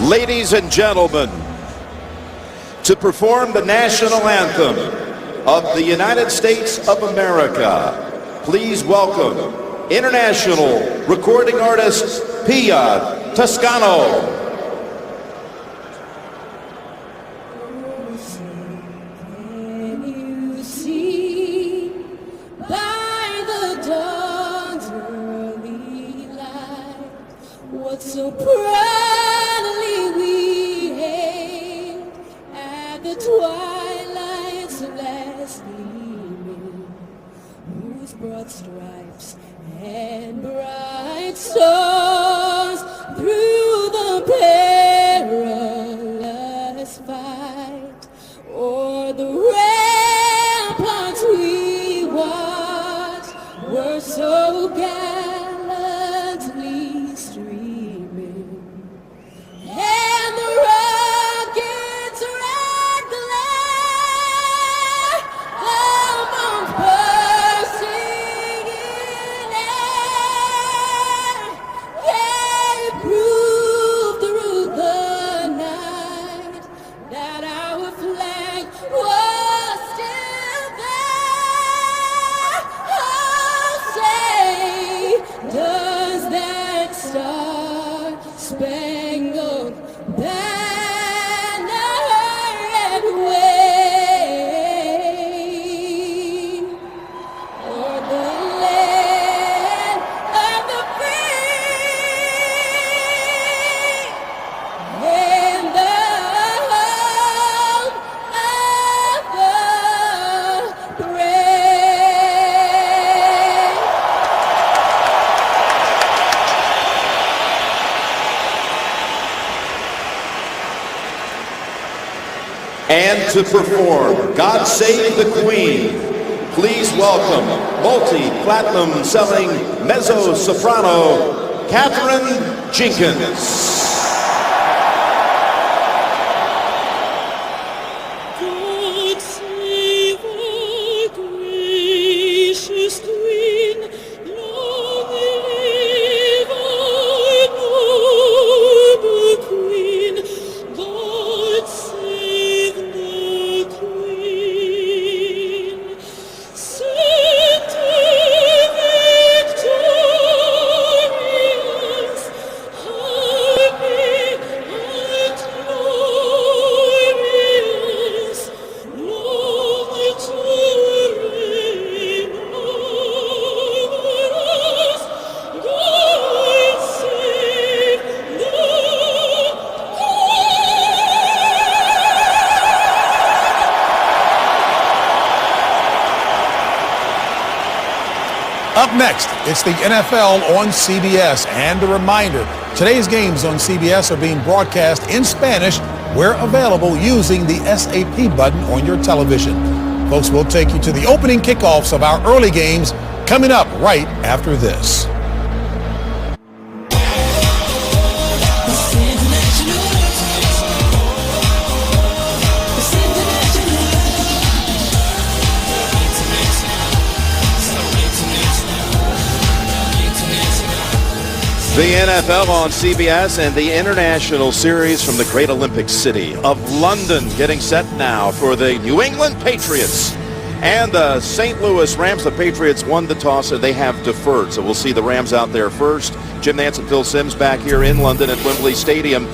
Ladies and gentlemen, to perform the national anthem of the United States of America, please welcome international recording artist Pia Toscano. So proudly we hailed at the twilight's last gleaming, whose broad stripes and bright stars through the perilous fight o'er the ramparts we watched were so gallantly streaming. And the rocket's red glare of bombs bursting in air gave proof through the night that our flag was still there. Oh, say, does that star-spangled banner yet wave o'er the land of the free and the home of the brave? And to perform God Save the Queen, please welcome multi-platinum selling mezzo-soprano Catherine Jenkins. God save our gracious Queen, long live our noble Queen. God save the Queen, sent victorious, happy and glorious, long to reign over us. God save the Up next, it's the NFL on CBS. And a reminder, today's games on CBS are being broadcast in Spanish where available using the SAP button on your television. Folks, we'll take you to the opening kickoffs of our early games coming up right after this. The NFL on CBS and the international series from the great Olympic city of London getting set now for the New England Patriots and the St. Louis Rams. The Patriots won the toss, so they have deferred. So we'll see the Rams out there first. Jim Nantz and Phil Simms back here in London at Wembley Stadium.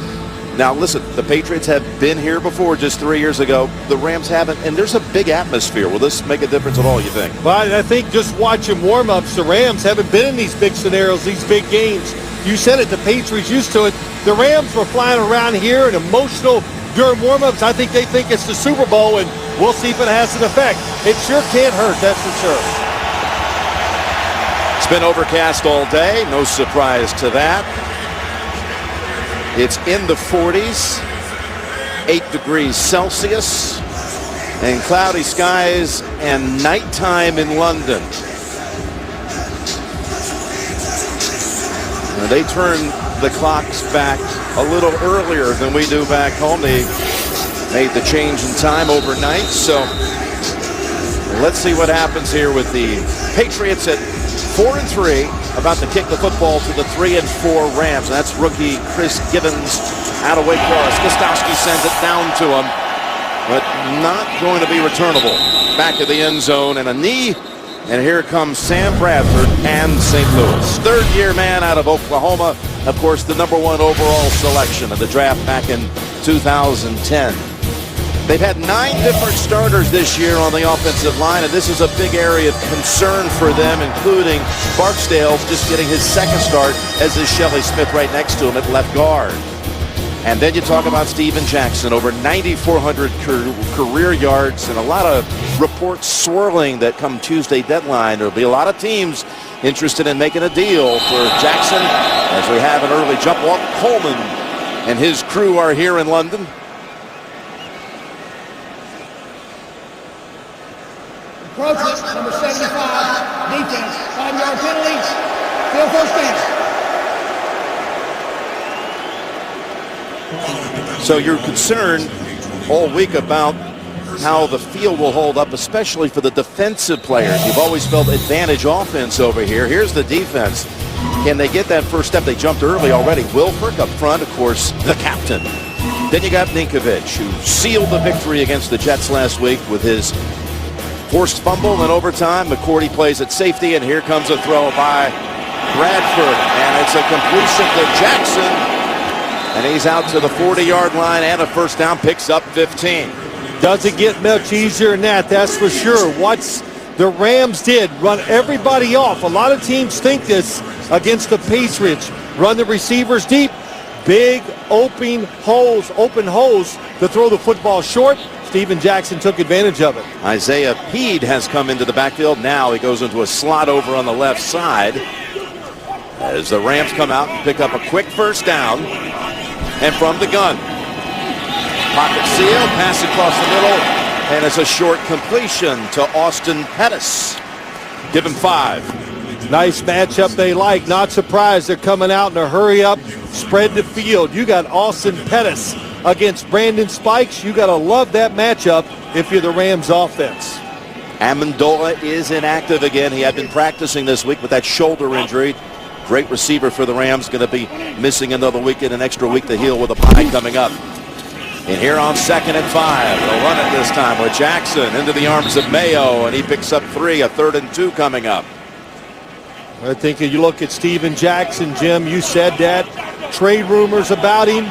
Now listen, the Patriots have been here before just 3 years ago. The Rams haven't, and there's a big atmosphere. Will this make a difference at all, you think? Well, I think just watching warm-ups, the Rams haven't been in these big scenarios, these big games. You said it, the Patriots used to it. The Rams were flying around here and emotional during warm-ups. I think they think it's the Super Bowl, and we'll see if it has an effect. It sure can't hurt, that's for sure. It's been overcast all day. No surprise to that. It's in the 40s, 8 degrees Celsius, and cloudy skies and nighttime in London. They turn the clocks back a little earlier than we do back home. They made the change in time overnight. So let's see what happens here with the Patriots at 4-3. about to kick the football to the 3 and 4 Rams. And that's rookie Chris Gibbons out of Wake Forest. Gostowski sends it down to him, but not going to be returnable. Back of the end zone and a knee. And here comes Sam Bradford and St. Louis. Third-year man out of Oklahoma. Of course, the #1 overall selection of the draft back in 2010. They've had 9 different starters this year on the offensive line, and this is a big area of concern for them, including Barksdale just getting his second start, as is Shelley Smith right next to him at left guard. And then you talk about Steven Jackson, over 9,400 career yards, and a lot of reports swirling that come Tuesday deadline. There'll be a lot of teams interested in making a deal for Jackson, as we have an early jump. Walt Coleman and his crew are here in London. Approach it, number 75, defense, 5-yard penalty, field first down. So you're concerned all week about how the field will hold up, especially for the defensive players. You've always felt advantage offense over here. Here's the defense. Can they get that first step? They jumped early already. Wilfork up front, of course, the captain. Then you got Ninkovich, who sealed the victory against the Jets last week with his forced fumble in overtime. McCourty plays at safety, and here comes a throw by Bradford, and it's a completion to Jackson. And he's out to the 40-yard line and a first down, picks up 15. Doesn't get much easier than that, that's for sure. What the Rams did, run everybody off. A lot of teams think this against the Patriots. Run the receivers deep, big open holes to throw the football short. Steven Jackson took advantage of it. Isaiah Peed has come into the backfield. Now he goes into a slot over on the left side as the Rams come out and pick up a quick first down. And from the gun, pocket seal, pass across the middle, and it's a short completion to Austin Pettis. Give him 5. Nice matchup they like. Not surprised they're coming out in a hurry up, spread the field. You got Austin Pettis against Brandon Spikes. You got to love that matchup if you're the Rams offense. Amendola is inactive again. He had been practicing this week with that shoulder injury. Great receiver for the Rams, going to be missing another week and an extra week to heal with a bye coming up. And here on 2nd and 5, they'll run it this time with Jackson into the arms of Mayo, and he picks up 3, a 3rd and 2 coming up. I think if you look at Steven Jackson, Jim, you said that. Trade rumors about him.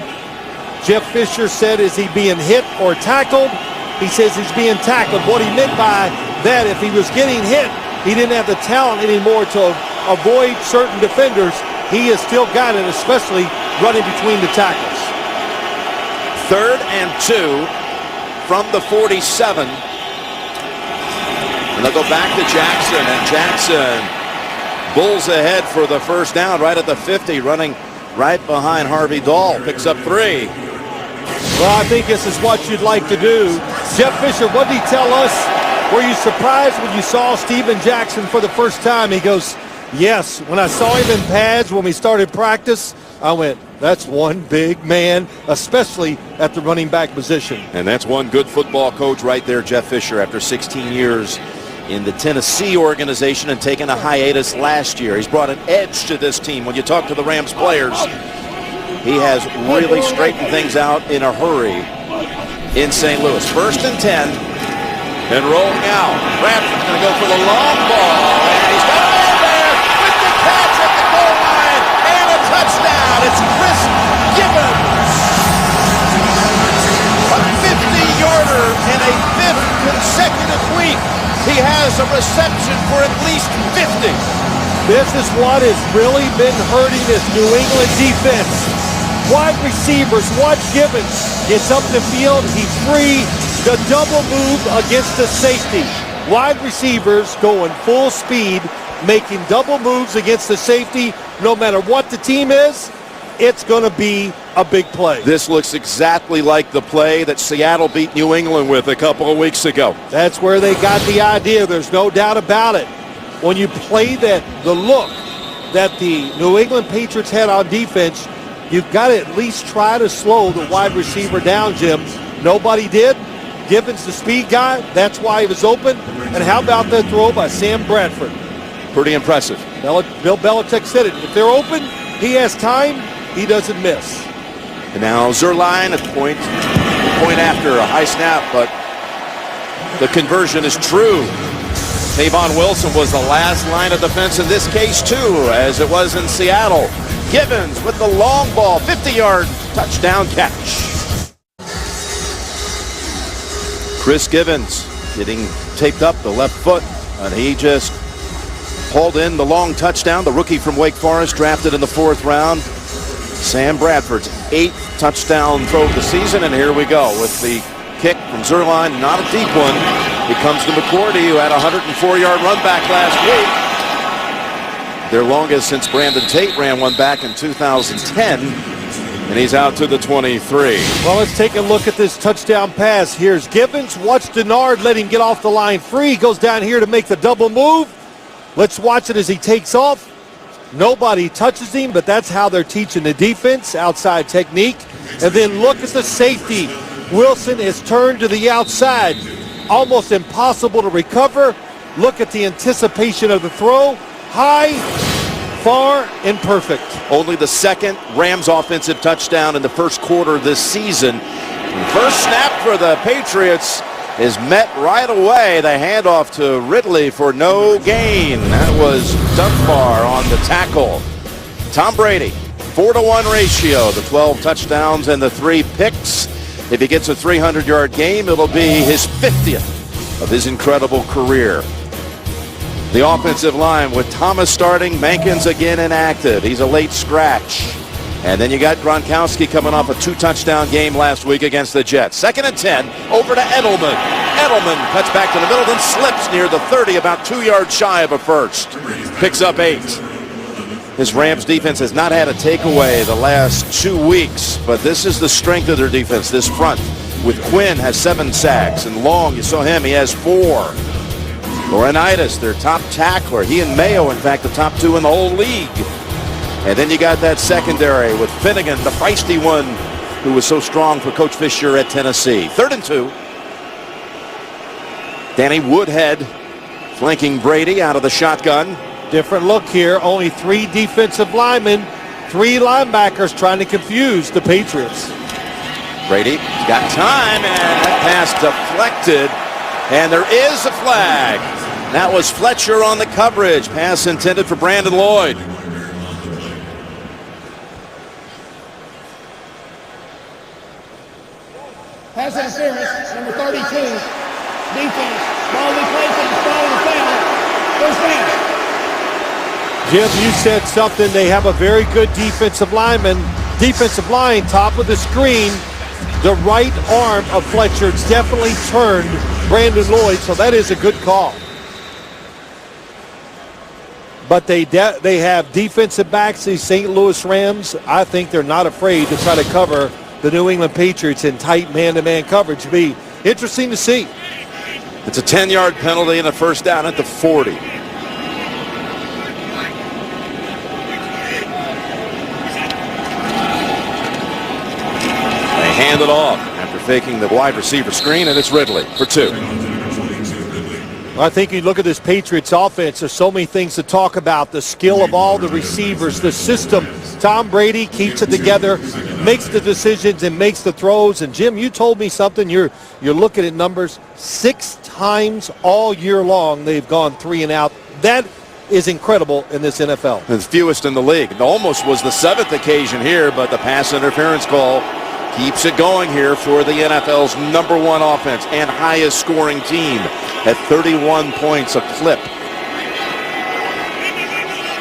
Jeff Fisher said, is he being hit or tackled? He says he's being tackled. What he meant by that, if he was getting hit, he didn't have the talent anymore to avoid certain defenders. He has still got it, especially running between the tackles. 3rd and 2 from the 47. And they'll go back to Jackson, and Jackson bulls ahead for the first down right at the 50, running right behind Harvey Dahl. Picks up 3. Well, I think this is what you'd like to do. Jeff Fisher, what did he tell us? Were you surprised when you saw Steven Jackson for the first time? He goes, yes. When I saw him in pads when we started practice, I went, that's one big man, especially at the running back position. And that's one good football coach right there, Jeff Fisher, after 16 years in the Tennessee organization and taking a hiatus last year. He's brought an edge to this team. When you talk to the Rams players, he has really straightened things out in a hurry in St. Louis. 1st and 10. And rolling out. Bradford's going to go for the long ball. And he's got a man there with the catch at the goal line. And a touchdown. It's Chris Gibbons. A 50-yarder in a 5th consecutive week. He has a reception for at least 50. This is what has really been hurting this New England defense. Wide receivers, watch Gibbons. Gets up the field, he's free. The double move against the safety. Wide receivers going full speed, making double moves against the safety. No matter what the team is, it's going to be a big play. This looks exactly like the play that Seattle beat New England with a couple of weeks ago. That's where they got the idea. There's no doubt about it. When you play that, the look that the New England Patriots had on defense, you've got to at least try to slow the wide receiver down, Jim. Nobody did. Gibbons, the speed guy, that's why he was open. And how about that throw by Sam Bradford? Pretty impressive. Bill Belichick said it. If they're open, he has time, he doesn't miss. And now Zerline at point after a high snap, but the conversion is true. Tavon Wilson was the last line of defense in this case too, as it was in Seattle. Givens with the long ball, 50-yard touchdown catch. Chris Givens getting taped up the left foot, and he just hauled in the long touchdown. The rookie from Wake Forest, drafted in the 4th round. Sam Bradford's 8th touchdown throw of the season, and here we go with the kick from Zerline, not a deep one. It comes to McCourty, who had a 104-yard run back last week. Their longest since Brandon Tate ran one back in 2010, and he's out to the 23. Well, let's take a look at this touchdown pass. Here's Givens. Watch Denard let him get off the line free. He goes down here to make the double move. Let's watch it as he takes off. Nobody touches him, but that's how they're teaching the defense, outside technique. And then look at the safety. Wilson is turned to the outside. Almost impossible to recover. Look at the anticipation of the throw. High, far, and perfect. Only the second Rams offensive touchdown in the first quarter of this season. First snap for the Patriots is met right away. The handoff to Ridley for no gain. That was Dunbar on the tackle. Tom Brady, 4-to-1 ratio, the 12 touchdowns and the 3 picks. If he gets a 300-yard game, it'll be his 50th of his incredible career. The offensive line with Thomas starting, Mankins again inactive. He's a late scratch. And then you got Gronkowski coming off a 2-touchdown game last week against the Jets. 2nd and 10, over to Edelman. Edelman cuts back to the middle, then slips near the 30, about 2 yards shy of a first. Picks up 8. This Rams defense has not had a takeaway the last 2 weeks, but this is the strength of their defense, this front. With Quinn has 7 sacks, and Long, you saw him, he has 4. Laurinaitis, their top tackler. He and Mayo, in fact, the top 2 in the whole league. And then you got that secondary with Finnegan, the feisty one, who was so strong for Coach Fisher at Tennessee. 3rd and 2. Danny Woodhead flanking Brady out of the shotgun. Different look here. Only 3 defensive linemen, 3 linebackers trying to confuse the Patriots. Brady got time, and that pass deflected. And there is a flag. That was Fletcher on the coverage. Pass intended for Brandon Lloyd. Pass interference, number 32. Defense. Ball deflected, ball in the foul. First down. Jim, you said something. They have a very good defensive line, top of the screen. The right arm of Fletcher's definitely turned Brandon Lloyd, so that is a good call. But they have defensive backs, these St. Louis Rams. I think they're not afraid to try to cover the New England Patriots in tight man-to-man coverage. It'll be interesting to see. It's a 10-yard penalty and a first down at the 40. They hand it off after faking the wide receiver screen, and it's Ridley for 2. I think you look at this Patriots offense, there's so many things to talk about. The skill of all the receivers, the system. Tom Brady keeps it together, makes the decisions and makes the throws. And Jim, you told me something. You're looking at numbers. 6 times all year long they've gone 3 and out. That is incredible in this NFL. The fewest in the league. It almost was the 7th occasion here, but the pass interference call keeps it going here for the NFL's number 1 offense and highest scoring team at 31 points a clip.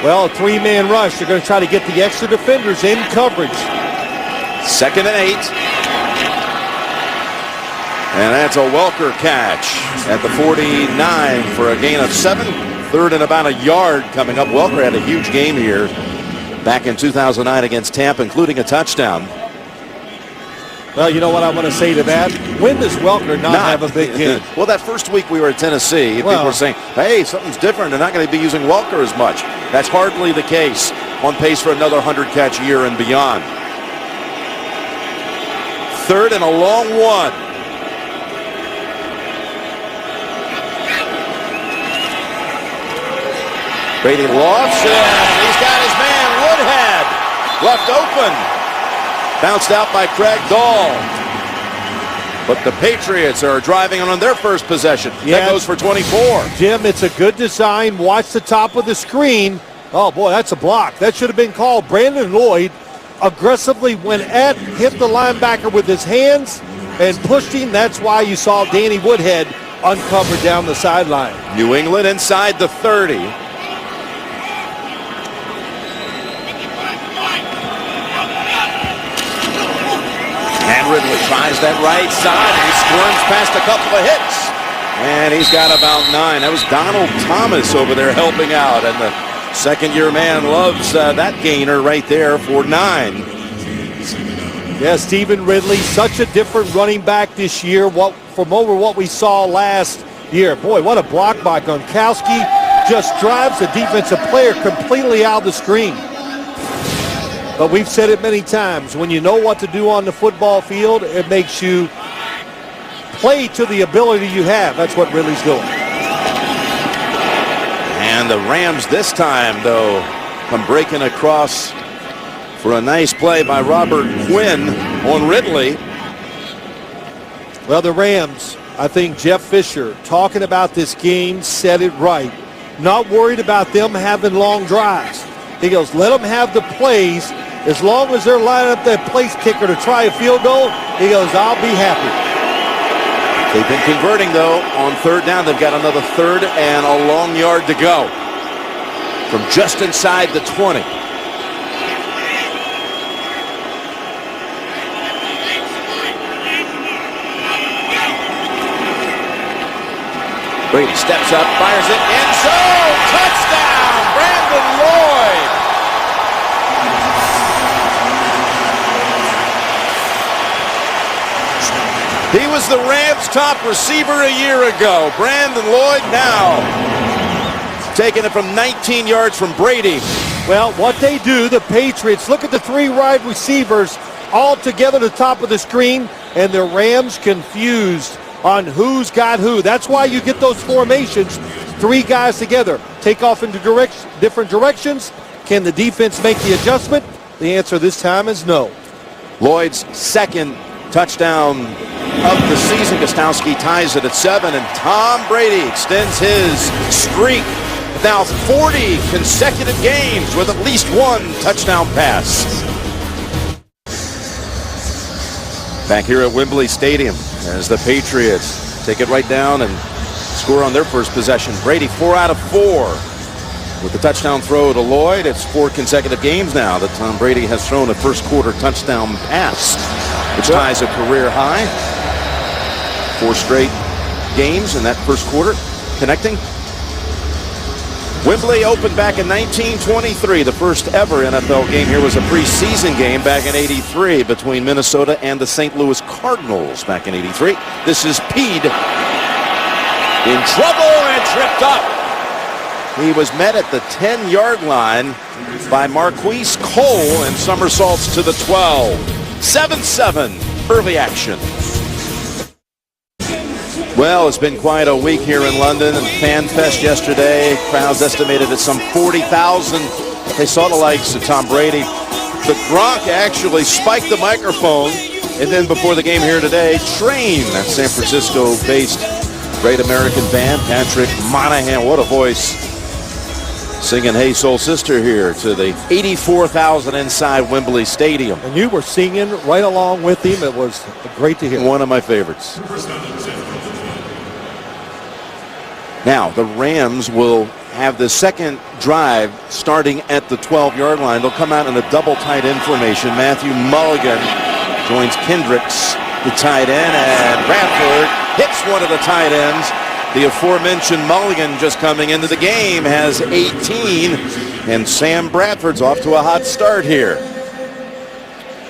Well, a 3-man rush. They're going to try to get the extra defenders in coverage. 2nd and 8. And that's a Welker catch at the 49 for a gain of 7. 3rd and about a yard coming up. Welker had a huge game here back in 2009 against Tampa, including a touchdown. Well, you know what I want to say to that? When does Welker not have a big game? Well, that first week we were at Tennessee, people were saying, hey, something's different. They're not going to be using Welker as much. That's hardly the case. On pace for another 100-catch year and beyond. 3rd and a long 1. Brady lofts it. He's got his man Woodhead left open. Bounced out by Craig Dahl. But the Patriots are driving on their first possession. That goes for 24. Jim, it's a good design. Watch the top of the screen. Oh, boy, that's a block. That should have been called. Brandon Lloyd aggressively hit the linebacker with his hands and pushed him. That's why you saw Danny Woodhead uncovered down the sideline. New England inside the 30. And Ridley tries that right side. He squirms past a couple of hits. And he's got about 9. That was Donald Thomas over there helping out. And the second-year man loves that gainer right there for 9. Yeah, Stephen Ridley, such a different running back this year from over what we saw last year. Boy, what a block by Gronkowski. Just drives the defensive player completely out of the screen. But we've said it many times, when you know what to do on the football field, it makes you play to the ability you have. That's what Ridley's doing. And the Rams this time, though, come breaking across for a nice play by Robert Quinn on Ridley. Well, the Rams, I think Jeff Fisher, talking about this game, said it right. Not worried about them having long drives. He goes, let them have the plays. As long as they're lining up that place kicker to try a field goal, he goes, I'll be happy. They've been converting, though, on third down. They've got another third and a long yard to go from just inside the 20. Brady steps up, fires it, end zone, touchdown, Brandon Lloyd. He was the Rams' top receiver a year ago. Brandon Lloyd now taking it from 19 yards from Brady. Well, what they do, the Patriots, look at the 3 wide receivers all together at the top of the screen, and the Rams confused on who's got who. That's why you get those formations, 3 guys together. Take off into different directions. Can the defense make the adjustment? The answer this time is no. Lloyd's second touchdown of the season. Gostowski ties it at 7, and Tom Brady extends his streak. Now 40 consecutive games with at least 1 touchdown pass. Back here at Wembley Stadium as the Patriots take it right down and score on their first possession. Brady 4 out of 4 with the touchdown throw to Lloyd. It's 4 consecutive games now that Tom Brady has thrown a first quarter touchdown pass, which ties a career high. 4 straight games in that first quarter connecting. Wembley opened back in 1923. The first ever NFL game here was a preseason game back in '83 between Minnesota and the St. Louis Cardinals back in '83. This is Pede in trouble and tripped up. He was met at the 10-yard line by Marquise Cole and somersaults to the 12. 7-7 early action. Well, it's been quite a week here in London, and Fan Fest yesterday. Crowds estimated at some 40,000. They saw the likes of Tom Brady. The Gronk actually spiked the microphone, and then before the game here today, Train, that San Francisco-based great American band, Patrick Monahan, what a voice, singing Hey Soul Sister here to the 84,000 inside Wembley Stadium. And you were singing right along with him. It was great to hear. One of my favorites. Now, the Rams will have the second drive starting at the 12-yard line. They'll come out in a double tight end formation. Matthew Mulligan joins Kendricks, the tight end, and Bradford hits one of the tight ends. The aforementioned Mulligan just coming into the game has 18, and Sam Bradford's off to a hot start here.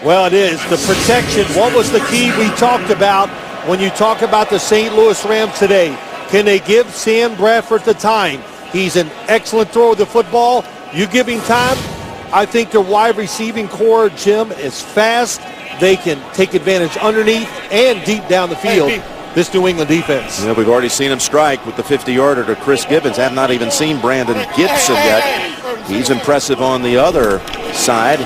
Well, it is. The protection, what was the key we talked about when you talk about the St. Louis Rams today? Can they give Sam Bradford the time? He's an excellent thrower of the football. You give him time, I think their wide receiving core, Jim, is fast. They can take advantage underneath and deep down the field. this New England defense. Yeah, we've already seen him strike with the 50-yarder to Chris Gibbons. Have not even seen Brandon Gibson yet. He's impressive on the other side.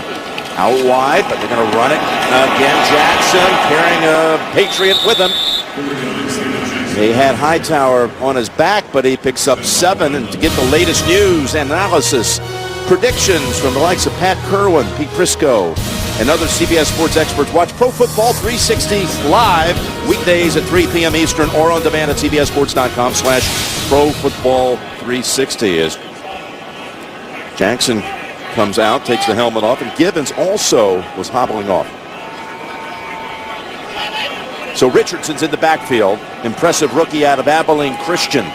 Out wide, but they're going to run it again. Jackson carrying a Patriot with him. They had Hightower on his back, but he picks up 7. And to get the latest news, analysis, predictions from the likes of Pat Kerwin, Pete Prisco, and other CBS Sports experts, watch Pro Football 360 live weekdays at 3 p.m. Eastern or on demand at cbssports.com/Pro Football 360. As Jackson comes out, takes the helmet off, and Gibbons also was hobbling off. So Richardson's in the backfield. Impressive rookie out of Abilene Christian.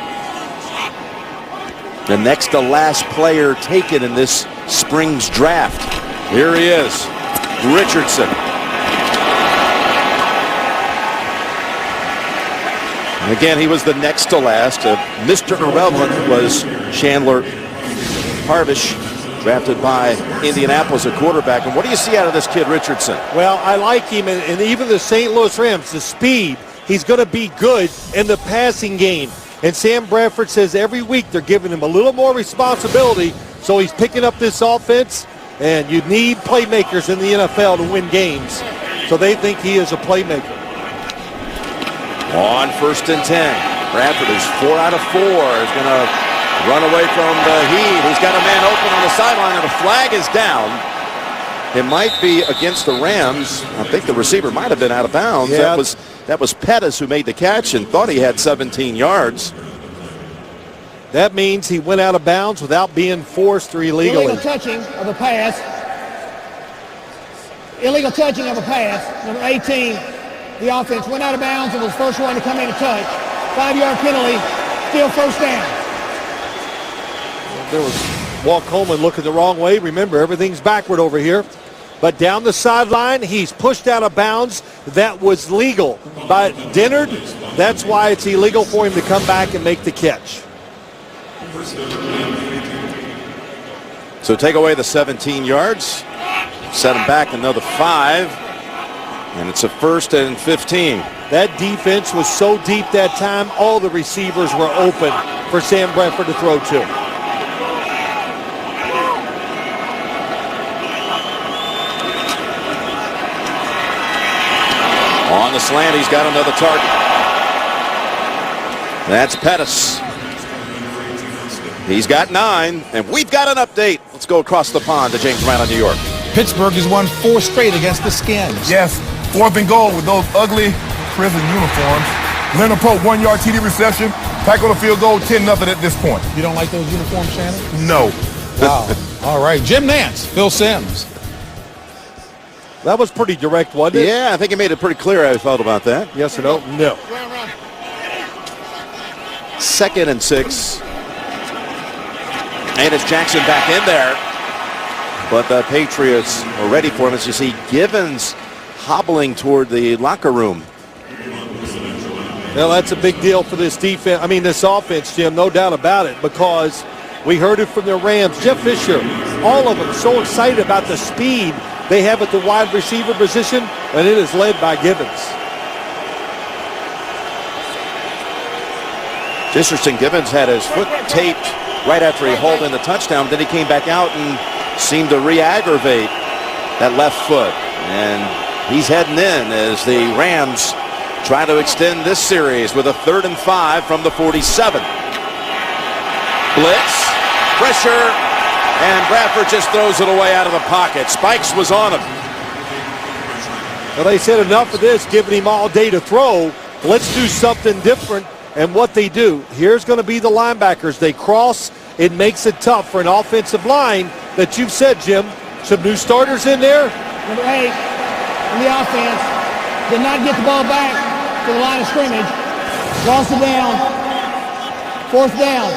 The next to last player taken in this spring's draft. Here he is, Richardson. And again, he was the next to last. Mr. Irrelevant was Chandler Harvish, drafted by Indianapolis, a quarterback. And what do you see out of this kid, Richardson? Well, I like him, and even the St. Louis Rams, the speed, he's going to be good in the passing game. And Sam Bradford says every week they're giving him a little more responsibility, so he's picking up this offense, and you need playmakers in the NFL to win games. So they think he is a playmaker. On 1st and 10, Bradford is 4 out of 4, is going to run away from the heat. He's got a man open on the sideline, and a flag is down. It might be against the Rams. I think the receiver might have been out of bounds. Yeah. That was Pettis who made the catch and thought he had 17 yards. That means he went out of bounds without being forced or illegally. Illegal touching of a pass. Illegal touching of a pass. Number 18, the offense went out of bounds and was the first one to come in to touch. 5-yard penalty, still first down. There was Walt Coleman looking the wrong way. Remember, everything's backward over here. But down the sideline, he's pushed out of bounds. That was legal. But Dennard, that's why it's illegal for him to come back and make the catch. So take away the 17 yards, set him back another 5, and it's a 1st and 15. That defense was so deep that time, all the receivers were open for Sam Bradford to throw to. On the slant, he's got another target. That's Pettis. He's got 9, and we've got an update. Let's go across the pond to James Brown in New York. Pittsburgh has won 4 straight against the Skins. Yes, 4th and goal with those ugly prison uniforms. Leonard Pope, 1-yard TD reception. Tackle the field goal, 10-0 at this point. You don't like those uniforms, Shannon? No. Wow. All right, Jim Nantz, Phil Simms. That was pretty direct, wasn't it? Yeah, I think he made it pretty clear how he felt about that. Yes or no? No. 2nd and 6. And it's Jackson back in there. But the Patriots are ready for him. As you see, Gibbons hobbling toward the locker room. Well, that's a big deal for this defense. I mean, this offense, Jim, no doubt about it, because we heard it from the Rams. Jeff Fisher, all of them so excited about the speed they have at the wide receiver position, and it is led by Gibbons. It's interesting, Gibbons had his foot taped right after he hauled in the touchdown. Then he came back out and seemed to re-aggravate that left foot. And he's heading in as the Rams try to extend this series with a 3rd and 5 from the 47. Blitz, pressure, and Bradford just throws it away out of the pocket. Spikes was on him. Well, they said enough of this, giving him all day to throw. Let's do something different. And what they do, here's going to be the linebackers. They cross. It makes it tough for an offensive line that you've said, Jim. Some new starters in there. Number 8 in the offense did not get the ball back to the line of scrimmage. Lost it down. 4th down.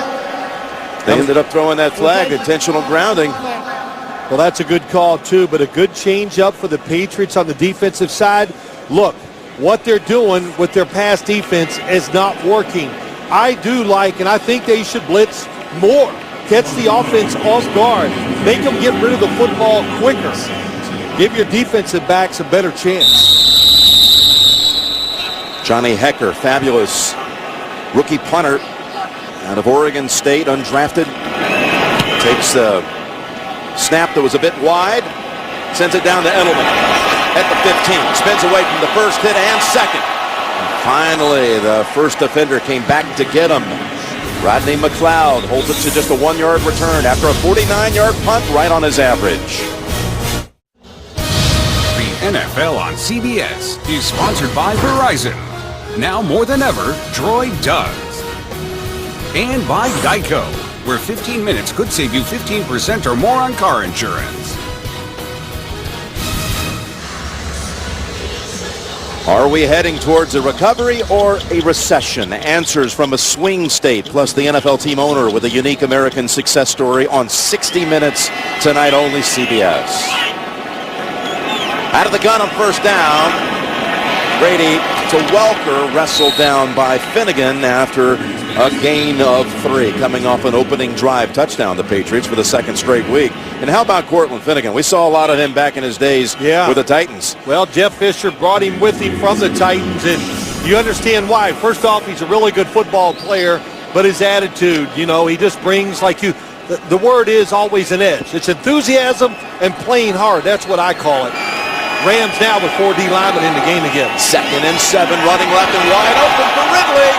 They ended up throwing that flag, intentional grounding. Well, that's a good call, too, but a good change-up for the Patriots on the defensive side. Look, what they're doing with their pass defense is not working. I do like, and I think they should blitz more. Catch the offense off guard. Make them get rid of the football quicker. Give your defensive backs a better chance. Johnny Hecker, fabulous rookie punter out of Oregon State, undrafted. Takes a snap that was a bit wide, sends it down to Edelman at the 15. Spins away from the first hit and second. And finally, the first defender came back to get him. Rodney McLeod holds it to just a 1-yard return after a 49-yard punt, right on his average. The NFL on CBS is sponsored by Verizon. Now more than ever, Droid does. And by Geico, where 15 minutes could save you 15% or more on car insurance. Are we heading towards a recovery or a recession? Answers from a swing state, plus the NFL team owner with a unique American success story on 60 Minutes tonight, only CBS. Out of the gun on first down. Brady to Welker, wrestled down by Finnegan after a gain of 3, coming off an opening drive touchdown, the Patriots, for the second straight week. And how about Cortland Finnegan? We saw a lot of him back in his days with the Titans. Well, Jeff Fisher brought him with him from the Titans, and you understand why. First off, he's a really good football player, but his attitude, you know, he just brings, like you, the word is always an edge. It's enthusiasm and playing hard. That's what I call it. Rams now with 4 D linemen in the game again. 2nd and 7, running left and wide open for Ridley.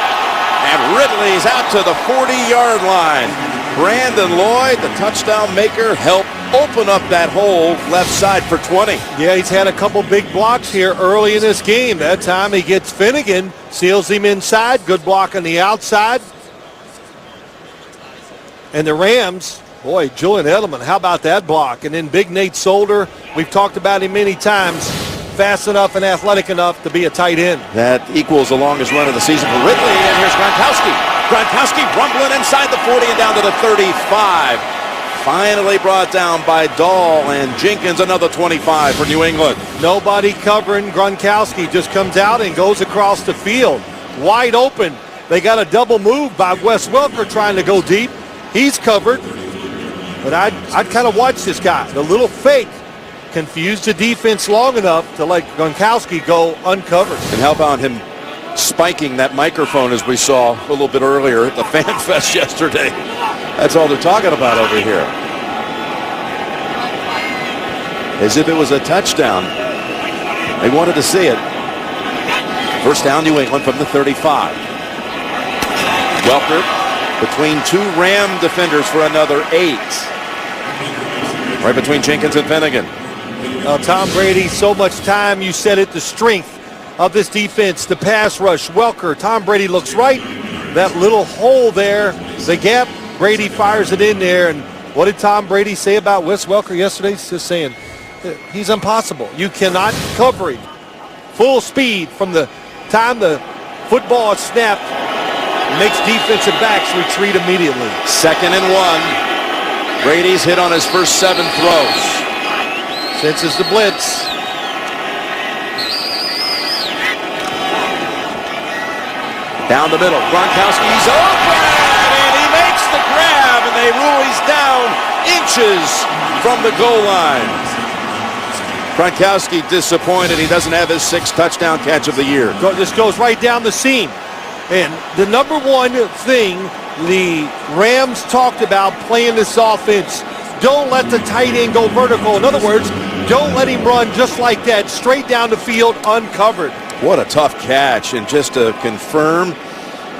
And Ridley's out to the 40-yard line. Brandon Lloyd, the touchdown maker, helped open up that hole left side for 20. Yeah, he's had a couple big blocks here early in this game. That time he gets Finnegan, seals him inside. Good block on the outside. And the Rams, boy, Julian Edelman, how about that block? And then Big Nate Solder, we've talked about him many times, fast enough and athletic enough to be a tight end. That equals the longest run of the season for Ridley, and here's Gronkowski. Gronkowski rumbling inside the 40 and down to the 35. Finally brought down by Dahl, and Jenkins another 25 for New England. Nobody covering Gronkowski, just comes out and goes across the field. Wide open. They got a double move by Wes Welker trying to go deep. He's covered. But I'd kind of watch this guy. The little fake confused the defense long enough to let Gronkowski go uncovered. And how about him spiking that microphone as we saw a little bit earlier at the Fan Fest yesterday? That's all they're talking about over here. As if it was a touchdown. They wanted to see it. First down, New England from the 35. Welker between 2 Ram defenders for another 8. Right between Jenkins and Finnegan. Tom Brady, so much time, you said it, the strength of this defense, the pass rush. Welker, Tom Brady looks right. That little hole there, the gap, Brady fires it in there. And what did Tom Brady say about Wes Welker yesterday? He's just saying, he's impossible. You cannot cover him. Full speed from the time the football is snapped, makes defensive backs retreat immediately. 2nd and 1. Brady's hit on his first 7 throws. Senses the blitz. Down the middle, Gronkowski's open, and he makes the grab, and they rule he's down inches from the goal line. Gronkowski disappointed. He doesn't have his 6th touchdown catch of the year. This goes right down the seam. And the number one thing the Rams talked about playing this offense, don't let the tight end go vertical. In other words, don't let him run just like that, straight down the field, uncovered. What a tough catch. And just to confirm,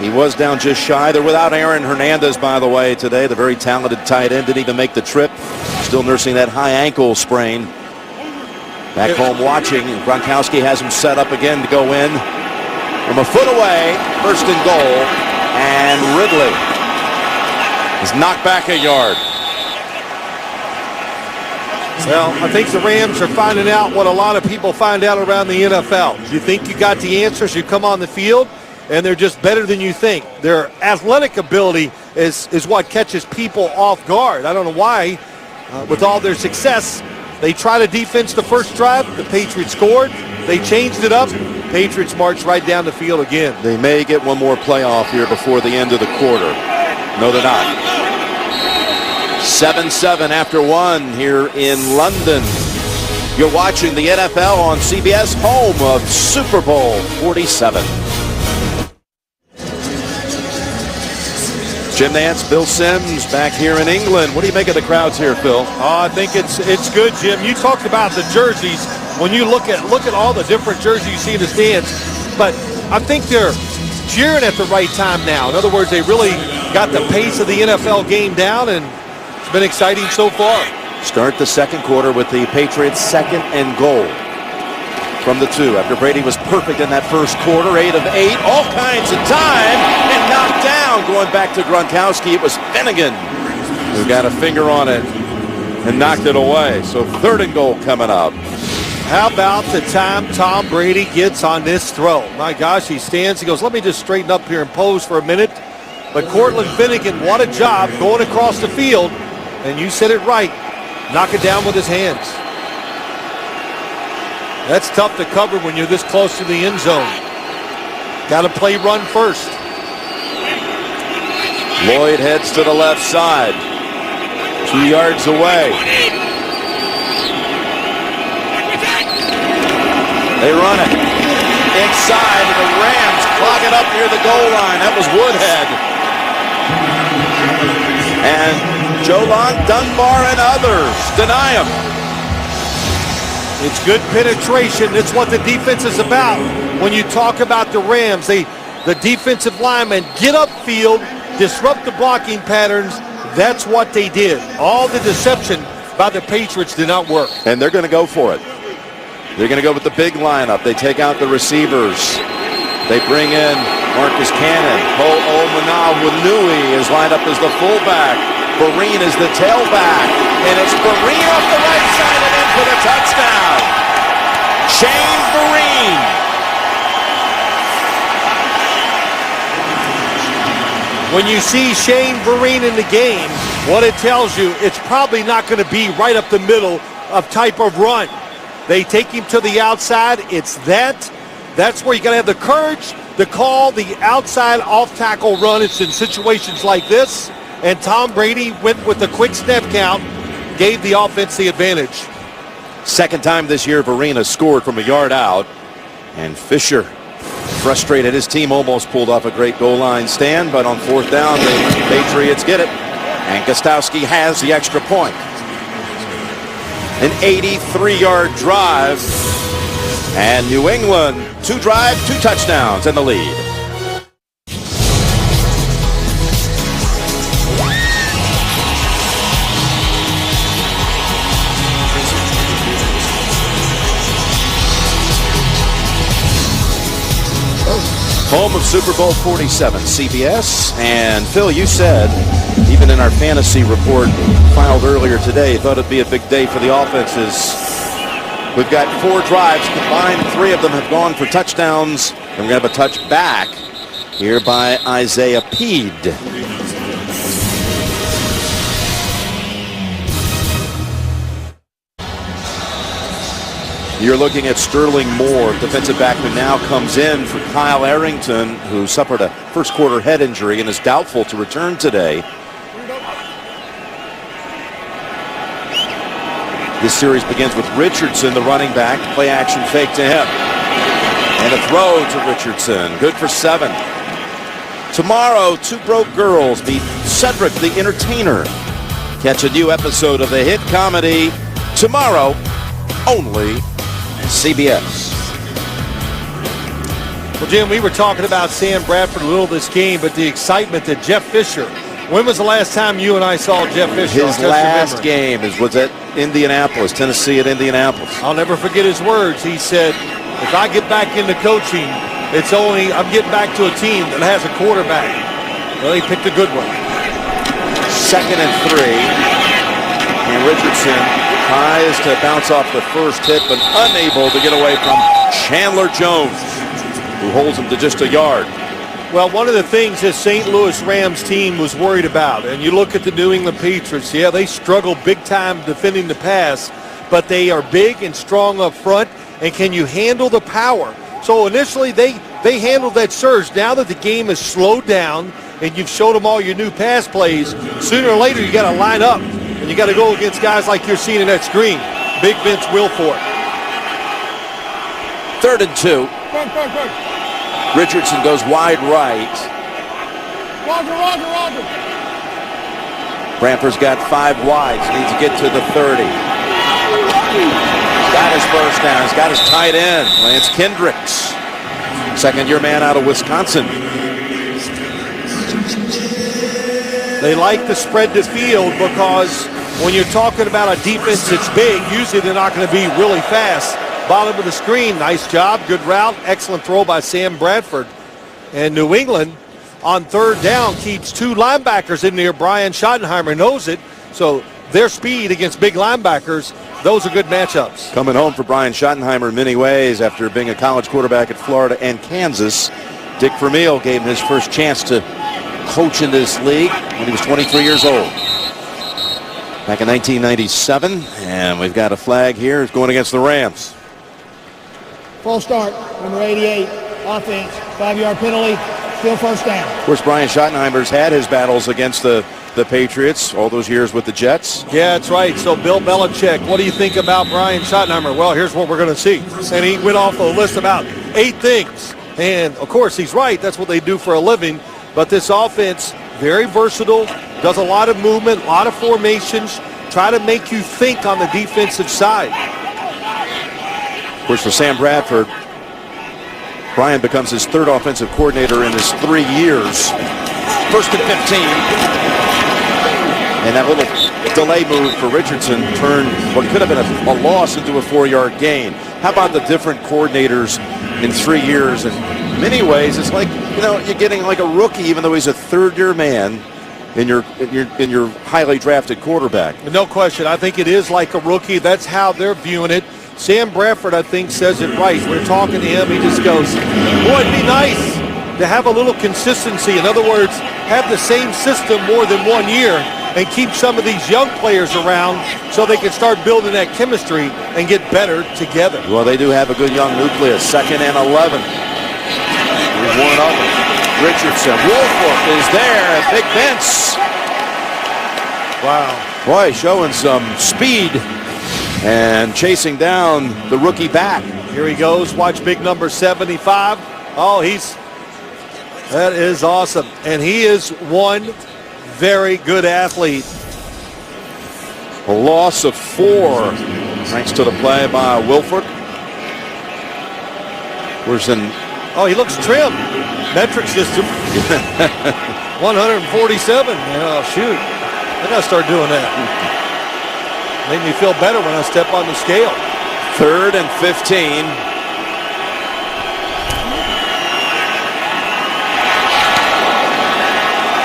he was down just shy. They're without Aaron Hernandez, by the way, today. The very talented tight end didn't even make the trip. Still nursing that high ankle sprain. Back home watching, and Gronkowski has him set up again to go in. From a foot away, 1st and goal, and Ridley is knocked back a yard. Well, I think the Rams are finding out what a lot of people find out around the NFL. You think you got the answers, you come on the field, and they're just better than you think. Their athletic ability is what catches people off guard. I don't know why, with all their success, they tried a defense the first drive. The Patriots scored. They changed it up. Patriots marched right down the field again. They may get one more playoff here before the end of the quarter. No, they're not. 7-7 after 1 here in London. You're watching the NFL on CBS, home of Super Bowl 47. Jim Nantz, Bill Sims back here in England. What do you make of the crowds here, Phil? I think it's good, Jim. You talked about the jerseys. When you look at all the different jerseys you see in the stands, but I think they're cheering at the right time now. In other words, they really got the pace of the NFL game down, and it's been exciting so far. Start the second quarter with the Patriots' second and goal from the 2. After Brady was perfect in that first quarter, 8 of 8, all kinds of time, and knocked down. Going back to Gronkowski, it was Finnegan who got a finger on it and knocked it away. So third and goal coming up. How about the time Tom Brady gets on this throw? My gosh, he stands, he goes, let me just straighten up here and pose for a minute. But Cortland Finnegan, what a job going across the field. And you said it right, knock it down with his hands. That's tough to cover when you're this close to the end zone. Got to play run first. Lloyd heads to the left side. 2 yards away. They run it inside, and the Rams clog it up near the goal line. That was Woodhead. And Jovan Dunbar and others deny him. It's good penetration. That's what the defense is about. When you talk about the Rams, the defensive linemen get upfield, disrupt the blocking patterns. That's what they did. All the deception by the Patriots did not work. And they're going to go for it. They're going to go with the big lineup. They take out the receivers. They bring in Marcus Cannon. Omanawinui is lined up as the fullback. Vereen is the tailback. And it's Vereen off the right side and in for the touchdown. Shane Vereen. When you see Shane Vereen in the game, what it tells you, it's probably not going to be right up the middle of type of run. They take him to the outside. It's that's where you got to have the courage to call the outside off-tackle run. It's in situations like this. And Tom Brady went with the quick snap count, gave the offense the advantage. Second time this year, Vereen scored from a yard out. And Fisher, frustrated, his team almost pulled off a great goal line stand, but on fourth down, the Patriots get it. And Gostowski has the extra point. An 83-yard drive. And New England, 2 drives, 2 touchdowns in the lead. Home of Super Bowl 47, CBS. And Phil, you said, even in our fantasy report filed earlier today, you thought it'd be a big day for the offenses. We've got 4 drives combined. 3 of them have gone for touchdowns. And we're going to have a touch back here by Isaiah Peed. You're looking at Sterling Moore, defensive back who now comes in for Kyle Arrington, who suffered a first quarter head injury and is doubtful to return today. This series begins with Richardson, the running back. Play action fake to him. And a throw to Richardson. Good for 7. Tomorrow, 2 broke girls meet Cedric the Entertainer. Catch a new episode of the hit comedy tomorrow, only CBS. Well, Jim, we were talking about Sam Bradford a little this game, but the excitement that Jeff Fisher. When was the last time you and I saw Jeff Fisher? His last game was at Indianapolis, Tennessee at Indianapolis. I'll never forget his words. He said, if I get back into coaching, I'm getting back to a team that has a quarterback. Well, he picked a good one. 2nd and 3. And Richardson tries to bounce off the first hit, but unable to get away from Chandler Jones, who holds him to just a yard. Well, one of the things this St. Louis Rams team was worried about, and you look at the New England Patriots, yeah, they struggle big time defending the pass, but they are big and strong up front, and can you handle the power? So initially they handled that surge. Now that the game is slowed down and you've showed them all your new pass plays, sooner or later you got to line up and you got to go against guys like you're seeing in that screen. Big Vince Wilfork. 3rd and 2. Richardson goes wide right. Roger. Brantford's got 5 wides. Needs to get to the 30. Got his first down. He's got his tight end, Lance Kendricks. Second-year man out of Wisconsin. They like to spread the field because when you're talking about a defense that's big, usually they're not going to be really fast. Bottom of the screen, nice job, good route, excellent throw by Sam Bradford. And New England on 3rd down keeps 2 linebackers in there. Brian Schottenheimer knows it, so their speed against big linebackers, those are good matchups. Coming home for Brian Schottenheimer in many ways after being a college quarterback at Florida and Kansas. Dick Vermeil gave him his first chance to coach in this league when he was 23 years old. Back in 1997, and we've got a flag here. It's going against the Rams. Full start, number 88, offense, 5-yard penalty, still first down. Of course, Brian Schottenheimer's had his battles against the Patriots all those years with the Jets. Yeah, that's right. So Bill Belichick, what do you think about Brian Schottenheimer? Well, here's what we're going to see. And he went off a list about 8 things. And, of course, he's right. That's what they do for a living. But this offense, very versatile, does a lot of movement, a lot of formations, try to make you think on the defensive side. Of course, for Sam Bradford, Brian becomes his 3rd offensive coordinator in his 3 years. 1st and 15. And that little delay move for Richardson turned what could have been a loss into a 4-yard gain. How about the different coordinators in 3 years? In many ways, it's like, you're getting like a rookie, even though he's a 3rd-year man in your highly drafted quarterback. No question. I think it is like a rookie. That's how they're viewing it. Sam Bradford, I think, says it right. We're talking to him. He just goes, boy, it'd be nice to have a little consistency. In other words, have the same system more than 1 year and keep some of these young players around so they can start building that chemistry and get better together. Well, they do have a good young nucleus. 2nd and 11. Here's one of them. Richardson. Wolford is there. And Big Vince. Wow. Boy, showing some speed and chasing down the rookie back. Here he goes. Watch big number 75. Oh, that is awesome. And he is one very good athlete. A loss of 4 thanks to the play by Wilford. Oh, he looks trim. Metric system. 147. Oh, shoot. I got to start doing that. Made me feel better when I step on the scale. 3rd and 15.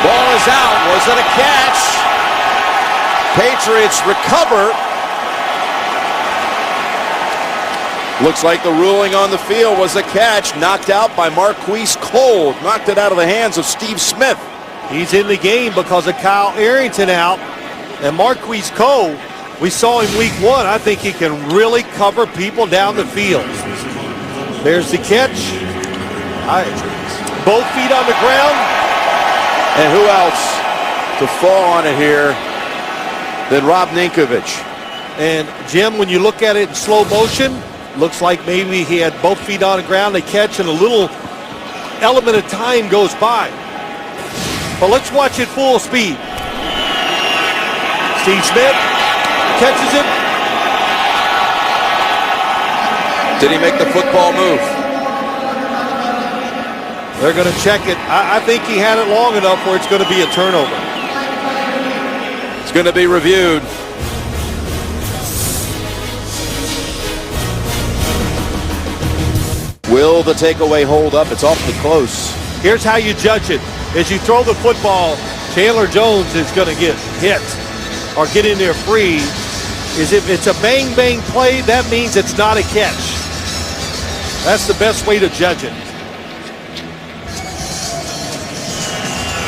Ball is out. Was it a catch? Patriots recover. Looks like the ruling on the field was a catch. Knocked out by Marquise Cole. Knocked it out of the hands of Steve Smith. He's in the game because of Kyle Arrington out. And Marquise Cole, we saw him week 1. I think he can really cover people down the field. There's the catch. Both feet on the ground. And who else to fall on it here than Rob Ninkovich? And Jim, when you look at it in slow motion, looks like maybe he had both feet on the ground. They catch and a little element of time goes by. But let's watch it full speed. Steve Smith catches it. Did he make the football move? They're going to check it. I think he had it long enough where it's going to be a turnover. It's going to be reviewed. Will the takeaway hold up? It's awfully close. Here's how you judge it. As you throw the football, Chandler Jones is going to get hit or get in there free. If it's a bang-bang play, that means it's not a catch. That's the best way to judge it.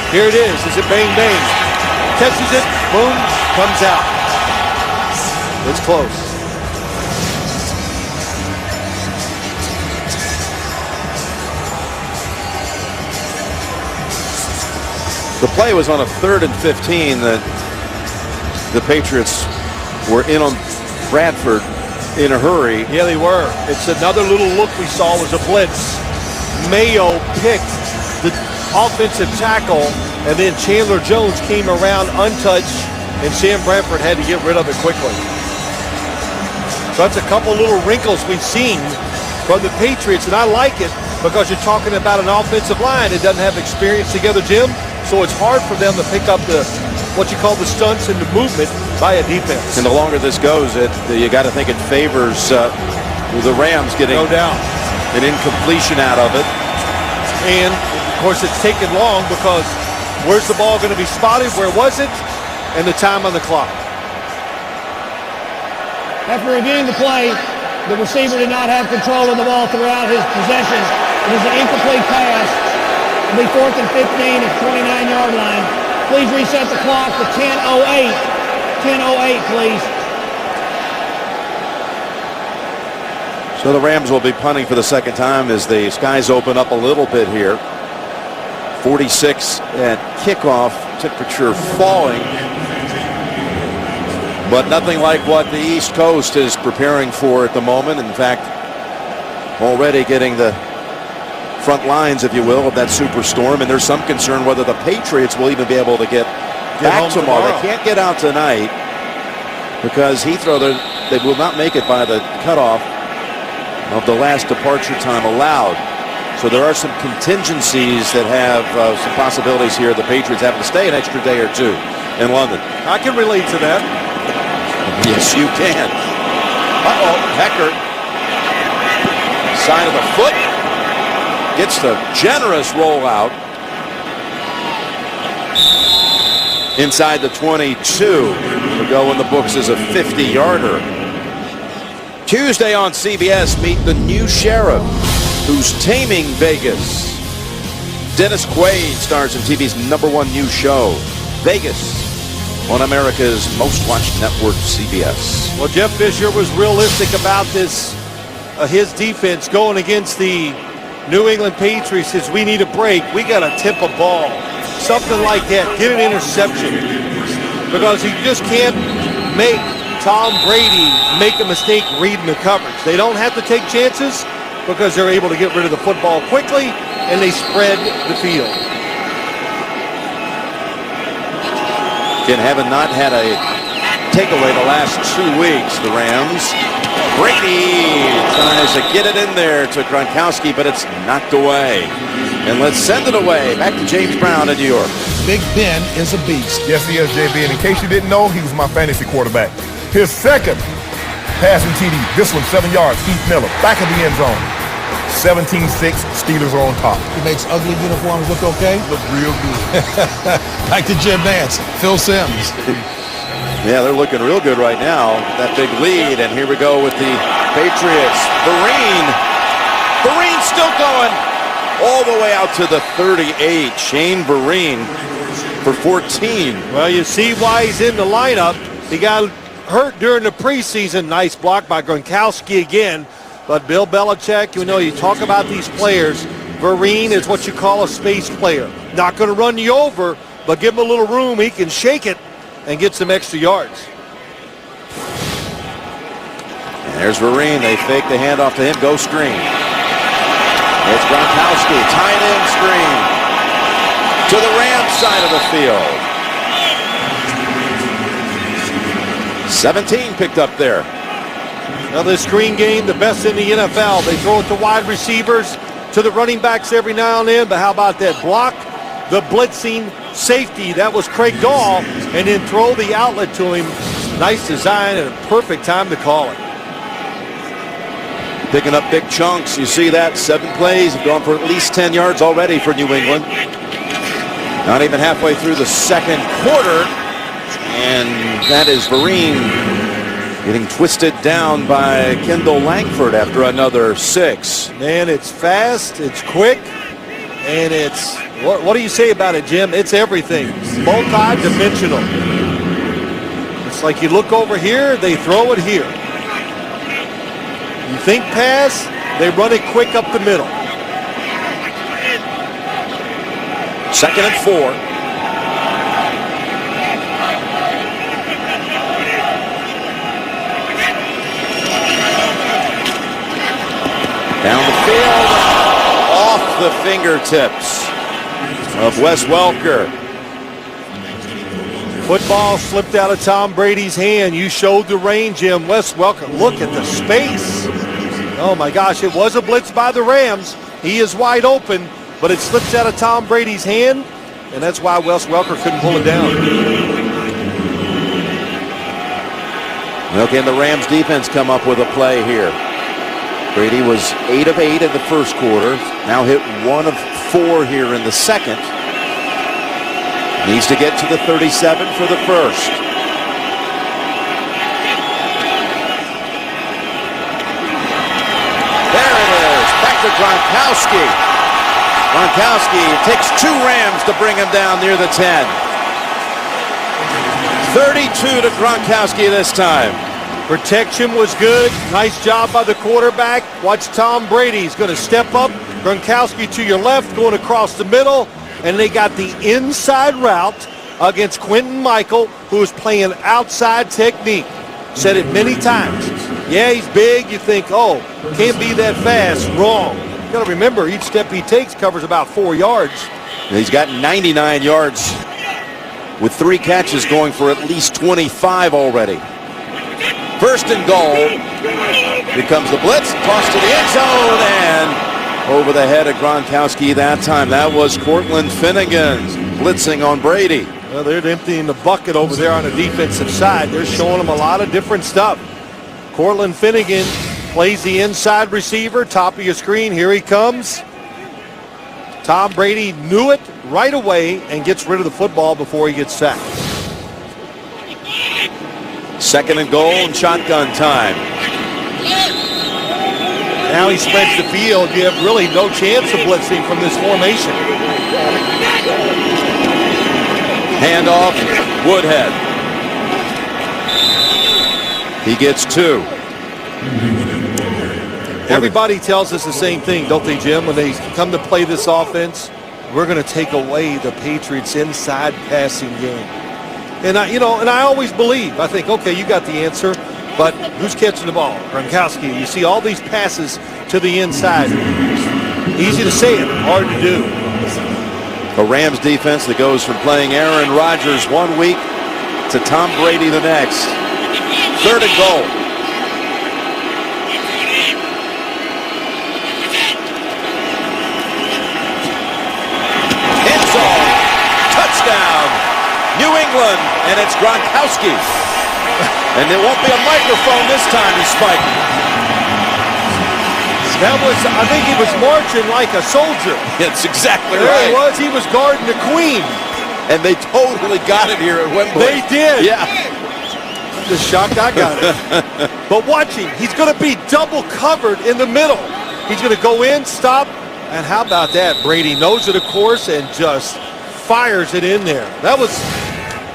Here it is. Is it bang-bang? Catches it, boom, comes out. It's close. The play was on a 3rd and 15 that the Patriots were in on Bradford. in a hurry. Yeah, they were. It's another little look we saw was a blitz. Mayo picked the offensive tackle, and then Chandler Jones came around untouched, and Sam Bradford had to get rid of it quickly. So that's a couple little wrinkles we've seen from the Patriots, and I like it because you're talking about an offensive line that doesn't have experience together, Jim, so it's hard for them to pick up the what you call the stunts and the movement by a defense. And the longer this goes, you got to think it favors the Rams getting no doubt an incompletion out of it. And, of course, it's taken long because where's the ball going to be spotted? Where was it? And the time on the clock. After reviewing the play, the receiver did not have control of the ball throughout his possession. It is an incomplete pass. It'll be 4th and 15 at 29-yard line. Please reset the clock to 10:08. 10:08, please. So the Rams will be punting for the second time as the skies open up a little bit here. 46 at kickoff, temperature falling. But nothing like what the East Coast is preparing for at the moment. In fact, already getting the front lines, if you will, of that superstorm. And there's some concern whether the Patriots will even be able to get back tomorrow. They can't get out tonight because Heathrow, they will not make it by the cutoff of the last departure time allowed. So there are some contingencies that have some possibilities here. The Patriots having to stay an extra day or two in London. I can relate to that. Yes, you can. Uh-oh, Hecker. Side of the foot. Gets the generous rollout. Inside the 22. Will go in the books as a 50-yarder. Tuesday on CBS, meet the new sheriff who's taming Vegas. Dennis Quaid stars in TV's #1 news show, Vegas, on America's most watched network, CBS. Well, Jeff Fisher was realistic about this, his defense going against the New England Patriots. Says we need a break. We got to tip a ball, something like that. Get an interception because you just can't make Tom Brady make a mistake reading the coverage. They don't have to take chances because they're able to get rid of the football quickly and they spread the field. Again, having not had a takeaway the last 2 weeks, the Rams. Brady tries to get it in there to Gronkowski, but it's knocked away. And let's send it away back to James Brown in New York. Big Ben is a beast. Yes, he is, JB. And in case you didn't know, he was my fantasy quarterback. His second passing TD. This one, 7 yards. Keith Miller, back of the end zone. 17-6, Steelers are on top. He makes ugly uniforms look okay. Look real good. Back to Jim Nance, Phil Simms. Yeah, they're looking real good right now. That big lead, and here we go with the Patriots. Vereen still going all the way out to the 38. Shane Vereen for 14. Well, you see why he's in the lineup. He got hurt during the preseason. Nice block by Gronkowski again. But Bill Belichick, you talk about these players. Vereen is what you call a space player. Not going to run you over, but give him a little room. He can shake it and get some extra yards. And there's Vereen. They fake the handoff to him. Go screen. It's Gronkowski. Tight end screen to the Rams side of the field. 17 picked up there. Now this screen game, the best in the NFL. They throw it to wide receivers, to the running backs every now and then. But how about that block? The blitzing safety, that was Craig Dahl, and then throw the outlet to him. Nice design and a perfect time to call it. Picking up big chunks. You see that. 7 plays have gone for at least 10 yards already for New England. Not even halfway through the second quarter. And that is Vereen getting twisted down by Kendall Langford after another 6. Man, it's fast, it's quick, and it's, what do you say about it, Jim? It's everything. Multi-dimensional. It's like you look over here, they throw it here. You think pass, they run it quick up the middle. 2nd and 4. Down the field, off the fingertips of Wes Welker. Football slipped out of Tom Brady's hand. You showed the range, Jim. Wes Welker, look at the space. Oh my gosh, it was a blitz by the Rams. He is wide open, but it slips out of Tom Brady's hand, and that's why Wes Welker couldn't pull it down. Well, can the Rams defense come up with a play here? Brady was 8 of 8 in the first quarter. Now hit 1 of 4 here in the second. Needs to get to the 37 for the first. There it is. Back to Gronkowski. Gronkowski takes 2 Rams to bring him down near the 10. 32 to Gronkowski this time. Protection was good. Nice job by the quarterback. Watch Tom Brady. He's going to step up. Gronkowski to your left, going across the middle. And they got the inside route against Quentin Michael, who is playing outside technique. Said it many times. Yeah, he's big. You think, oh, can't be that fast. Wrong. You got to remember, each step he takes covers about 4 yards. He's got 99 yards with 3 catches, going for at least 25 already. First and goal. Here comes the blitz. Toss to the end zone and over the head of Gronkowski that time. That was Cortland Finnegan blitzing on Brady. Well, they're emptying the bucket over there on the defensive side. They're showing him a lot of different stuff. Cortland Finnegan plays the inside receiver. Top of your screen. Here he comes. Tom Brady knew it right away and gets rid of the football before he gets sacked. Second and goal and shotgun time. Now he spreads the field. You have really no chance of blitzing from this formation. Handoff, Woodhead. He gets 2. Everybody tells us the same thing, don't they, Jim? When they come to play this offense, we're going to take away the Patriots' inside passing game. And I always believe. I think, okay, you got the answer, but who's catching the ball? Gronkowski. You see all these passes to the inside. Easy to say it, hard to do. A Rams defense that goes from playing Aaron Rodgers one week to Tom Brady the next. Third and goal. End zone. Touchdown. New England, and it's Gronkowski. And there won't be a microphone this time, he's spiking. That was, I think he was marching like a soldier. That's exactly there right. He was. He was guarding the queen. And they totally got it here at Wembley. They did. Yeah. I'm just shocked I got it. But watch him. He's going to be double covered in the middle. He's going to go in, stop, and how about that? Brady knows it, of course, and just fires it in there. That was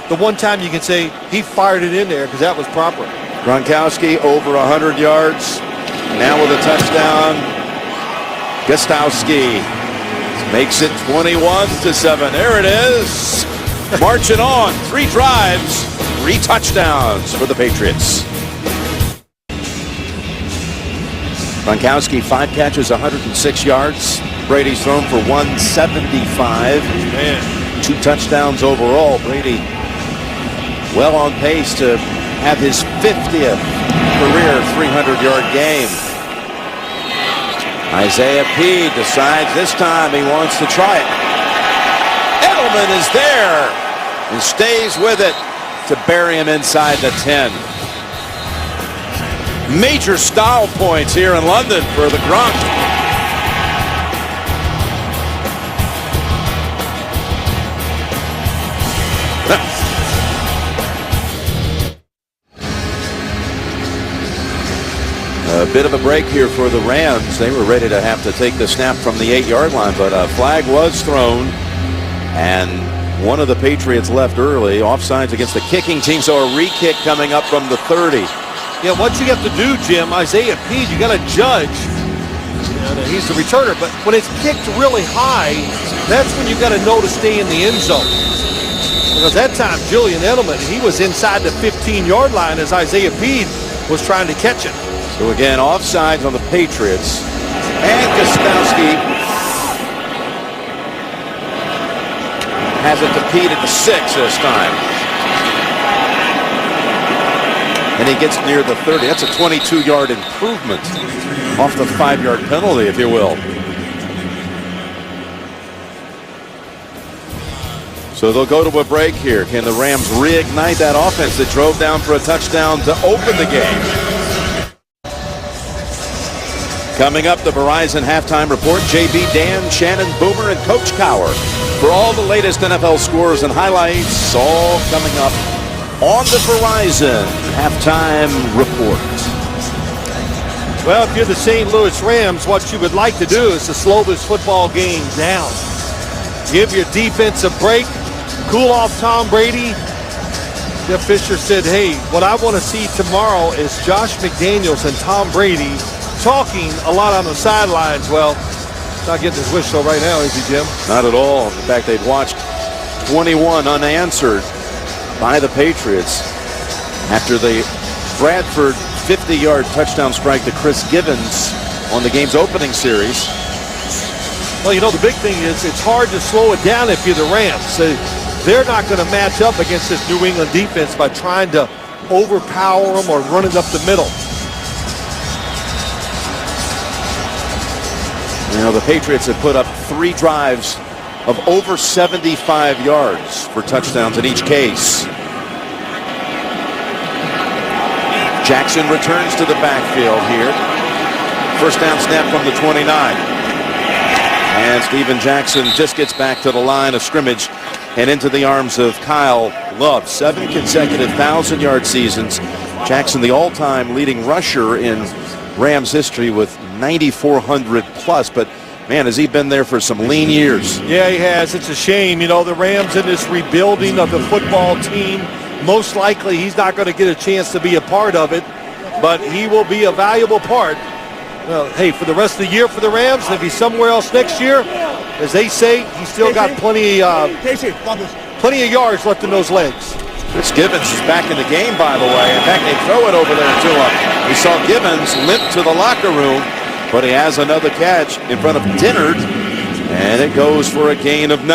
the one time you can say he fired it in there because that was proper. Gronkowski over 100 yards. Now with a touchdown. Gostowski makes it 21-7. There it is. Marching on. 3 drives, 3 touchdowns for the Patriots. Gronkowski 5 catches, 106 yards. Brady's thrown for 175. Man. 2 touchdowns overall. Brady well on pace to have his 50th career 300-yard game. Isaiah P. decides this time he wants to try it. Edelman is there and stays with it to bury him inside the 10. Major style points here in London for the Gronk. A bit of a break here for the Rams. They were ready to have to take the snap from the 8-yard line, but a flag was thrown, and one of the Patriots left early. Offsides against the kicking team, so a re-kick coming up from the 30. Yeah, what you have to do, Jim, Isaiah P., you got to judge. He's the returner, but when it's kicked really high, that's when you got to know to stay in the end zone. Because that time, Julian Edelman, he was inside the 15-yard line as Isaiah P. was trying to catch it. So again, offsides on the Patriots. And Gostowski has it to Pete at the 6 this time. And he gets near the 30. That's a 22-yard improvement off the 5-yard penalty, if you will. So they'll go to a break here. Can the Rams reignite that offense that drove down for a touchdown to open the game? Coming up, the Verizon Halftime Report. JB, Dan, Shannon, Boomer, and Coach Cowher for all the latest NFL scores and highlights, all coming up on the Verizon Halftime Report. Well, if you're the St. Louis Rams, what you would like to do is to slow this football game down. Give your defense a break. Cool off Tom Brady. Jeff Fisher said, hey, what I want to see tomorrow is Josh McDaniels and Tom Brady talking a lot on the sidelines. Well, not getting his wish though right now, is he, Jim? Not at all. In fact, they'd watched 21 unanswered by the Patriots after the Bradford 50-yard touchdown strike to Chris Givens on the game's opening series. Well, you know, the big thing is it's hard to slow it down if you're the Rams. They're not going to match up against this New England defense by trying to overpower them or run it up the middle. You know, the Patriots have put up 3 drives of over 75 yards for touchdowns in each case. Jackson returns to the backfield here. First down snap from the 29. And Steven Jackson just gets back to the line of scrimmage and into the arms of Kyle Love. 7 consecutive 1,000-yard seasons. Jackson, the all-time leading rusher in Rams history with 9,400 plus. But, man, has he been there for some lean years. Yeah, he has. It's a shame. You know, the Rams in this rebuilding of the football team, most likely he's not going to get a chance to be a part of it, but he will be a valuable part. Well, hey, for the rest of the year for the Rams, if he's somewhere else next year, as they say, he's still got plenty of yards left in those legs. Chris Givens is back in the game, by the way. In fact, they throw it over there to him. We saw Givens limp to the locker room, but he has another catch in front of Dennard, and it goes for a gain of 9.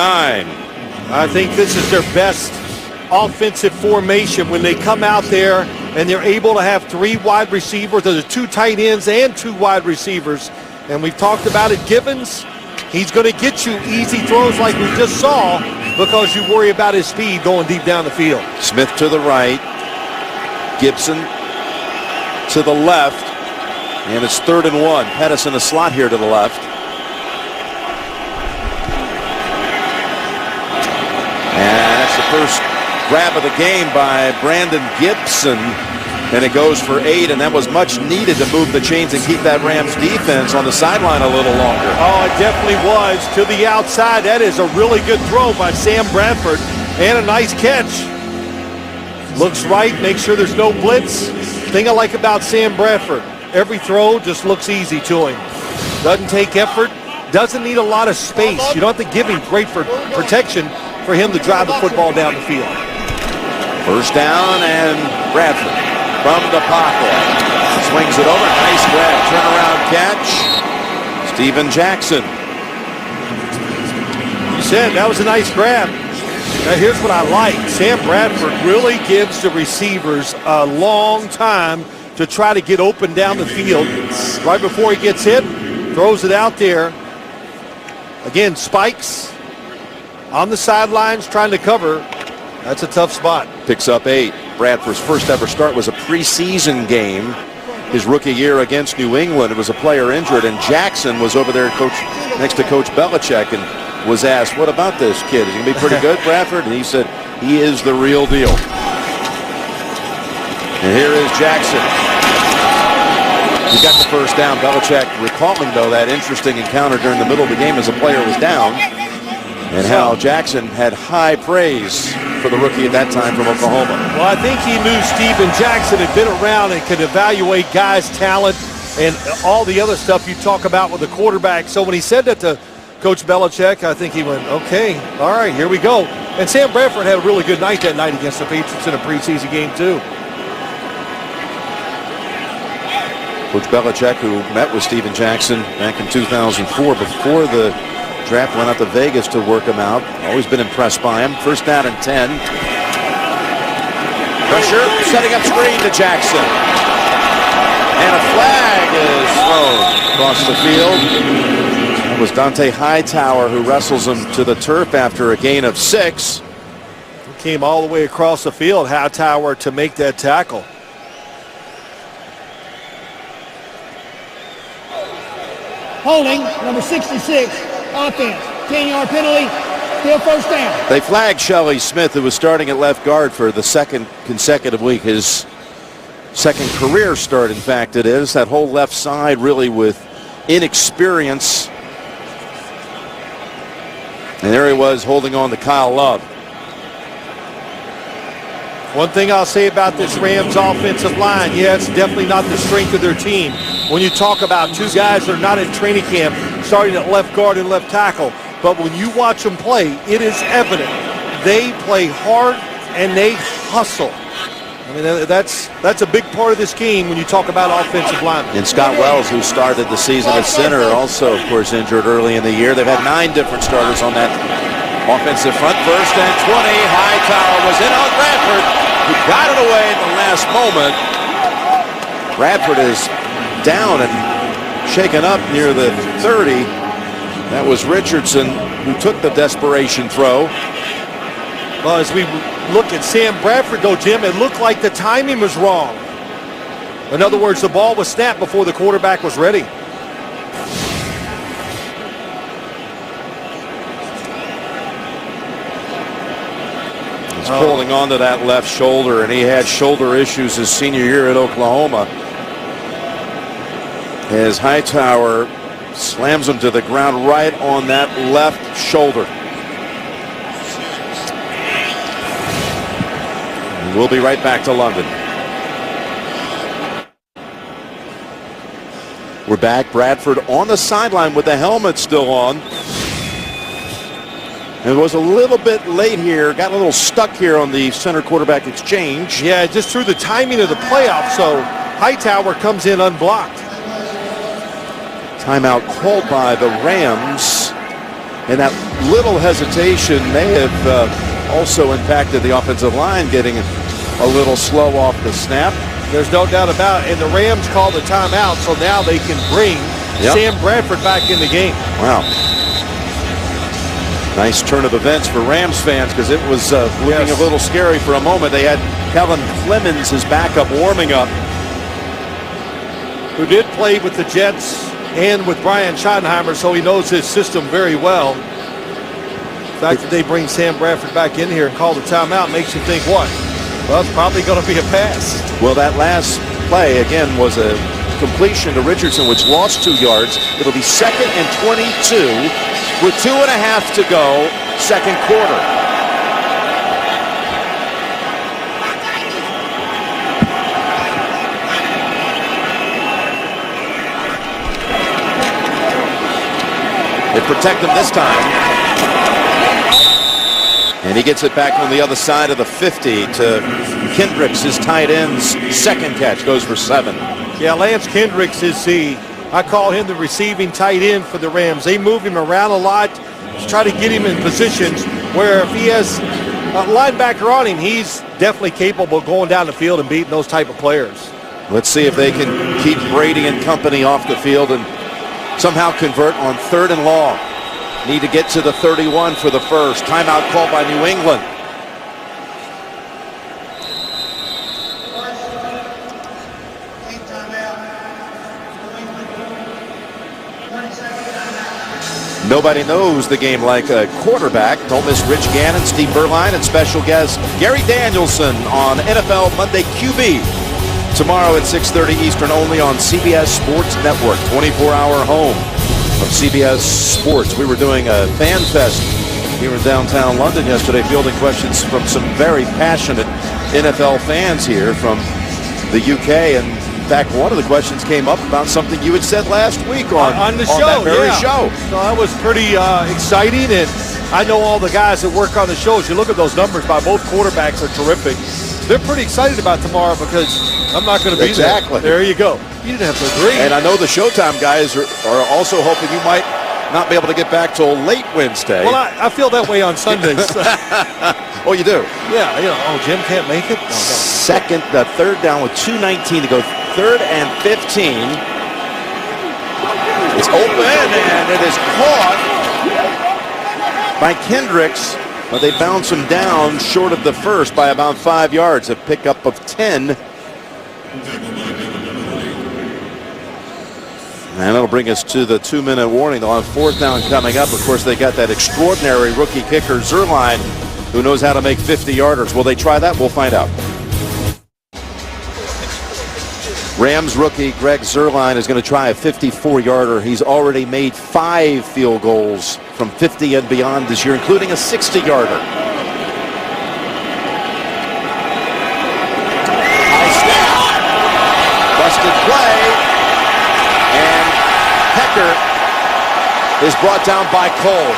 I think this is their best offensive formation when they come out there and they're able to have 3 wide receivers. There's 2 tight ends and 2 wide receivers. And we've talked about it. Givens, he's going to get you easy throws like we just saw because you worry about his speed going deep down the field. Smith to the right. Gibson to the left. And it's 3rd and 1. Pettis in the slot here to the left. And that's the first grab of the game by Brandon Gibson, and it goes for 8, and that was much needed to move the chains and keep that Rams defense on the sideline a little longer. Oh, it definitely was. To the outside, that is a really good throw by Sam Bradford, and a nice catch. Looks right, make sure there's no blitz. Thing I like about Sam Bradford, every throw just looks easy to him. Doesn't take effort, doesn't need a lot of space. You don't have to give him great for protection for him to drive the football down the field. First down, and Bradford from the pocket swings it over. Nice grab, turnaround catch. Steven Jackson. You said that was a nice grab. Now here's what I like. Sam Bradford really gives the receivers a long time to try to get open down the field. Right before he gets hit, throws it out there. Again, spikes on the sidelines trying to cover. That's a tough spot. Picks up 8. Bradford's first ever start was a preseason game. His rookie year against New England, it was a player injured, and Jackson was over there next to Coach Belichick and was asked, what about this kid? Is he going to be pretty good, Bradford? And he said, he is the real deal. And here is Jackson. He got the first down. Belichick recalling, though, that interesting encounter during the middle of the game as a player was down, and how Jackson had high praise for the rookie at that time from Oklahoma. Well, I think he knew Steven Jackson had been around and could evaluate guys' talent and all the other stuff you talk about with the quarterback. So when he said that to Coach Belichick, I think he went, okay, all right, here we go. And Sam Bradford had a really good night that night against the Patriots in a preseason game, too. Coach Belichick, who met with Steven Jackson back in 2004 before the draft, went out to Vegas to work him out. Always been impressed by him. First down and 10. Pressure, setting up screen to Jackson. And a flag is thrown across the field. That was Dante Hightower who wrestles him to the turf after a gain of 6. He came all the way across the field, Hightower, to make that tackle. Holding, number 66, offense. 10-yard penalty, still first down. They flagged Shelley Smith, who was starting at left guard for the second consecutive week. His second career start, in fact, it is. That whole left side really with inexperience. And there he was holding on to Kyle Love. One thing I'll say about this Rams offensive line, yeah, it's definitely not the strength of their team. When you talk about two guys that are not in training camp, starting at left guard and left tackle, but when you watch them play, it is evident they play hard and they hustle. I mean, that's a big part of this game when you talk about offensive linemen. And Scott Wells, who started the season at center, also, of course, injured early in the year. They've had 9 different starters on that offensive front. First and 20. Hightower was in on Bradford, who got it away at the last moment. Bradford is down and shaken up near the 30. That was Richardson who took the desperation throw. Well, as we look at Sam Bradford, though, Jim, it looked like the timing was wrong. In other words, the ball was snapped before the quarterback was ready. He's holding on to that left shoulder, and he had shoulder issues his senior year at Oklahoma. As Hightower slams him to the ground right on that left shoulder. And we'll be right back to London. We're back. Bradford on the sideline with the helmet still on. It was a little bit late here. Got a little stuck here on the center quarterback exchange. Yeah, just through the timing of the playoff, so Hightower comes in unblocked. Timeout called by the Rams. And that little hesitation may have also impacted the offensive line getting a little slow off the snap. There's no doubt about it. And the Rams called the timeout, so now they can bring Sam Bradford back in the game. Wow. Nice turn of events for Rams fans, because it was looking a little scary for a moment. They had Kellen Clemens, his backup, warming up. Who did play with the Jets and with Brian Schottenheimer, so he knows his system very well. The fact that they bring Sam Bradford back in here and call the timeout makes you think what? Well, it's probably going to be a pass. Well, that last play, again, was a completion to Richardson, which lost 2 yards. It'll be 2nd and 22 with 2.5 to go, second quarter. They protect him this time. And he gets it back on the other side of the 50 to Kendricks, his tight end's second catch, goes for 7. Yeah, Lance Kendricks is I call him the receiving tight end for the Rams. They move him around a lot to try to get him in positions where if he has a linebacker on him, he's definitely capable of going down the field and beating those type of players. Let's see if they can keep Brady and company off the field and somehow convert on 3rd and long. Need to get to the 31 for the first. Timeout called by New England. Nobody knows the game like a quarterback. Don't miss Rich Gannon, Steve Berline, and special guest Gary Danielson on NFL Monday QB. Tomorrow at 6:30 Eastern, only on CBS Sports Network, 24-hour home of CBS Sports. We were doing a fan fest here in downtown London yesterday, fielding questions from some very passionate NFL fans here from the UK. And in fact, one of the questions came up about something you had said last week on the show, that very show. So that was pretty exciting, and I know all the guys that work on the shows. You look at those numbers by both quarterbacks are terrific. They're pretty excited about tomorrow because I'm not going to be there. Exactly. There you go. You didn't have to agree. And I know the Showtime guys are also hoping you might not be able to get back till late Wednesday. Well, I feel that way on Sundays. Oh, you do? Yeah, Jim can't make it? No. Third down with 2:19 to go. 3rd and 15. It's open, and it is caught by Kendricks, but they bounce him down short of the first by about 5 yards, a pickup of 10. And it'll bring us to the 2-minute warning. They'll have 4th down coming up. Of course, they got that extraordinary rookie kicker, Zerline, who knows how to make 50-yarders. Will they try that? We'll find out. Rams rookie Greg Zerline is going to try a 54-yarder. He's already made 5 field goals from 50 and beyond this year, including a 60-yarder. High snap. Busted play. And Hecker is brought down by Cole.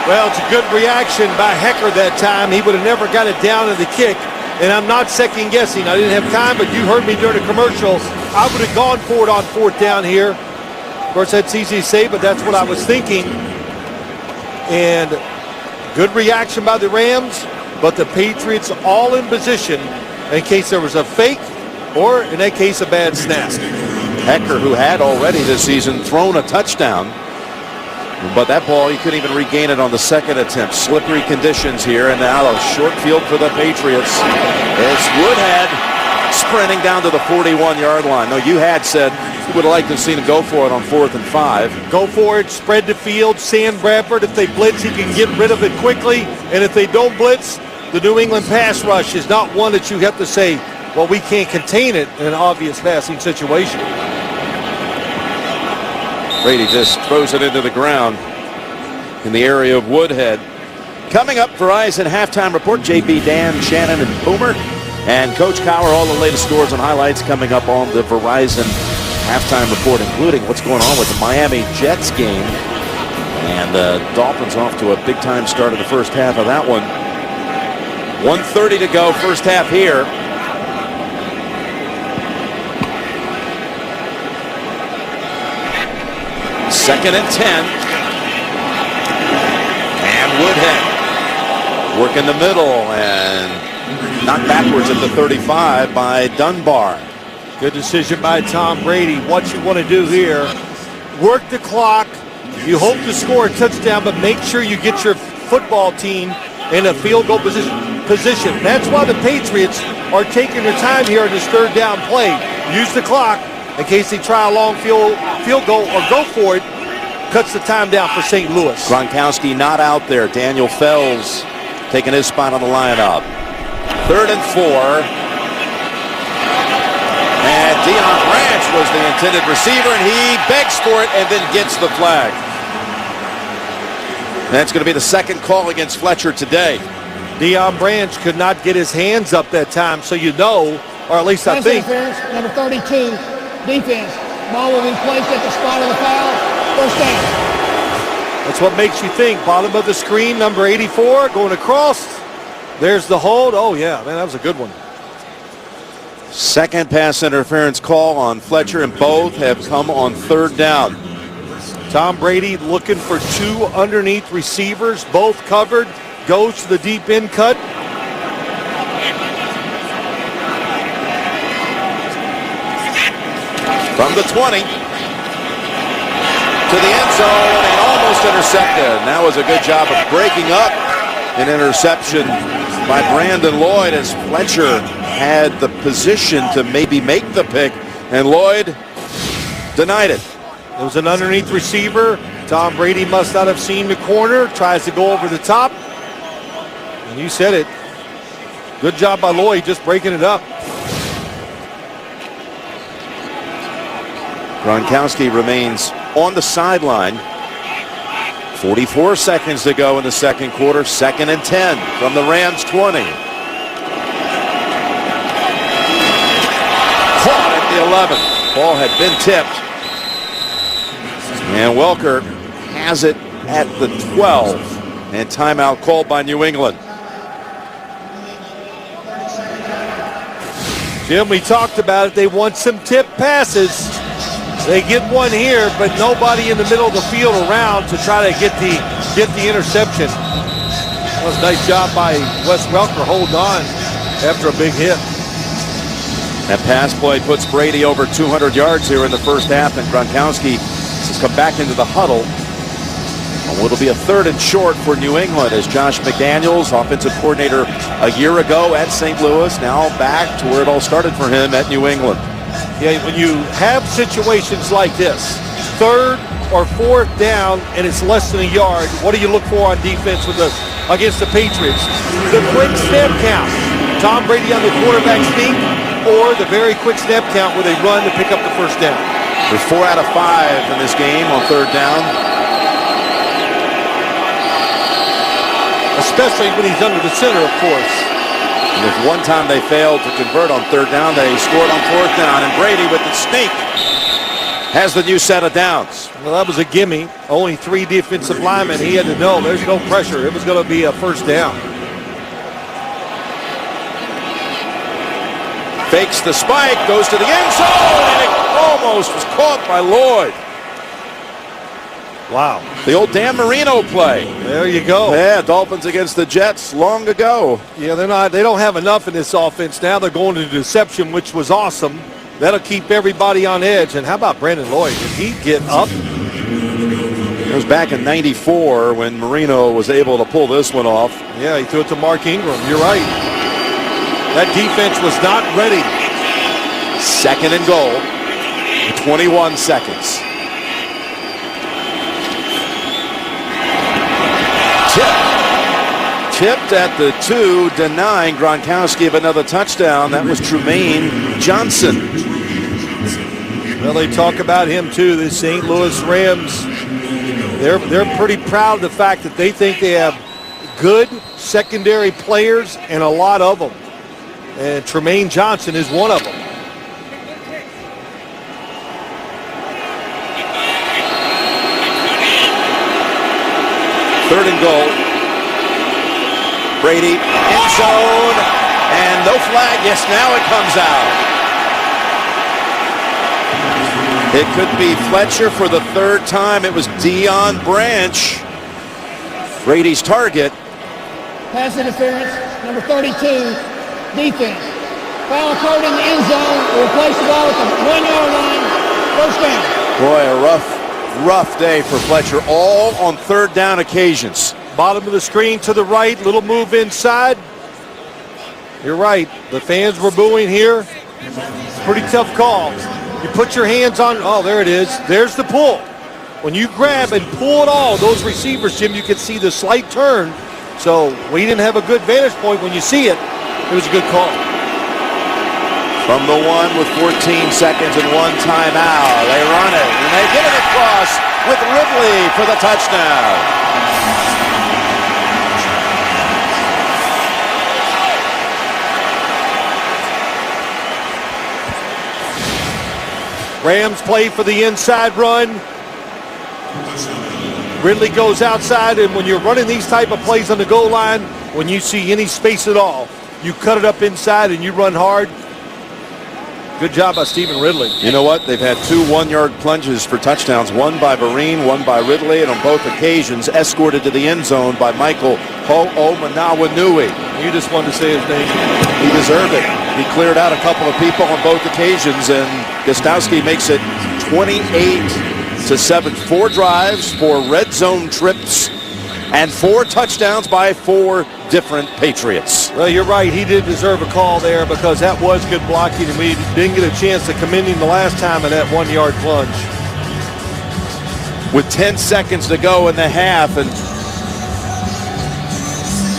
Well, it's a good reaction by Hecker that time. He would have never got it down in the kick. And I'm not second guessing. I didn't have time, but you heard me during the commercial. I would have gone for it on 4th down here. Of course, that's easy to say, but that's what I was thinking. And good reaction by the Rams, but the Patriots all in position in case there was a fake or, in that case, a bad snap. Hecker, who had already this season thrown a touchdown, but that ball, he couldn't even regain it on the 2nd attempt. Slippery conditions here, and now a short field for the Patriots. It's Woodhead sprinting down to the 41-yard line. No, you had said you would have liked to have seen him go for it on 4th and 5. Go for it, spread the field. Sam Bradford, if they blitz, he can get rid of it quickly. And if they don't blitz, the New England pass rush is not one that you have to say, well, we can't contain it in an obvious passing situation. Brady just throws it into the ground in the area of Woodhead. Coming up, Verizon Halftime Report, JB, Dan, Shannon, and Boomer. And Coach Cowher, all the latest scores and highlights coming up on the Verizon Halftime Report, including what's going on with the Miami Jets game. And the Dolphins off to a big-time start of the first half of that one. 1:30 to go, first half here. Second and 10. And Woodhead working the middle and knocked backwards at the 35 by Dunbar. Good decision by Tom Brady. What you want to do here, work the clock. You hope to score a touchdown, but make sure you get your football team in a field goal position. That's why the Patriots are taking their time here in this 3rd down play. Use the clock in case they try a long field goal or go for it. Cuts the time down for St. Louis. Gronkowski not out there. Daniel Fells taking his spot on the lineup. 3rd and 4. And Deion Branch was the intended receiver, and he begs for it and then gets the flag. That's going to be the 2nd call against Fletcher today. Deion Branch could not get his hands up that time, so you know, or at least I think. Number 32, defense. Ball will be placed at the spot of the foul. First down. That's what makes you think. Bottom of the screen, number 84, going across. There's the hold. Oh, yeah, man, that was a good one. 2nd pass interference call on Fletcher, and both have come on 3rd down. Tom Brady looking for 2 underneath receivers, both covered. Goes to the deep end cut. From the 20 to the end zone and almost intercepted. And that was a good job of breaking up an interception by Brandon Lloyd as Fletcher had the position to maybe make the pick, and Lloyd denied it. It was an underneath receiver. Tom Brady must not have seen the corner. Tries to go over the top. And you said it. Good job by Lloyd just breaking it up. Gronkowski remains on the sideline. 44 seconds to go in the 2nd quarter. 2nd and 10 from the Rams 20. Caught at the 11. Ball had been tipped. And Welker has it at the 12. And timeout called by New England. Jim, we talked about it. They want some tip passes. They get one here, but nobody in the middle of the field around to try to get the interception. That was a nice job by Wes Welker holding on after a big hit. That pass play puts Brady over 200 yards here in the first half, and Gronkowski has come back into the huddle. Well, it'll be a 3rd and short for New England as Josh McDaniels, offensive coordinator a year ago at St. Louis, now back to where it all started for him at New England. Yeah, when you have situations like this, 3rd or 4th down, and it's less than a yard, what do you look for on defense against the Patriots? The quick snap count. Tom Brady on the quarterback sneak, or the very quick snap count where they run to pick up the first down. There's 4 out of 5 in this game on 3rd down. Especially when he's under the center, of course. And if one time they failed to convert on 3rd down, they scored on 4th down. And Brady with the sneak has the new set of downs. Well, that was a gimme. Only 3 defensive linemen. He had to know there's no pressure. It was going to be a first down. Fakes the spike, goes to the end zone, and it almost was caught by Lloyd. Wow. The old Dan Marino play. There you go. Yeah, Dolphins against the Jets long ago. Yeah, they don't have enough in this offense. Now they're going to deception, which was awesome. That'll keep everybody on edge. And how about Brandon Lloyd? Did he get up? It was back in '94 when Marino was able to pull this one off. Yeah, he threw it to Mark Ingram. You're right. That defense was not ready. 2nd and goal. 21 seconds. Tipped at the 2, denying Gronkowski of another touchdown. That was Trumaine Johnson. Well, they talk about him too. The St. Louis Rams, they're pretty proud of the fact that they think they have good secondary players and a lot of them. And Trumaine Johnson is one of them. Third and goal. Brady, end zone, and no flag. Yes, now it comes out. It could be Fletcher for the 3rd time. It was Deion Branch, Brady's target. Pass interference, number 32, defense. Foul occurred in the end zone. Will replace the ball at the 1-yard line. First down. Boy, a rough day for Fletcher, all on 3rd down occasions. Bottom of the screen to the right, little move inside. You're right, the fans were booing here. It's a pretty tough call. You put your hands on, oh, there it is. There's the pull. When you grab and pull it all, those receivers, Jim, you can see the slight turn. So we didn't have a good vantage point. When you see it, it was a good call. From the 1 with 14 seconds and 1 timeout, they run it, and they get it across with Ridley for the touchdown. Rams play for the inside run. Ridley goes outside, and when you're running these type of plays on the goal line, when you see any space at all, you cut it up inside and you run hard. Good job by Stephen Ridley. You know what? They've had 2 one-yard plunges for touchdowns, one by Vereen, one by Ridley, and on both occasions escorted to the end zone by Michael Ho'omanawanui. You just wanted to say his name. He deserved it. He cleared out a couple of people on both occasions, and Gostowski makes it 28-7. 4 drives, 4 red zone trips, and 4 touchdowns by 4 different Patriots. Well, you're right. He did deserve a call there because that was good blocking, and we didn't get a chance to commend him the last time in that 1-yard plunge. With 10 seconds to go in the half, and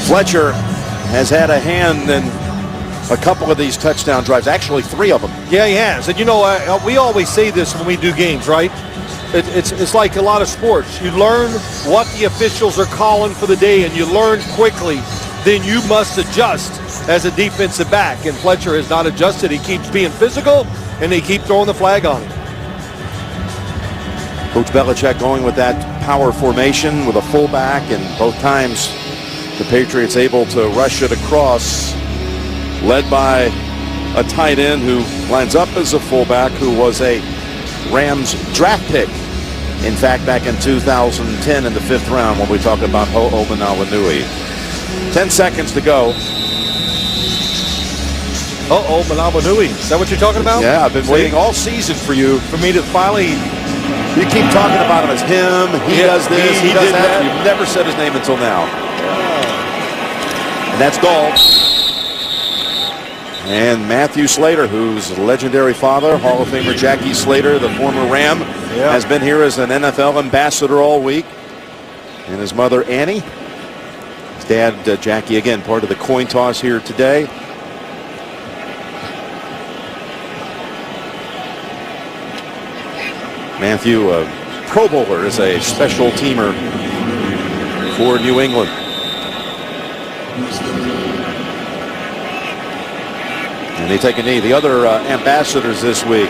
Fletcher has had a hand in a couple of these touchdown drives, actually 3 of them. Yeah, he has. And you know, we always say this when we do games, right? It's like a lot of sports. You learn what the officials are calling for the day, and you learn quickly. Then you must adjust as a defensive back. And Fletcher has not adjusted. He keeps being physical, and they keep throwing the flag on him. Coach Belichick going with that power formation with a fullback, and both times the Patriots able to rush it across, led by a tight end who lines up as a fullback, who was a Rams draft pick. In fact, back in 2010 in the 5th round when we talk about Ho'o Manawanui. 10 seconds to go. Uh-oh, Manawanui. Is that what you're talking about? Yeah, I've been waiting all season for me to finally. You keep talking about him as him. He does this. He does that. You've never said his name until now. And that's Dahl. And Matthew Slater, whose legendary father, Hall of Famer Jackie Slater, the former Ram, has been here as an NFL ambassador all week. And his mother, Annie. His dad, Jackie, again, part of the coin toss here today. Matthew, a Pro Bowler, is a special teamer for New England. And they take a knee. The other ambassadors this week: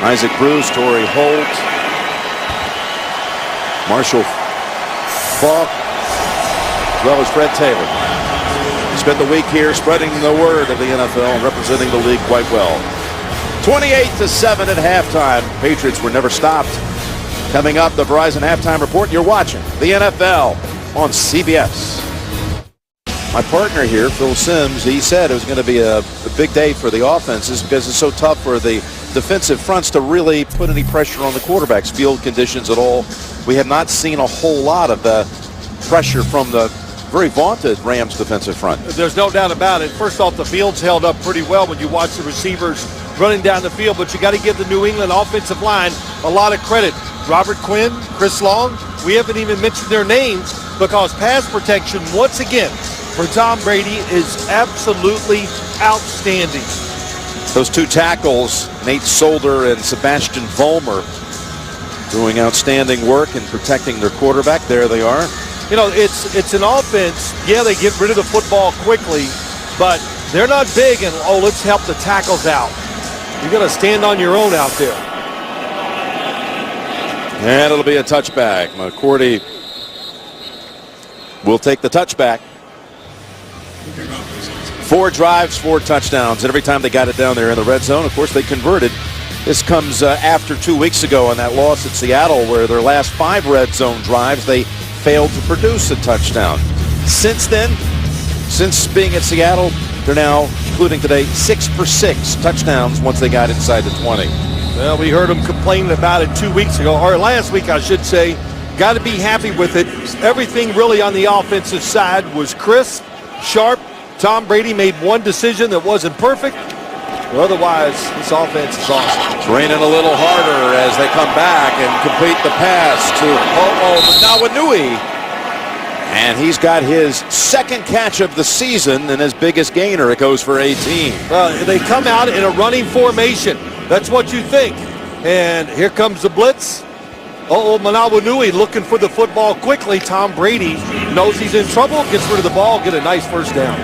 Isaac Bruce, Torrey Holt, Marshall Faulk, as well as Fred Taylor. Spent the week here spreading the word of the NFL and representing the league quite well. 28-7 at halftime. Patriots were never stopped. Coming up, the Verizon Halftime Report. You're watching the NFL on CBS. My partner here, Phil Simms, he said it was going to be a big day for the offenses because it's so tough for the defensive fronts to really put any pressure on the quarterbacks. Field conditions at all. We have not seen a whole lot of the pressure from the very vaunted Rams defensive front. There's no doubt about it. First off, the field's held up pretty well when you watch the receivers running down the field, but you got to give the New England offensive line a lot of credit. Robert Quinn, Chris Long, we haven't even mentioned their names because pass protection, once again, for Tom Brady is absolutely outstanding. Those two tackles, Nate Solder and Sebastian Vollmer, doing outstanding work in protecting their quarterback. There they are. You know, it's an offense. Yeah, they get rid of the football quickly, but they're not big and, oh, let's help the tackles out. You're going to stand on your own out there. And it'll be a touchback. McCourty will take the touchback. 4 drives, 4 touchdowns. And every time they got it down there in the red zone, of course, they converted. This comes after 2 weeks ago on that loss at Seattle, where their last 5 red zone drives, they failed to produce a touchdown. Since then, since being at Seattle, they're now, including today, 6 for 6 touchdowns once they got inside the 20. Well, we heard them complaining about it 2 weeks ago, or last week, I should say. Got to be happy with it. Everything really on the offensive side was crisp, sharp. Tom Brady made one decision that wasn't perfect. But otherwise, this offense is awesome. It's raining a little harder as they come back and complete the pass to Ho'o Manawanui. And he's got his second catch of the season and his biggest gainer. It goes for 18. Well, they come out in a running formation. That's what you think. And here comes the blitz. Ho'o Manawanui looking for the football quickly. Tom Brady knows he's in trouble, gets rid of the ball, get a nice first down.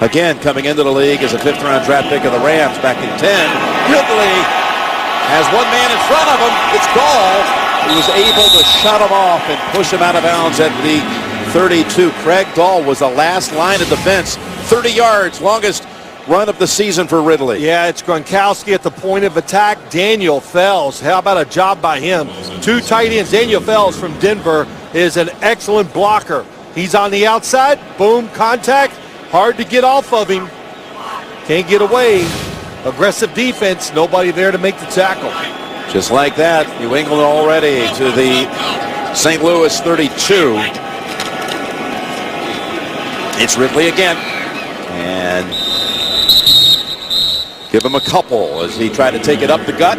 Again, coming into the league as a 5th-round draft pick of the Rams back in 10. Ridley has one man in front of him. It's Dahl, who was able to shut him off and push him out of bounds at the 32. Craig Dahl was the last line of defense. 30 yards, longest run of the season for Ridley. Yeah, it's Gronkowski at the point of attack. Daniel Fells, how about a job by him? 2 tight ends. Daniel Fells from Denver is an excellent blocker. He's on the outside. Boom, contact. Hard to get off of him. Can't get away. Aggressive defense. Nobody there to make the tackle. Just like that, New England already to the St. Louis 32. It's Ridley again. And give him a couple as he tried to take it up the gut.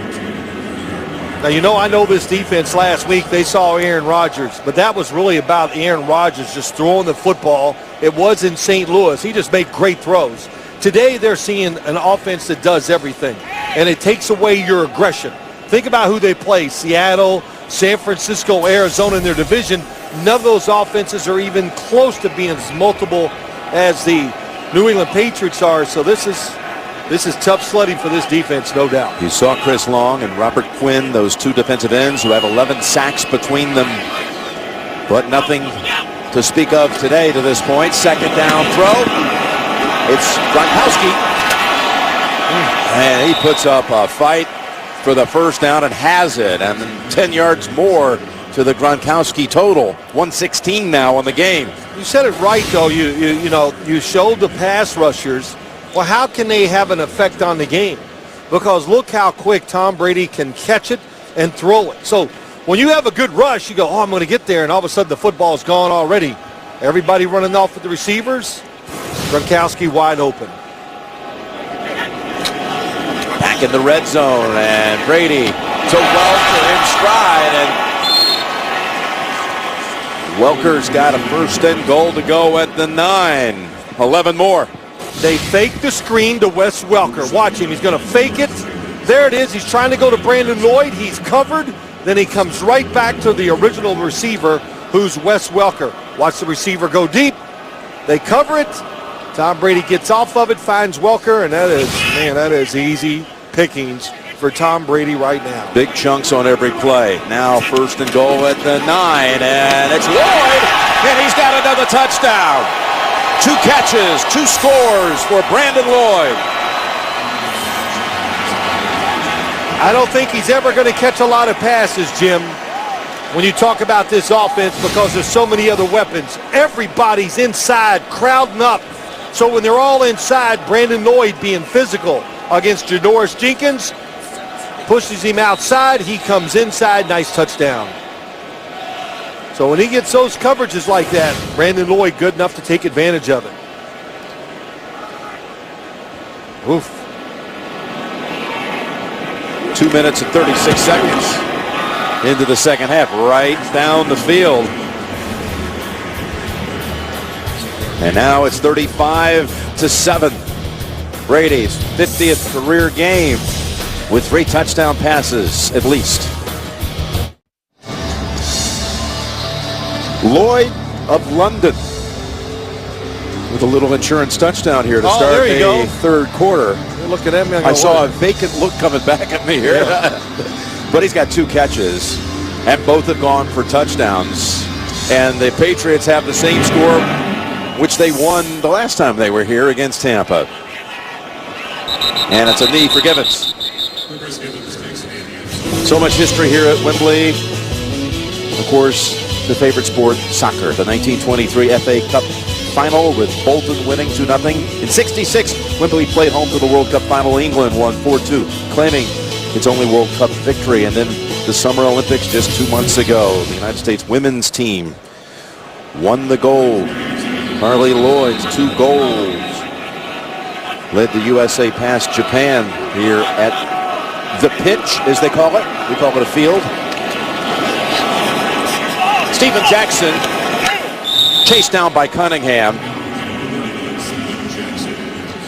Now, you know, I know this defense last week, they saw Aaron Rodgers, but that was really about Aaron Rodgers just throwing the football. It was in St. Louis. He just made great throws. Today, they're seeing an offense that does everything, and it takes away your aggression. Think about who they play: Seattle, San Francisco, Arizona in their division. None of those offenses are even close to being as multiple as the New England Patriots are, so this is tough sledding for this defense, no doubt. You saw Chris Long and Robert Quinn, those 2 defensive ends who have 11 sacks between them, but nothing to speak of today to this point. Second down throw. It's Gronkowski. And he puts up a fight for the first down and has it. And then 10 yards more to the Gronkowski total. 116 now on the game. You said it right, though. You showed the pass rushers. Well, how can they have an effect on the game? Because look how quick Tom Brady can catch it and throw it. So when you have a good rush, you go, oh, I'm going to get there, and all of a sudden the football's gone already. Everybody running off with the receivers. Gronkowski wide open. Back in the red zone, and Brady to Welker in stride, and Welker's got a first and goal to go at the 9. 11 more. They fake the screen to Wes Welker. Watch him. He's going to fake it. There it is. He's trying to go to Brandon Lloyd. He's covered. Then he comes right back to the original receiver, who's Wes Welker. Watch the receiver go deep. They cover it. Tom Brady gets off of it, finds Welker, and that is easy pickings for Tom Brady right now. Big chunks on every play. Now first and goal at the 9, and it's Lloyd, and he's got another touchdown. 2 catches, 2 scores for Brandon Lloyd. I don't think he's ever going to catch a lot of passes, Jim, when you talk about this offense, because there's so many other weapons. Everybody's inside, crowding up. So when they're all inside, Brandon Lloyd being physical against Janoris Jenkins, pushes him outside, he comes inside, nice touchdown. So when he gets those coverages like that, Brandon Lloyd good enough to take advantage of it. Oof. 2 minutes and 36 seconds into the second half, right down the field. And now it's 35-7. Brady's 50th career game with 3 touchdown passes at least. Lloyd of London with a little insurance touchdown here to start the third quarter. Look at him. I saw a vacant look coming back at me here. Yeah. But he's got 2 catches, and both have gone for touchdowns. And the Patriots have the same score which they won the last time they were here against Tampa. And it's a knee for Givens. So much history here at Wembley. Of course, the favorite sport, soccer. The 1923 FA Cup final with Bolton winning 2-0. In '66, Wembley played home to the World Cup final. England won 4-2, claiming its only World Cup victory. And then the Summer Olympics just 2 months ago, the United States women's team won the gold. Carly Lloyd's 2 goals led the USA past Japan here at the pitch, as they call it. We call it a field. Steven Jackson chased down by Cunningham.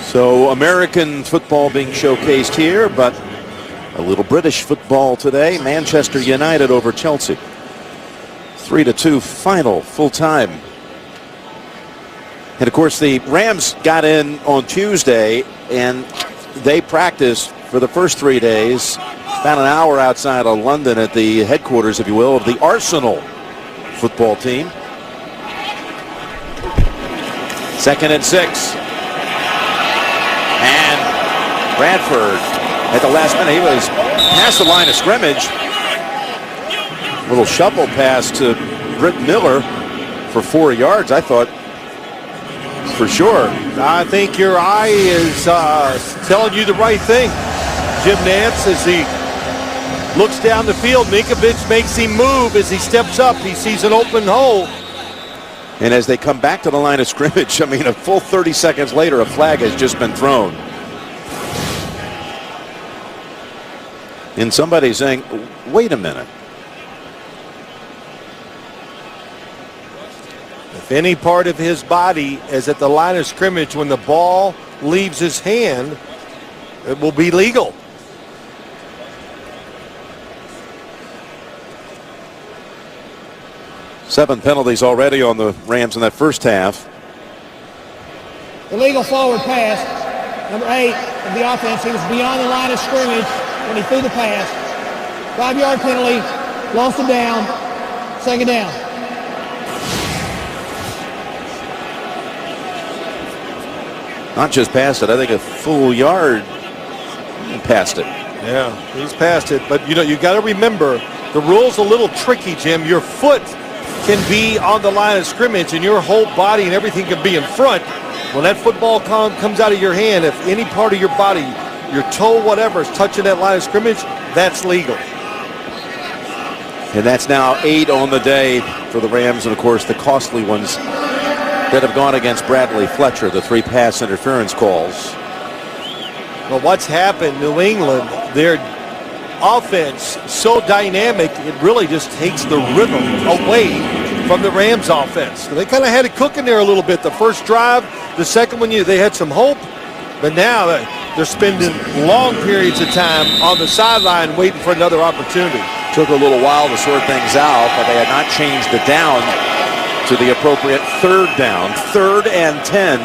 So American football being showcased here, but a little British football today. Manchester United over Chelsea. 3-2 final, full time. And of course the Rams got in on Tuesday, and they practiced for the first 3 days, about an hour outside of London at the headquarters, if you will, of the Arsenal football team. 2nd and 6. And Bradford at the last minute, he was past the line of scrimmage. Little shuffle pass to Britt Miller for 4 yards, I thought, for sure. I think your eye is telling you the right thing. Jim Nantz, as he looks down the field, Ninkovich makes him move as he steps up. He sees an open hole. And as they come back to the line of scrimmage, I mean, a full 30 seconds later, a flag has just been thrown. And somebody's saying, wait a minute. If any part of his body is at the line of scrimmage when the ball leaves his hand, it will be legal. Seven penalties already on the Rams in that first half. Illegal forward pass. Number 8 of the offense. He was beyond the line of scrimmage when he threw the pass. 5-yard penalty. Lost him down. 2nd down. Not just past it, I think a full yard past it. Yeah, he's past it. But, you got to remember, the rule's a little tricky, Jim. Your foot can be on the line of scrimmage, and your whole body and everything can be in front. When that football comes out of your hand, if any part of your body, your toe, whatever, is touching that line of scrimmage, that's legal. And that's now 8 on the day for the Rams, and of course the costly ones that have gone against Bradley Fletcher, the 3 pass interference calls. Well, what's happened, New England, their offense so dynamic, it really just takes the rhythm away from the Rams offense. They kind of had it cooking there a little bit. The first drive, the second one, they had some hope, but now they're spending long periods of time on the sideline waiting for another opportunity. Took a little while to sort things out, but they had not changed the down to the appropriate 3rd down. 3rd and 10.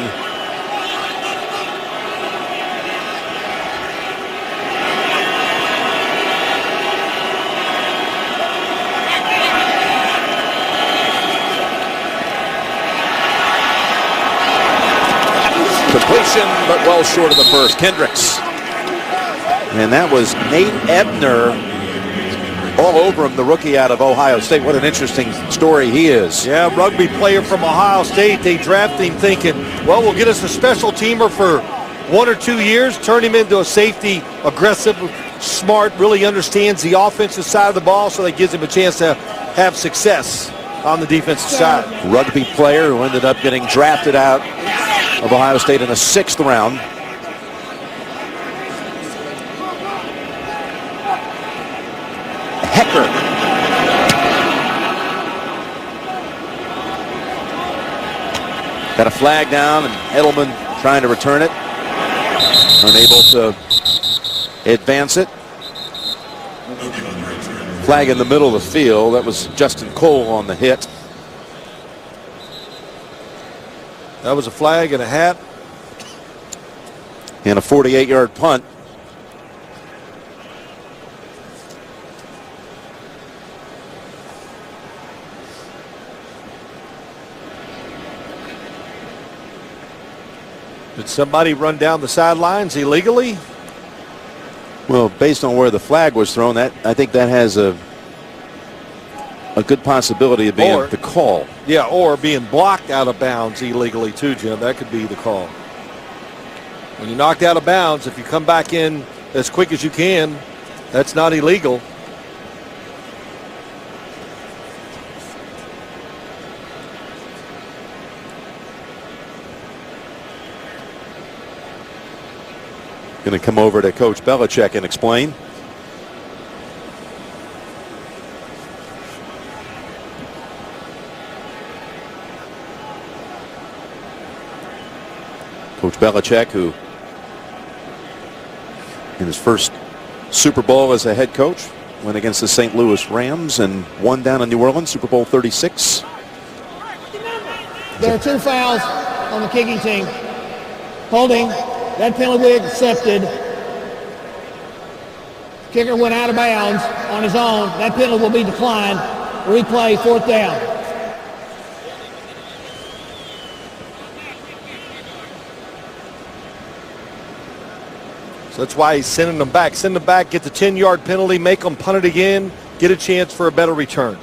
Completion, but well short of the first. Kendricks. And that was Nate Ebner all over him, the rookie out of Ohio State. What an interesting story he is. Yeah, rugby player from Ohio State. They draft him thinking, well, we'll get us a special teamer for 1 or 2 years, turn him into a safety, aggressive, smart, really understands the offensive side of the ball, so that gives him a chance to have success on the defensive side. Rugby player who ended up getting drafted out of Ohio State in the 6th round. Hecker. Got a flag down, and Edelman trying to return it. Unable to advance it. Flag in the middle of the field. That was Justin Cole on the hit. That was a flag and a hat. And a 48-yard punt. Did somebody run down the sidelines illegally? Well, based on where the flag was thrown, I think that has a good possibility of being the call. Yeah, or being blocked out of bounds illegally too, Jim. That could be the call. When you're knocked out of bounds, if you come back in as quick as you can, that's not illegal. Going to come over to Coach Belichick and explain. Coach Belichick, who in his first Super Bowl as a head coach went against the St. Louis Rams and won down in New Orleans, Super Bowl 36. There are 2 fouls on the kicking team. Holding. That penalty will be accepted. Kicker went out of bounds on his own. That penalty will be declined. Replay, 4th down. So that's why he's sending them back. Send them back, get the 10-yard penalty, make them punt it again, get a chance for a better return.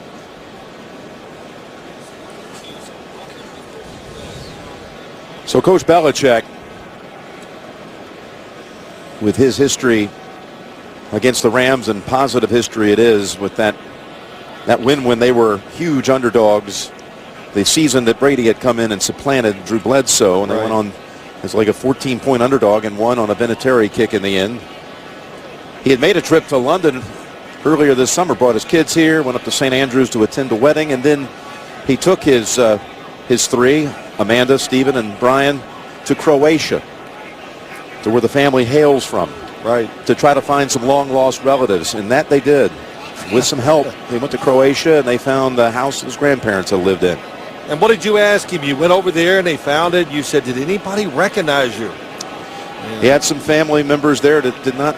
So Coach Belichick, with his history against the Rams, and positive history it is, with that win when they were huge underdogs, the season that Brady had come in and supplanted Drew Bledsoe, and they went on as like a 14-point underdog and won on a Vinatieri kick in the end. He had made a trip to London earlier this summer, brought his kids here, went up to St. Andrews to attend a wedding, and then he took his 3, Amanda, Stephen, and Brian, to Croatia, to where the family hails from, to try to find some long-lost relatives, and that they did. With some help, they went to Croatia, and they found the house his grandparents had lived in. And what did you ask him? You went over there, and they found it. You said, did anybody recognize you? He had some family members there that did not,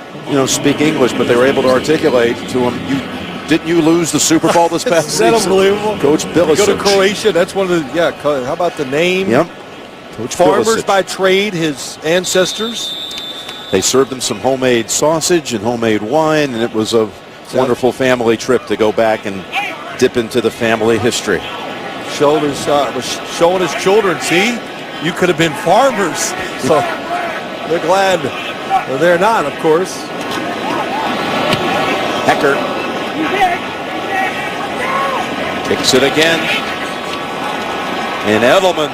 speak English, but they were able to articulate to him, didn't you lose the Super Bowl this past season? Is that unbelievable? Coach Belichick. Go to Croatia, that's one of the, how about the name? Yep. Coach Farmers Pulisic. by trade, his ancestors. They served him some homemade sausage and homemade wine, and it was a wonderful family trip to go back and dip into the family history. Was showing his children, see, you could have been farmers. So they're glad they're not, of course. Hecker kicks it again. And Edelman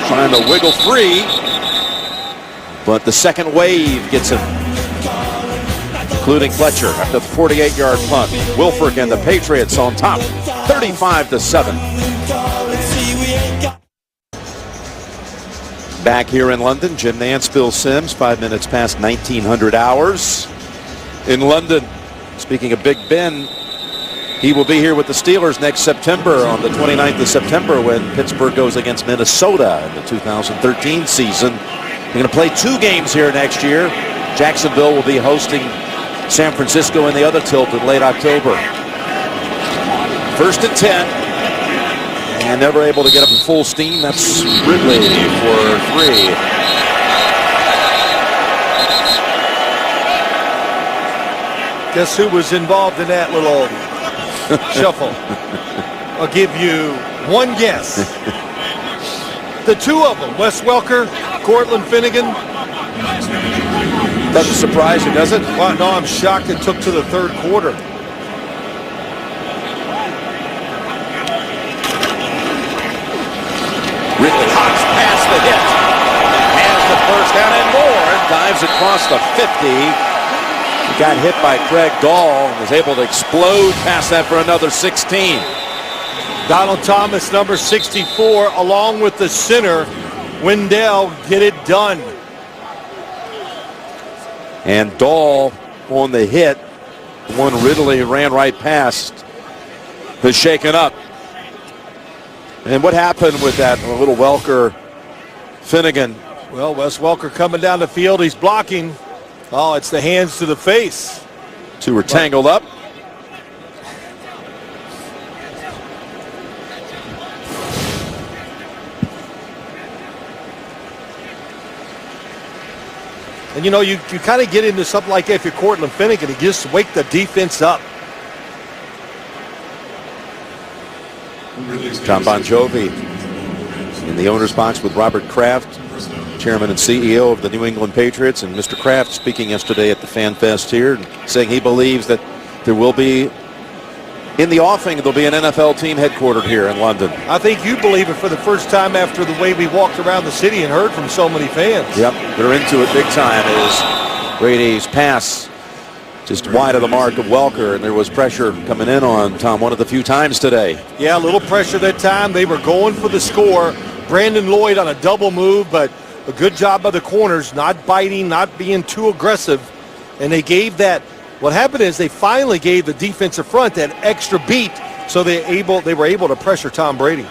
trying to wiggle free. But the second wave gets him, including Fletcher after the 48-yard punt. Wilfork and the Patriots on top, 35-7. Back here in London, Jim Nance, Phil Simms, 5 minutes past 1900 hours. In London, speaking of Big Ben, he will be here with the Steelers next September on the 29th of September when Pittsburgh goes against Minnesota in the 2013 season. They're going to play 2 games here next year. Jacksonville will be hosting San Francisco in the other tilt in late October. 1st and 10. And never able to get up in full steam. That's Ridley for 3. Guess who was involved in that little shuffle? I'll give you one guess. The 2 of them, Wes Welker, Cortland Finnegan. Doesn't surprise you, does it? Well, no, I'm shocked it took to the 3rd quarter. Ridley hops past the hit. Has the first down and more. Dives across the 50. He got hit by Craig Dahl and was able to explode past that for another 16. Donald Thomas, number 64, along with the center, Wendell, get it done. And Dahl on the hit. One Ridley ran right past. Has shaken up. And what happened with that little Welker Finnegan? Well, Wes Welker coming down the field. He's blocking. Oh, it's the hands to the face. 2 were tangled up. And, you know, you kind of get into something like that if you're Cortland Finnegan. You just wake the defense up. John Bon Jovi in the owner's box with Robert Kraft, chairman and CEO of the New England Patriots, and Mr. Kraft speaking yesterday at the Fan Fest here, saying he believes that there will be, in the offing, there'll be an NFL team headquartered here in London. I think you believe it for the first time after the way we walked around the city and heard from so many fans. Yep, they're into it big time. As Brady's pass just wide of the mark of Welker, and there was pressure coming in on Tom one of the few times today. Yeah, a little pressure that time. They were going for the score. Brandon Lloyd on a double move, but a good job by the corners, not biting, not being too aggressive. And they gave that, what happened is they finally gave the defensive front that extra beat, so they were able to pressure Tom Brady.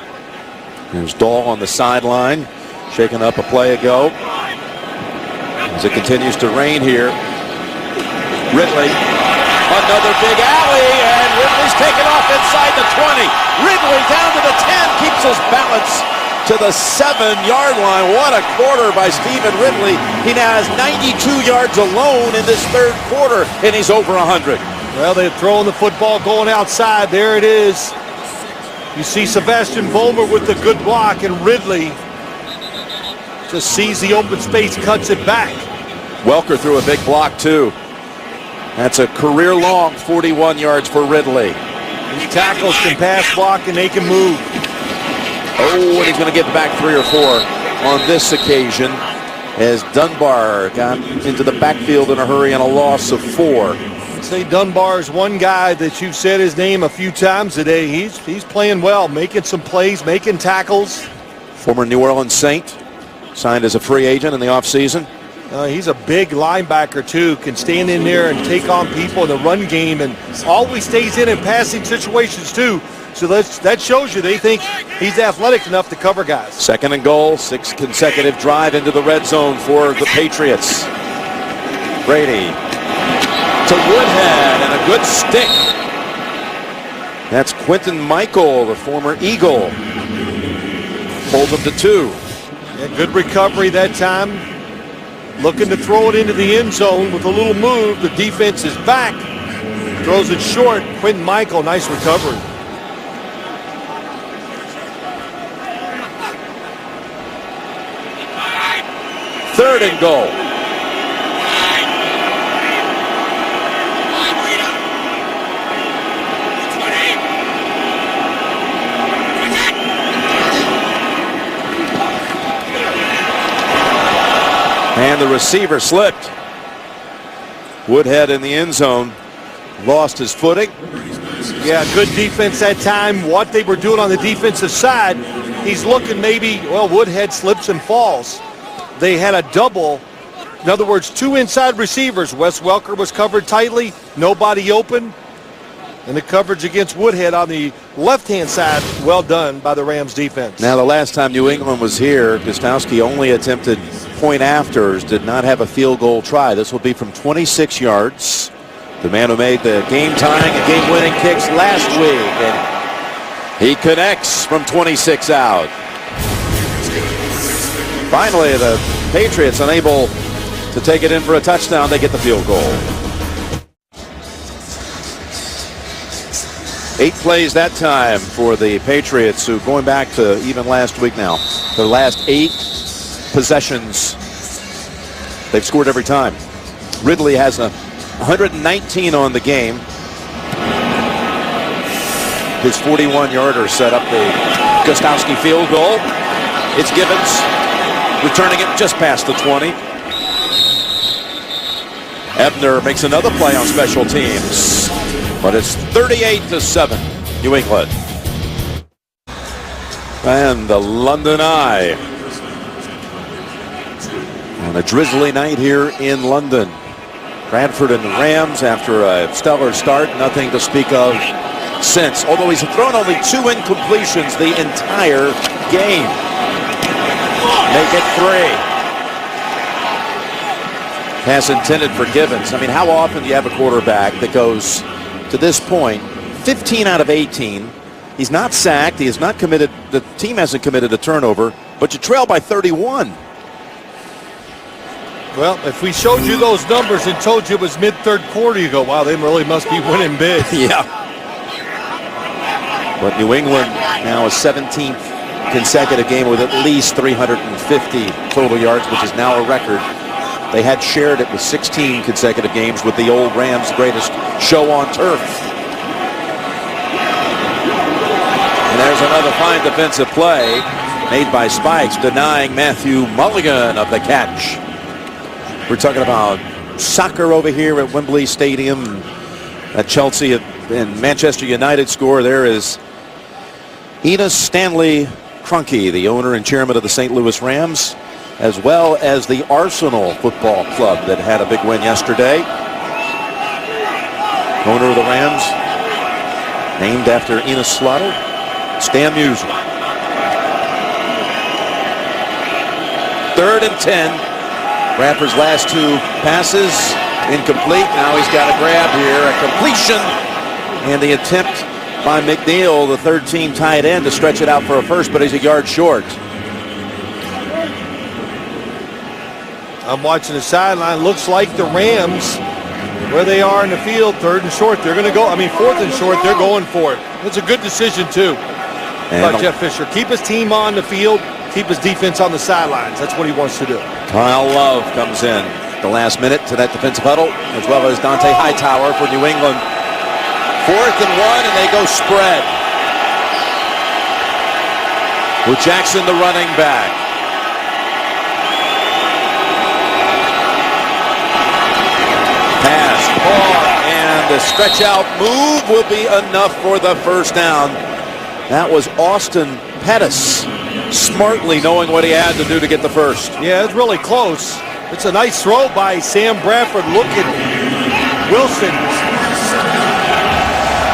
There's Dahl on the sideline, shaking up a play ago. As it continues to rain here. Ridley, another big alley, and Ridley's taken off inside the 20. Ridley down to the 10, keeps his balance to the 7-yard line. What a quarter by Stephen Ridley. He now has 92 yards alone in this 3rd quarter, and he's over 100. Well, they're throwing the football going outside. There it is. You see Sebastian Vollmer with the good block, and Ridley just sees the open space, cuts it back. Welker threw a big block, too. That's a career-long 41 yards for Ridley. These tackles can pass block, and they can move. Oh, and he's going to get back 3 or 4 on this occasion as Dunbar got into the backfield in a hurry and a loss of 4. I'd say Dunbar is one guy that you've said his name a few times today. He's playing well, making some plays, making tackles. Former New Orleans Saint, signed as a free agent in the offseason. He's a big linebacker, too. Can stand in there and take on people in the run game and always stays in passing situations, too. So that shows you they think he's athletic enough to cover guys. 2nd and goal, 6th consecutive drive into the red zone for the Patriots. Brady to Woodhead and a good stick. That's Quentin Michael, the former Eagle. Holds them to 2. Yeah, good recovery that time. Looking to throw it into the end zone with a little move. The defense is back. Throws it short. Quentin Michael, nice recovery. Third and goal. And the receiver slipped. Woodhead in the end zone lost his footing. Yeah, good defense that time. What they were doing on the defensive side, he's looking maybe, well, Woodhead slips and falls. They had a double. In other words, 2 inside receivers. Wes Welker was covered tightly, nobody open. And the coverage against Woodhead on the left-hand side, well done by the Rams defense. Now, the last time New England was here, Gostowski only attempted point afters, did not have a field goal try. This will be from 26 yards. The man who made the game-tying and game-winning kicks last week. And he connects from 26 out. Finally, the Patriots unable to take it in for a touchdown. They get the field goal. 8 plays that time for the Patriots, who going back to even last week now, their last 8 possessions, they've scored every time. Ridley has a 119 on the game. His 41-yarder set up the Gostowski field goal. It's Gibbons returning it just past the 20. Ebner makes another play on special teams, but it's 38-7, New England. And the London Eye on a drizzly night here in London. Bradford and the Rams, after a stellar start, nothing to speak of since. Although he's thrown only 2 incompletions the entire game. Make it 3. Pass intended for Gibbons. I mean, how often do you have a quarterback that goes to this point 15 out of 18? He's not sacked. He has not committed. The team hasn't committed a turnover, but you trail by 31. Well, if we showed you those numbers and told you it was mid-third quarter, you go, wow, they really must be winning big. Yeah. But New England now a 17th consecutive game with at least 350 total yards, which is now a record. They had shared it with 16 consecutive games with the old Rams' greatest show on turf. And there's another fine defensive play made by Spikes, denying Matthew Mulligan of the catch. We're talking about soccer over here at Wembley Stadium. At Chelsea and Manchester United score. There is Enos Stanley Kroenke, the owner and chairman of the St. Louis Rams, as well as the Arsenal Football Club that had a big win yesterday. Owner of the Rams, named after Enos Slaughter, Stan Musial. 3rd and 10. Bradford's last 2 passes incomplete. Now he's got a grab here, a completion, and the attempt by McNeil, the 3rd-team tight end, to stretch it out for a first, but he's a yard short. I'm watching the sideline. Looks like the Rams, where they are in the field, 3rd and short, they're going to go. 4th and short, they're going for it. It's a good decision, too, by Jeff Fisher. Keep his team on the field, keep his defense on the sidelines. That's what he wants to do. Kyle Love comes in the last minute to that defensive huddle, as well as Dante Hightower for New England. 4th and 1, and they go spread. With Jackson, the running back. Pass, ball, and the stretch out move will be enough for the first down. That was Austin Pettis, smartly knowing what he had to do to get the first. Yeah, it's really close. It's a nice throw by Sam Bradford. Looking. Wilson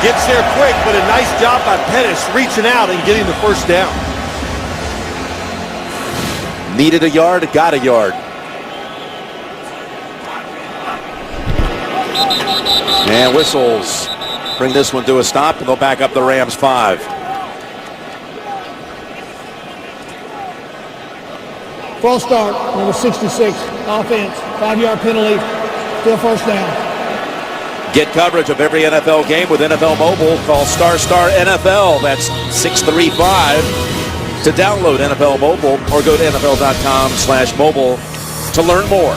gets there quick, but a nice job by Pettis reaching out and getting the first down. Needed a yard, got a yard. And whistles bring this one to a stop, and they'll back up the Rams 5. False start, number 66, offense, 5-yard penalty, still first down. Get coverage of every NFL game with NFL Mobile. Call ** NFL. That's 635 to download NFL Mobile or go to NFL.com/mobile to learn more.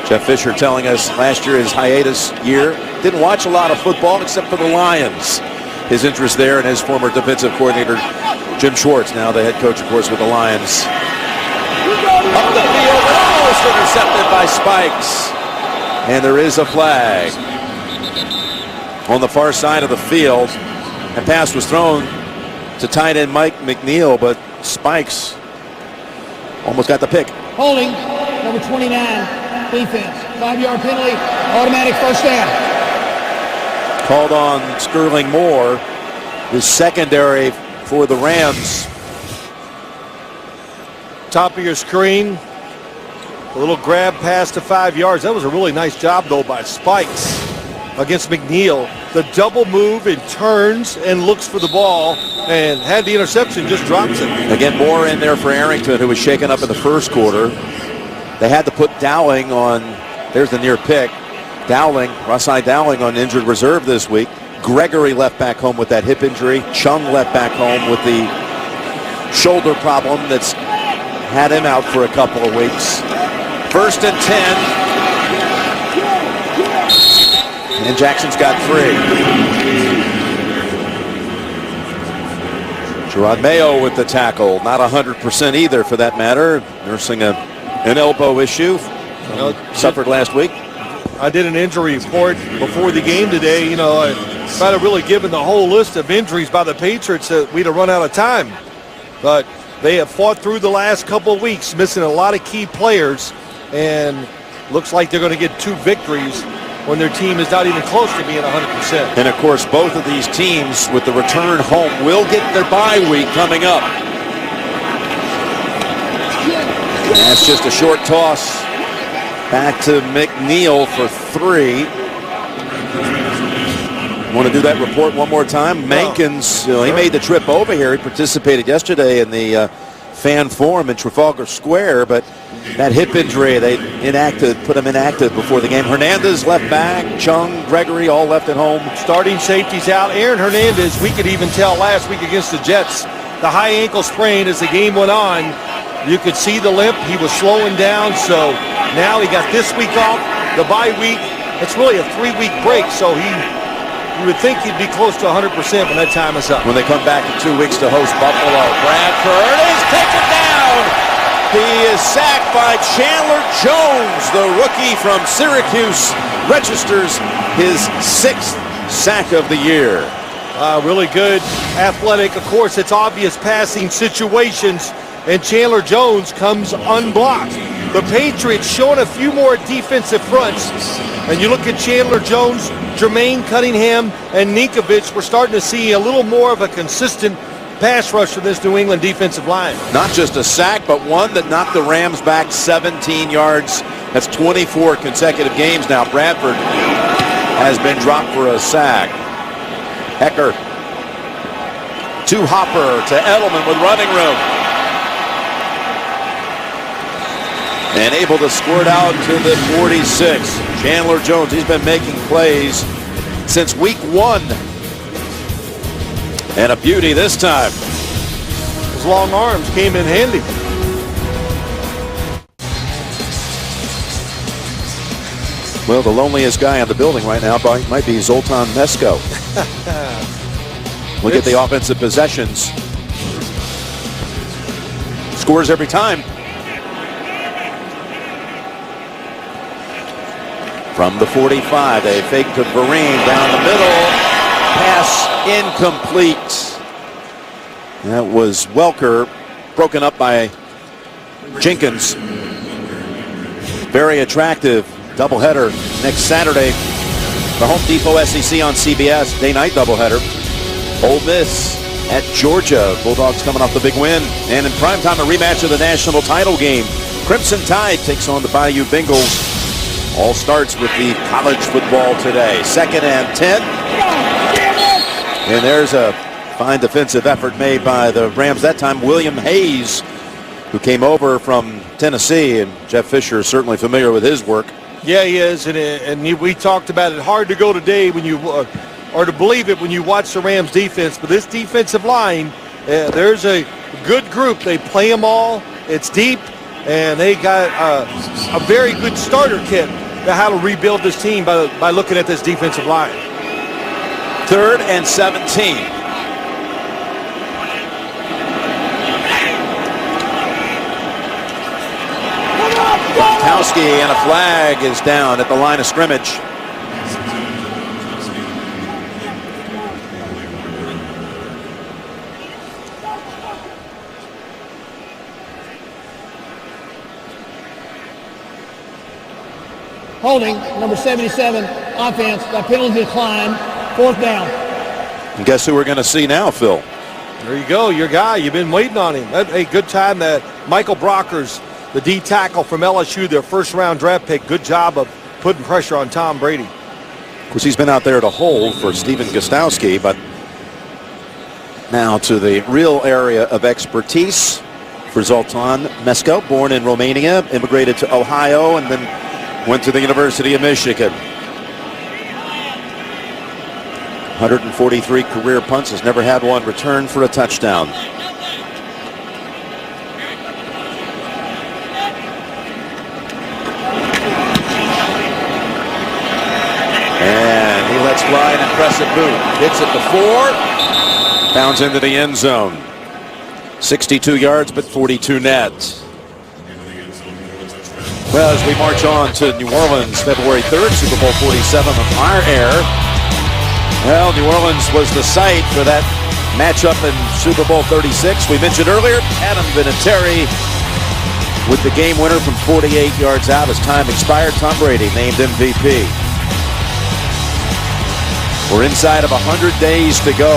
Jeff Fisher telling us last year, his hiatus year, didn't watch a lot of football except for the Lions. His interest there, and his former defensive coordinator, Jim Schwartz, now the head coach, of course, with the Lions. Up the field, almost intercepted by Spikes. And there is a flag on the far side of the field. A pass was thrown to tight end Mike McNeil, but Spikes almost got the pick. Holding, number 29, defense, 5-yard penalty, automatic first down. Called on Sterling Moore, his secondary for the Rams. Top of your screen, a little grab pass to 5 yards. That was a really nice job, though, by Spikes against McNeil. The double move, and turns and looks for the ball, and had the interception, just drops it. Again, Moore in there for Arrington, who was shaken up in the first quarter. They had to put Dowling on, there's the near pick. Rossai Dowling on injured reserve this week. Gregory left back home with that hip injury. Chung left back home with the shoulder problem that's had him out for a couple of weeks. 1st and 10. And Jackson's got 3. Gerard Mayo with the tackle. Not 100% either, for that matter. Nursing an elbow issue. Suffered last week. I did an injury report before the game today. You know, if I'd have really given the whole list of injuries by the Patriots, we'd have run out of time. But they have fought through the last couple of weeks, missing a lot of key players, and looks like they're going to get 2 victories when their team is not even close to being 100%. And, of course, both of these teams with the return home will get their bye week coming up. And that's just a short toss back to McNeil for 3. Want to do that report one more time? Mankins, he made the trip over here. He participated yesterday in the fan forum in Trafalgar Square, but that hip injury, they put him inactive before the game. Hernandez left back, Chung, Gregory all left at home. Starting safeties out. Aaron Hernandez, we could even tell last week against the Jets, the high ankle sprain as the game went on. You could see the limp. He was slowing down, so now he got this week off, the bye week. It's really a 3-week break, so you would think he'd be close to 100% when that time is up. When they come back in 2 weeks to host Buffalo, Bradford is taken down. He is sacked by Chandler Jones. The rookie from Syracuse registers his 6th sack of the year. Really good, athletic. Of course, it's obvious passing situations, and Chandler Jones comes unblocked. The Patriots showing a few more defensive fronts, and you look at Chandler Jones, Jermaine Cunningham, and Ninkovich, we're starting to see a little more of a consistent pass rush from this New England defensive line. Not just a sack, but one that knocked the Rams back 17 yards. That's 24 consecutive games now. Bradford has been dropped for a sack. Hecker to Hopper to Edelman with running room. And able to squirt out to the 46. Chandler Jones, he's been making plays since week 1. And a beauty this time. His long arms came in handy. Well, the loneliest guy in the building right now might be Zoltan Mesko. Look at the offensive possessions. Scores every time. From the 45, they fake to Vereen down the middle. Pass incomplete. That was Welker, broken up by Jenkins. Very attractive doubleheader next Saturday. The Home Depot SEC on CBS, day night doubleheader. Ole Miss at Georgia. Bulldogs coming off the big win. And in primetime, a rematch of the national title game. Crimson Tide takes on the Bayou Bengals. All starts with the college football today. 2nd and 10. And there's a Fine defensive effort made by the Rams. That time, William Hayes, who came over from Tennessee, and Jeff Fisher is certainly familiar with his work. Yeah, he is, we talked about it. Hard to go today when you, or to believe it when you watch the Rams defense. But this defensive line, there's a good group. They play them all. It's deep, and they got a very good starter kit to how to rebuild this team by looking at this defensive line. 3rd and 17. Gronkowski, and a flag is down at the line of scrimmage. Holding, number 77, offense. That penalty decline. 4th down. And guess who we're going to see now, Phil? There you go, your guy. You've been waiting on him. A good time that Michael Brockers, the D tackle from LSU, their first-round draft pick. Good job of putting pressure on Tom Brady. Of course, he's been out there to hold for Stephen Gostowski, but now to the real area of expertise for Zoltan Mesko, born in Romania, immigrated to Ohio, and then went to the University of Michigan. 143 career punts, has never had one returned for a touchdown. And he lets fly an impressive boot. Hits it to 4. Bounds into the end zone. 62 yards, but 42 net. Well, as we march on to New Orleans, February 3rd, Super Bowl 47 on our air. Well, New Orleans was the site for that matchup in Super Bowl 36. We mentioned earlier, Adam Vinatieri with the game winner from 48 yards out as time expired. Tom Brady named MVP. We're inside of 100 days to go.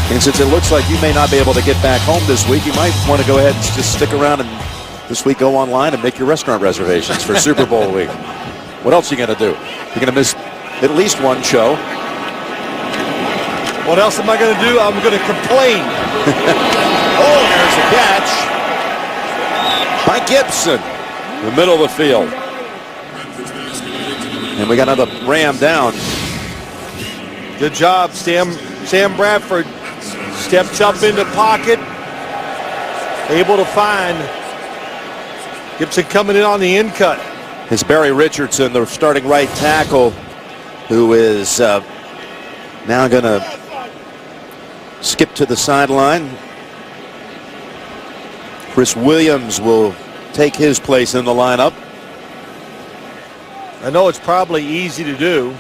And since it looks like you may not be able to get back home this week, you might want to go ahead and just stick around and this week go online and make your restaurant reservations for Super Bowl week. What else are you going to do? You're going to miss at least one show. What else am I going to do? I'm going to complain. Oh, there's a catch by Gibson in the middle of the field. And we got another Ram down. Good job, Sam Bradford steps up in the pocket, able to find Gibson coming in on the in cut. It's Barry Richardson, the starting right tackle, who is now going to skip to the sideline. Chris Williams will take his place in the lineup. I know it's probably easy to do,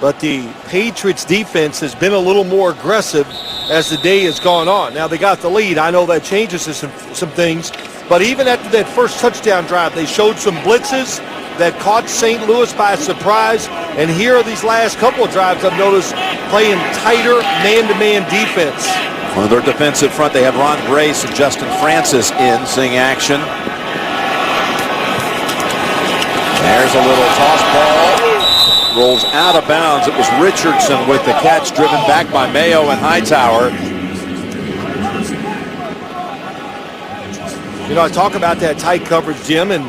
but the Patriots defense has been a little more aggressive as the day has gone on. Now they got the lead. I know that changes some things, but even after that first touchdown drive, they showed some blitzes that caught St. Louis by surprise. And here are these last couple of drives I've noticed playing tighter man-to-man defense. On their defensive front, they have Ron Grace and Justin Francis in seeing action. There's a little toss ball. Rolls out of bounds. It was Richardson with the catch, driven back by Mayo and Hightower. You know, I talk about that tight coverage, Jim, and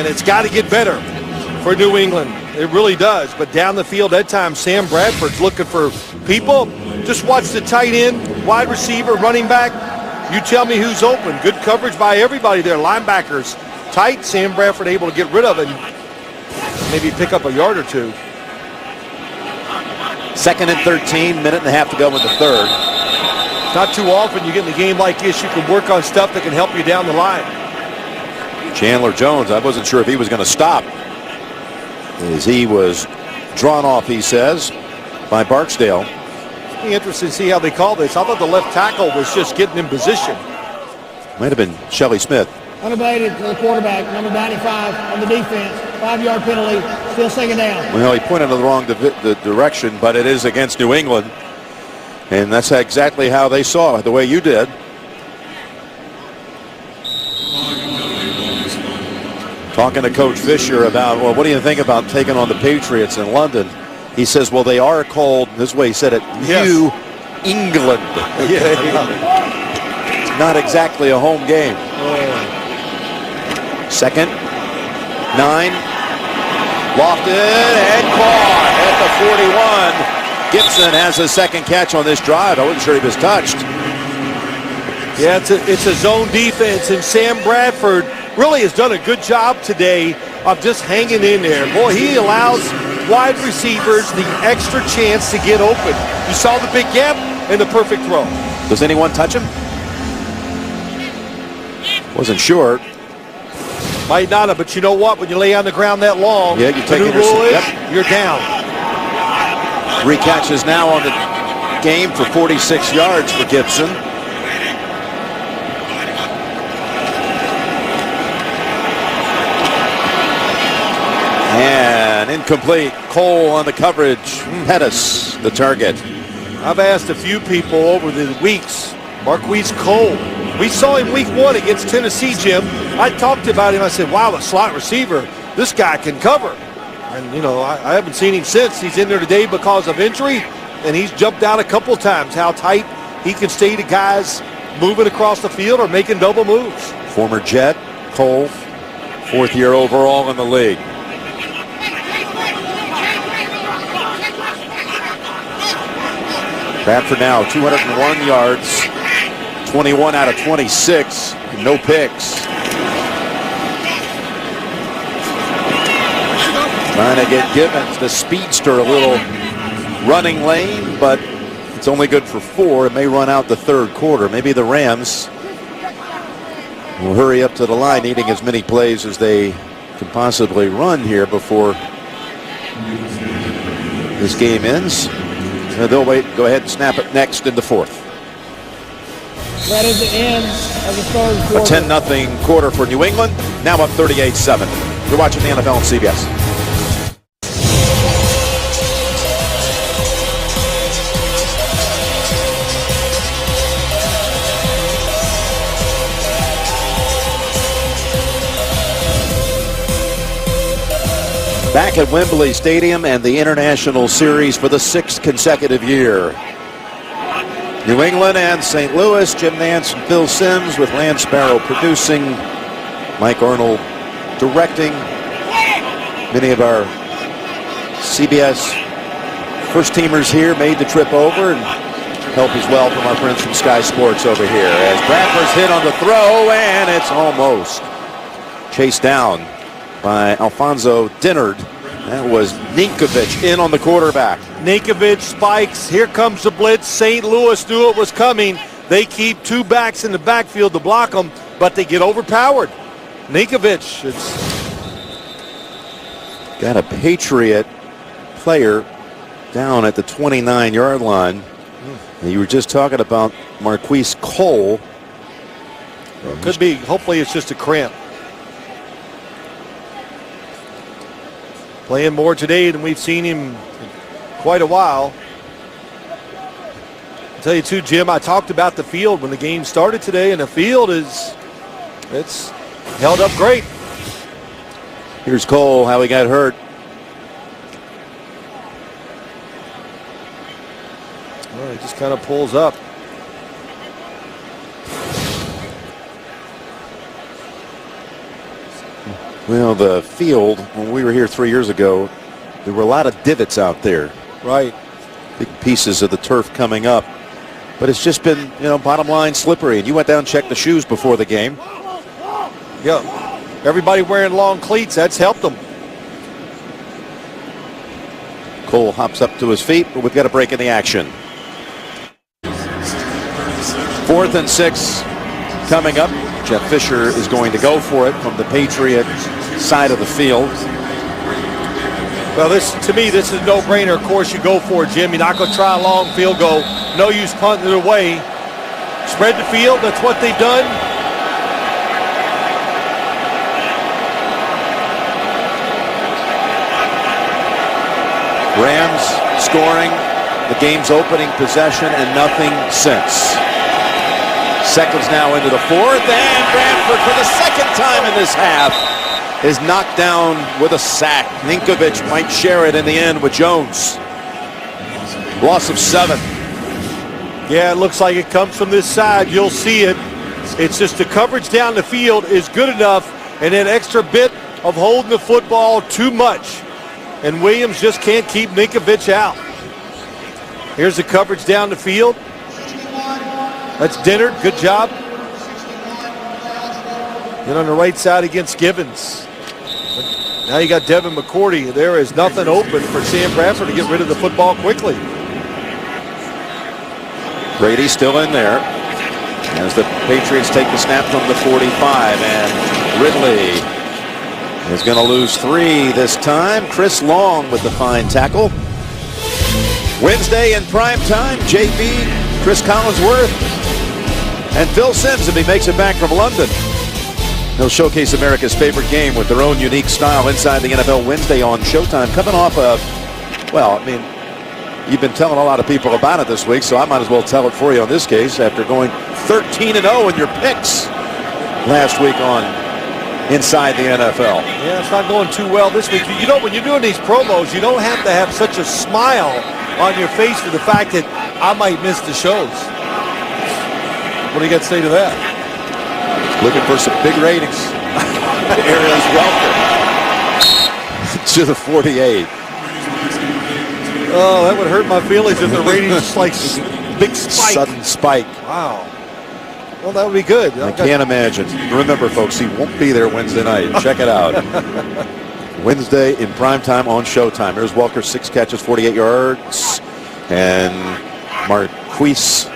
it's got to get better for New England. It really does. But down the field that time, Sam Bradford's looking for people. Just watch the tight end, wide receiver, running back. You tell me who's open. Good coverage by everybody there. Linebackers tight. Sam Bradford able to get rid of it and maybe pick up a yard or two. 2nd and 13, minute and a half to go in the third. Not too often you get in a game like this, you can work on stuff that can help you down the line. Chandler Jones, I wasn't sure if he was going to stop, as he was drawn off, he says, by Barksdale. Be interested to see how they call this. I thought the left tackle was just getting in position. Might have been Shelley Smith. Unabated to the quarterback, number 95 on the defense. 5-yard penalty, still 2nd down. Well, he pointed in the wrong direction, but it is against New England. And that's exactly how they saw it, the way you did. Talking to Coach Fisher about, well, what do you think about taking on the Patriots in London? He says, well, they are called, this is the way he said it, Yes. New England. It's not exactly a home game. Second, 9, lofted and caught at the 41. Gibson has his second catch on this drive. I wasn't sure he was touched. Yeah, it's a zone defense, and Sam Bradford really has done a good job today of just hanging in there. Boy, he allows wide receivers the extra chance to get open. You saw the big gap and the perfect throw. Does anyone touch him? Wasn't sure. Might not have, but you know what? When you lay on the ground that long, Yeah, you take the it. new rule is Yep. you're down. 3 catches now on the game for 46 yards for Gibson. And incomplete. Cole on the coverage. Pettis, the target. I've asked a few people over the weeks, Marquise Cole. We saw him week 1 against Tennessee, Jim. I talked about him. I said, wow, a slot receiver. This guy can cover. And, you know, I haven't seen him since. He's in there today because of injury, and he's jumped out a couple times. How tight he can stay to guys moving across the field or making double moves. Former Jet, Cole, 4th year overall in the league. Bradford now 201 yards, 21 out of 26, no picks. Trying to get Gibbons, the speedster, a little running lane, but it's only good for 4. It may run out the 3rd quarter. Maybe the Rams will hurry up to the line, needing as many plays as they can possibly run here before this game ends. They'll wait, go ahead and snap it next in the 4th. That is the end of the third A quarter. 10-0 quarter for New England, now up 38-7. You're watching the NFL on CBS. Back at Wembley Stadium and the International Series for the 6th consecutive year. New England and St. Louis, Jim Nantz and Phil Simms with Lance Sparrow producing, Mike Arnold directing. Many of our CBS first-teamers here made the trip over, and help as well from our friends from Sky Sports over here. As Bradford's hit on the throw, and it's almost chased down by Alfonso Dennard. That was Ninkovich in on the quarterback. Ninkovich spikes. Here comes the blitz. St. Louis knew it was coming. They keep 2 backs in the backfield to block them, but they get overpowered. Ninkovich, it's got a Patriot player down at the 29-yard line. You were just talking about Marquise Cole. could be. Hopefully it's just a cramp. Playing more today than we've seen him in quite a while. I'll tell you too, Jim, I talked about the field when the game started today, and the field it's held up great. Here's Cole, how he got hurt. Well, he just kind of pulls up. Well, the field, when we were here 3 years ago, there were a lot of divots out there. Right. Big pieces of the turf coming up. But it's just been, you know, bottom line slippery. And you went down and checked the shoes before the game. Yeah. Everybody wearing long cleats, that's helped them. Cole hops up to his feet, but we've got a break in the action. 4th and 6 coming up. Jeff Fisher is going to go for it from the Patriot side of the field. Well, to me, this is a no-brainer. Of course, you go for it, Jim. You're not going to try a long field goal. No use punting it away. Spread the field. That's what they've done. Rams scoring the game's opening possession and nothing since. Seconds now into the 4th, and Bradford for the 2nd time in this half is knocked down with a sack. Ninkovich might share it in the end with Jones. Loss of 7. Yeah, it looks like it comes from this side. You'll see it. It's just the coverage down the field is good enough, and that extra bit of holding the football too much. And Williams just can't keep Ninkovich out. Here's the coverage down the field. That's Dennard. Good job. Then on the right side against Givens. Now you got Devin McCourty. There is nothing open for Sam Bradford to get rid of the football quickly. Brady still in there as the Patriots take the snap from the 45, and Ridley is going to lose 3 this time. Chris Long with the fine tackle. Wednesday in prime time, JB, Chris Collinsworth, and Phil Simms if he makes it back from London. They'll showcase America's favorite game with their own unique style inside the NFL Wednesday on Showtime. Coming off of, well, I mean, you've been telling a lot of people about it this week, so I might as well tell it for you on this case after going 13-0 in your picks last week on Inside the NFL. Yeah, it's not going too well this week. You know, when you're doing these promos, you don't have to have such a smile on your face for the fact that I might miss the shows. What do you got to say to that? Looking for some big ratings. Ariel's welcome to the 48. Oh, that would hurt my feelings if the ratings like big spike. Sudden spike. Wow. Well, that would be good. I can't imagine. Remember, folks, he won't be there Wednesday night. Check it out. Wednesday in primetime on Showtime. Here's Welker, 6 catches, 48 yards. And Marquise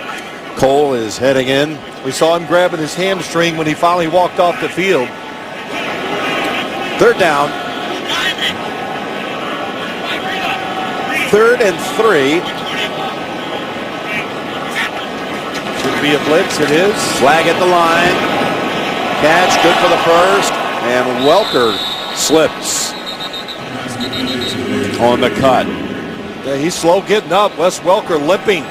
Cole is heading in. We saw him grabbing his hamstring when he finally walked off the field. 3rd down. 3rd and 3. Should be a blitz. It is. Flag at the line. Catch good for the first. And Welker slips on the cut. Yeah, he's slow getting up. Wes Welker limping.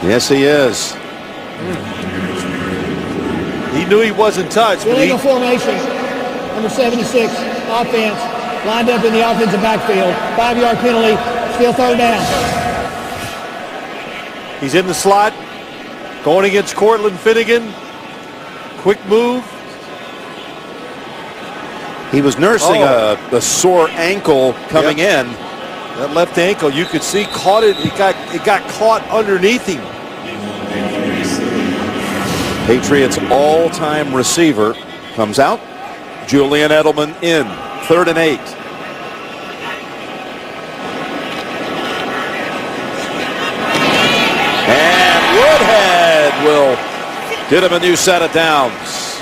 Yes, he is. He knew he wasn't touched. Illegal formation. Number 76, offense. Lined up in the offensive backfield. 5-yard penalty. Still 3rd down. He's in the slot. Going against Cortland Finnegan. Quick move. He was nursing a sore ankle coming in. That left ankle, you could see, caught it. It got caught underneath him. Patriots all-time receiver comes out. Julian Edelman in. 3rd and 8. And Woodhead will get him a new set of downs.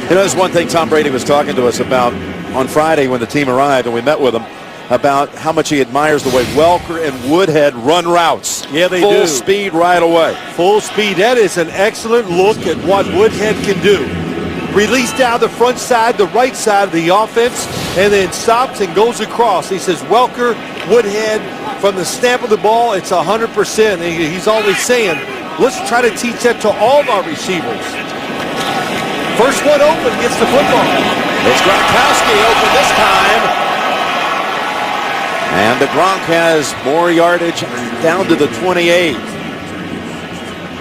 You know, there's one thing Tom Brady was talking to us about on Friday when the team arrived and we met with him, about how much he admires the way Welker and Woodhead run routes. Yeah, they do. do. Full speed right away. Full speed. That is an excellent look at what Woodhead can do. Released down the front side, the right side of the offense, and then stops and goes across. He says Welker, Woodhead, from the snap of the ball, it's 100%. He's always saying, let's try to teach that to all of our receivers. First one open gets the football. It's Gronkowski open this time. And the Gronk has more yardage down to the 28.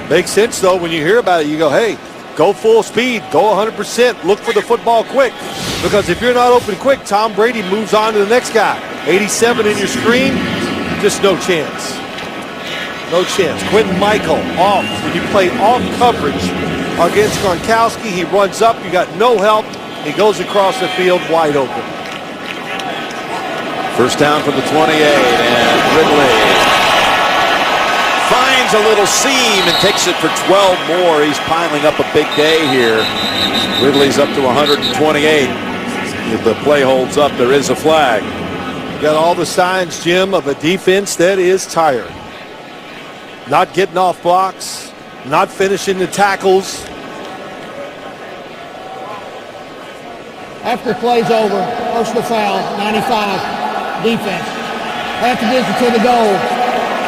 Makes sense, though, when you hear about it. You go, hey, go full speed, go 100%, look for the football quick. Because if you're not open quick, Tom Brady moves on to the next guy. 87 in your screen, just no chance. No chance. Quentin Michael off. When you play off coverage against Gronkowski, he runs up, you got no help, he goes across the field wide open. First down from the 28, and Ridley finds a little seam and takes it for 12 more. He's piling up a big day here. Ridley's up to 128. If the play holds up, there is a flag. You got all the signs, Jim, of a defense that is tired. Not getting off blocks, not finishing the tackles. After play's over, personal foul, 95. Defense. Half the distance to the goal.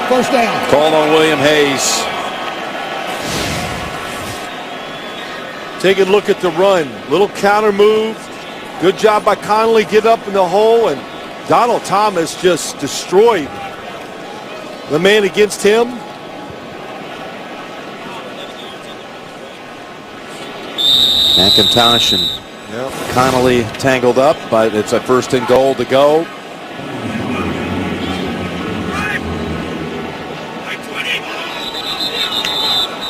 First down. Call on William Hayes. Take a look at the run. Little counter move. Good job by Connolly. Get up in the hole, and Donald Thomas just destroyed the man against him. McIntosh and Connolly tangled up, but it's a 1st and goal to go.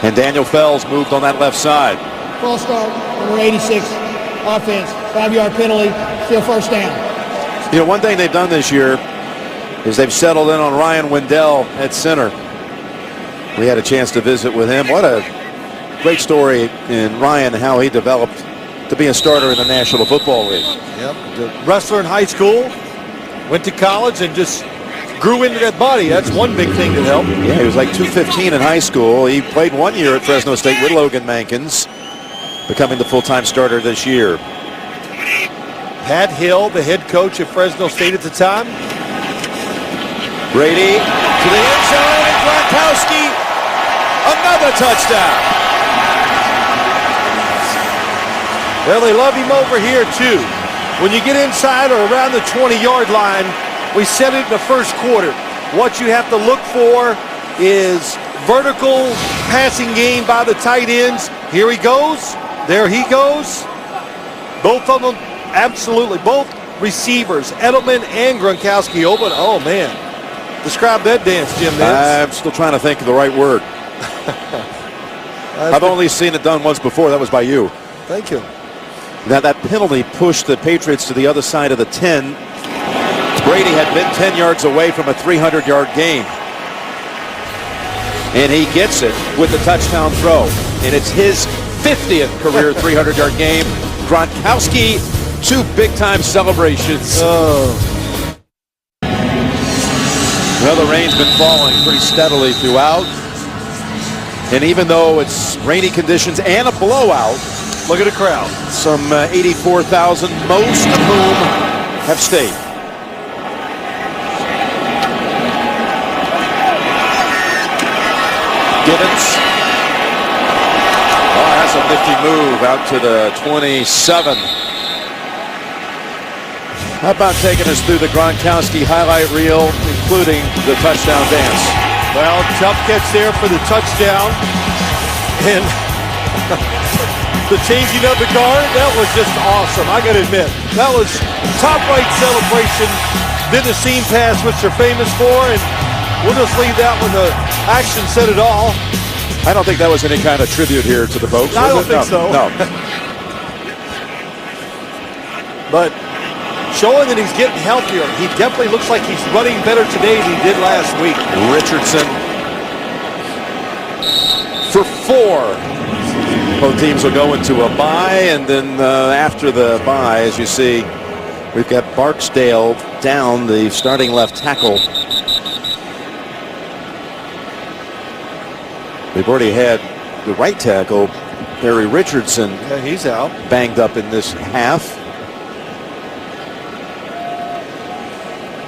And Daniel Fells moved on that left side. False start, number 86, offense, 5-yard penalty, still 1st down. You know, one thing they've done this year is they've settled in on Ryan Wendell at center. We had a chance to visit with him. What a great story in Ryan, how he developed to be a starter in the National Football League. Yep, the wrestler in high school, went to college and just grew into that body. That's one big thing that helped. Yeah, he was like 215 in high school. He played 1 year at Fresno State with Logan Mankins, becoming the full-time starter this year. Pat Hill, the head coach at Fresno State at the time. Brady to the end zone, and Gronkowski, another touchdown. Well, they love him over here, too. When you get inside or around the 20-yard line, we said it in the 1st quarter. What you have to look for is vertical passing game by the tight ends. Here he goes. There he goes. Both of them, absolutely. Both receivers, Edelman and Gronkowski open. Oh, man. Describe that dance, Jim. I'm still trying to think of the right word. I've only seen it done once before. That was by you. Thank you. Now that penalty pushed the Patriots to the other side of the 10. Brady had been 10 yards away from a 300-yard gain. And he gets it with the touchdown throw. And it's his 50th career 300-yard game. Gronkowski, 2 big-time celebrations. Well, the rain's been falling pretty steadily throughout. And even though it's rainy conditions and a blowout, look at the crowd. Some 84,000, most of whom have stayed. Gibbons. Oh, that's a nifty move out to the 27. How about taking us through the Gronkowski highlight reel, including the touchdown dance? Well, tough catch there for the touchdown. And the changing of the guard, that was just awesome. I got to admit, that was top right celebration. Did the seam pass, which they're famous for, and we'll just leave that one. The action said it all. I don't think that was any kind of tribute here to the folks. I don't think so. No. But showing that he's getting healthier. He definitely looks like he's running better today than he did last week. Richardson for 4. Both teams will go into a bye, and then after the bye, as you see, we've got Barksdale down, the starting left tackle. We've already had the right tackle, Barry Richardson. Yeah, he's out. Banged up in this half.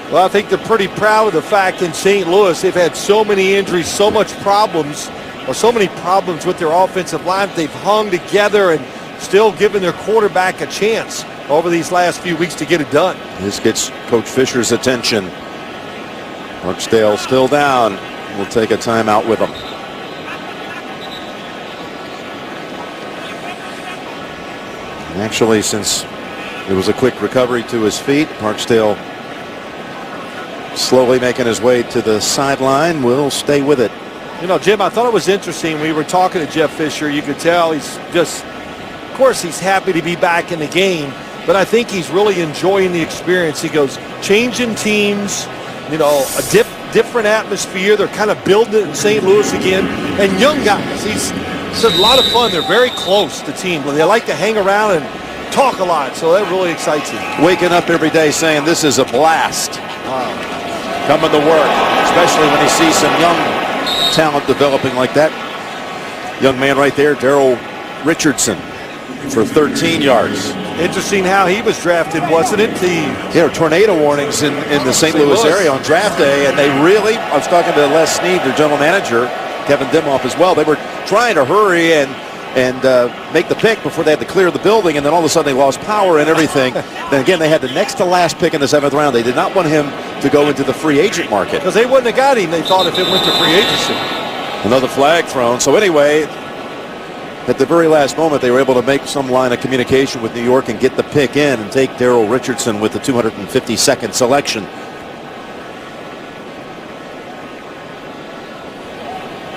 Well, I think they're pretty proud of the fact in St. Louis they've had so many injuries, so much problems, or so many problems with their offensive line. They've hung together and still given their quarterback a chance over these last few weeks to get it done. This gets Coach Fisher's attention. Barksdale still down. We'll take a timeout with him. Actually, since it was a quick recovery to his feet, Barksdale slowly making his way to the sideline. We'll stay with it. You know, Jim, I thought it was interesting. We were talking to Jeff Fisher. You could tell he's just, of course, he's happy to be back in the game, but I think he's really enjoying the experience. He goes, changing teams, you know, a different atmosphere. They're kind of building it in St. Louis again. And young guys, he's said a lot of fun. They're very close, the team. They like to hang around and talk a lot, so that really excites him. Waking up every day saying this is a blast. Wow. Coming to work, especially when he sees some young talent developing like that. Young man right there, Darrell Richardson, for 13 yards. Interesting how he was drafted, wasn't it? There were tornado warnings in the St. Louis area on draft day, and they really, I was talking to Les Snead, their general manager, Kevin Dimoff as well, they were trying to hurry and and make the pick before they had to clear the building, and then all of a sudden they lost power and everything. Then again, they had the next to last pick in the 7th round. They did not want him to go into the free agent market. Because they wouldn't have got him, they thought, if it went to free agency. Another flag thrown. So anyway, at the very last moment, they were able to make some line of communication with New York and get the pick in and take Daryl Richardson with the 252nd selection.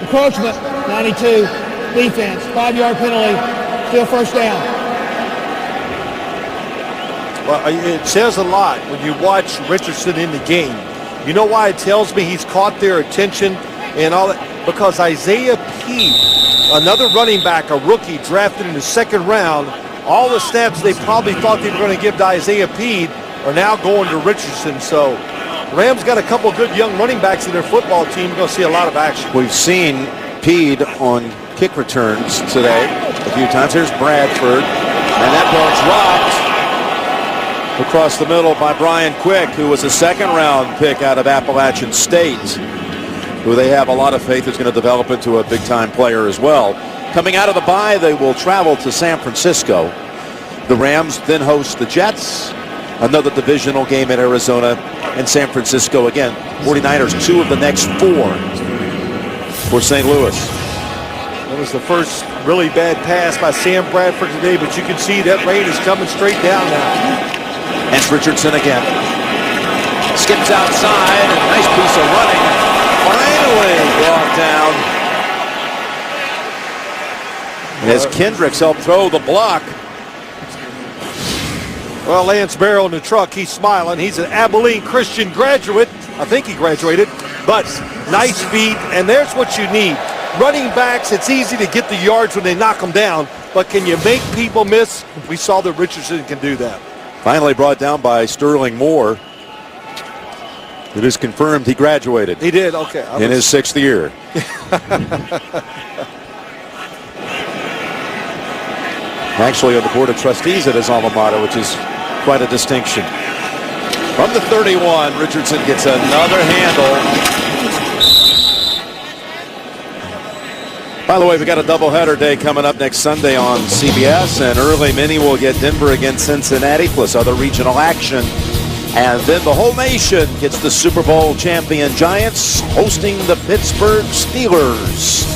Encroachment, 92. Defense, 5-yard penalty, still first down. Well, it says a lot when you watch Richardson in the game. You know why it tells me he's caught their attention and all that? Because Isaiah Peed, another running back, a rookie drafted in the 2nd round, all the snaps they probably thought they were going to give to Isaiah Peed are now going to Richardson. So Rams got a couple good young running backs in their football team. You're going to see a lot of action. We've seen Peed on kick returns today a few times. Here's Bradford, and that ball dropped across the middle by Brian Quick, who was a 2nd round pick out of Appalachian State, who they have a lot of faith is going to develop into a big-time player as well. Coming out of the bye, they will travel to San Francisco. The Rams then host the Jets, another divisional game in Arizona, and San Francisco again. 49ers, 2 of the next 4 for St. Louis. That was the first really bad pass by Sam Bradford today, but you can see that rain is coming straight down now. And Richardson again. Skips outside, a nice piece of running. Finally brought down. As Kendricks helped throw the block. Well, Lance Barrow in the truck, he's smiling. He's an Abilene Christian graduate. I think he graduated, but nice feet, and there's what you need. Running backs, it's easy to get the yards when they knock them down, but can you make people miss? We saw that Richardson can do that. Finally brought down by Sterling Moore. It is confirmed he graduated. He did, okay. In his 6th year. Actually on the board of trustees at his alma mater, which is quite a distinction. From the 31, Richardson gets another handle. By the way, we got a doubleheader day coming up next Sunday on CBS, and early mini will get Denver against Cincinnati, plus other regional action. And then the whole nation gets the Super Bowl champion Giants hosting the Pittsburgh Steelers.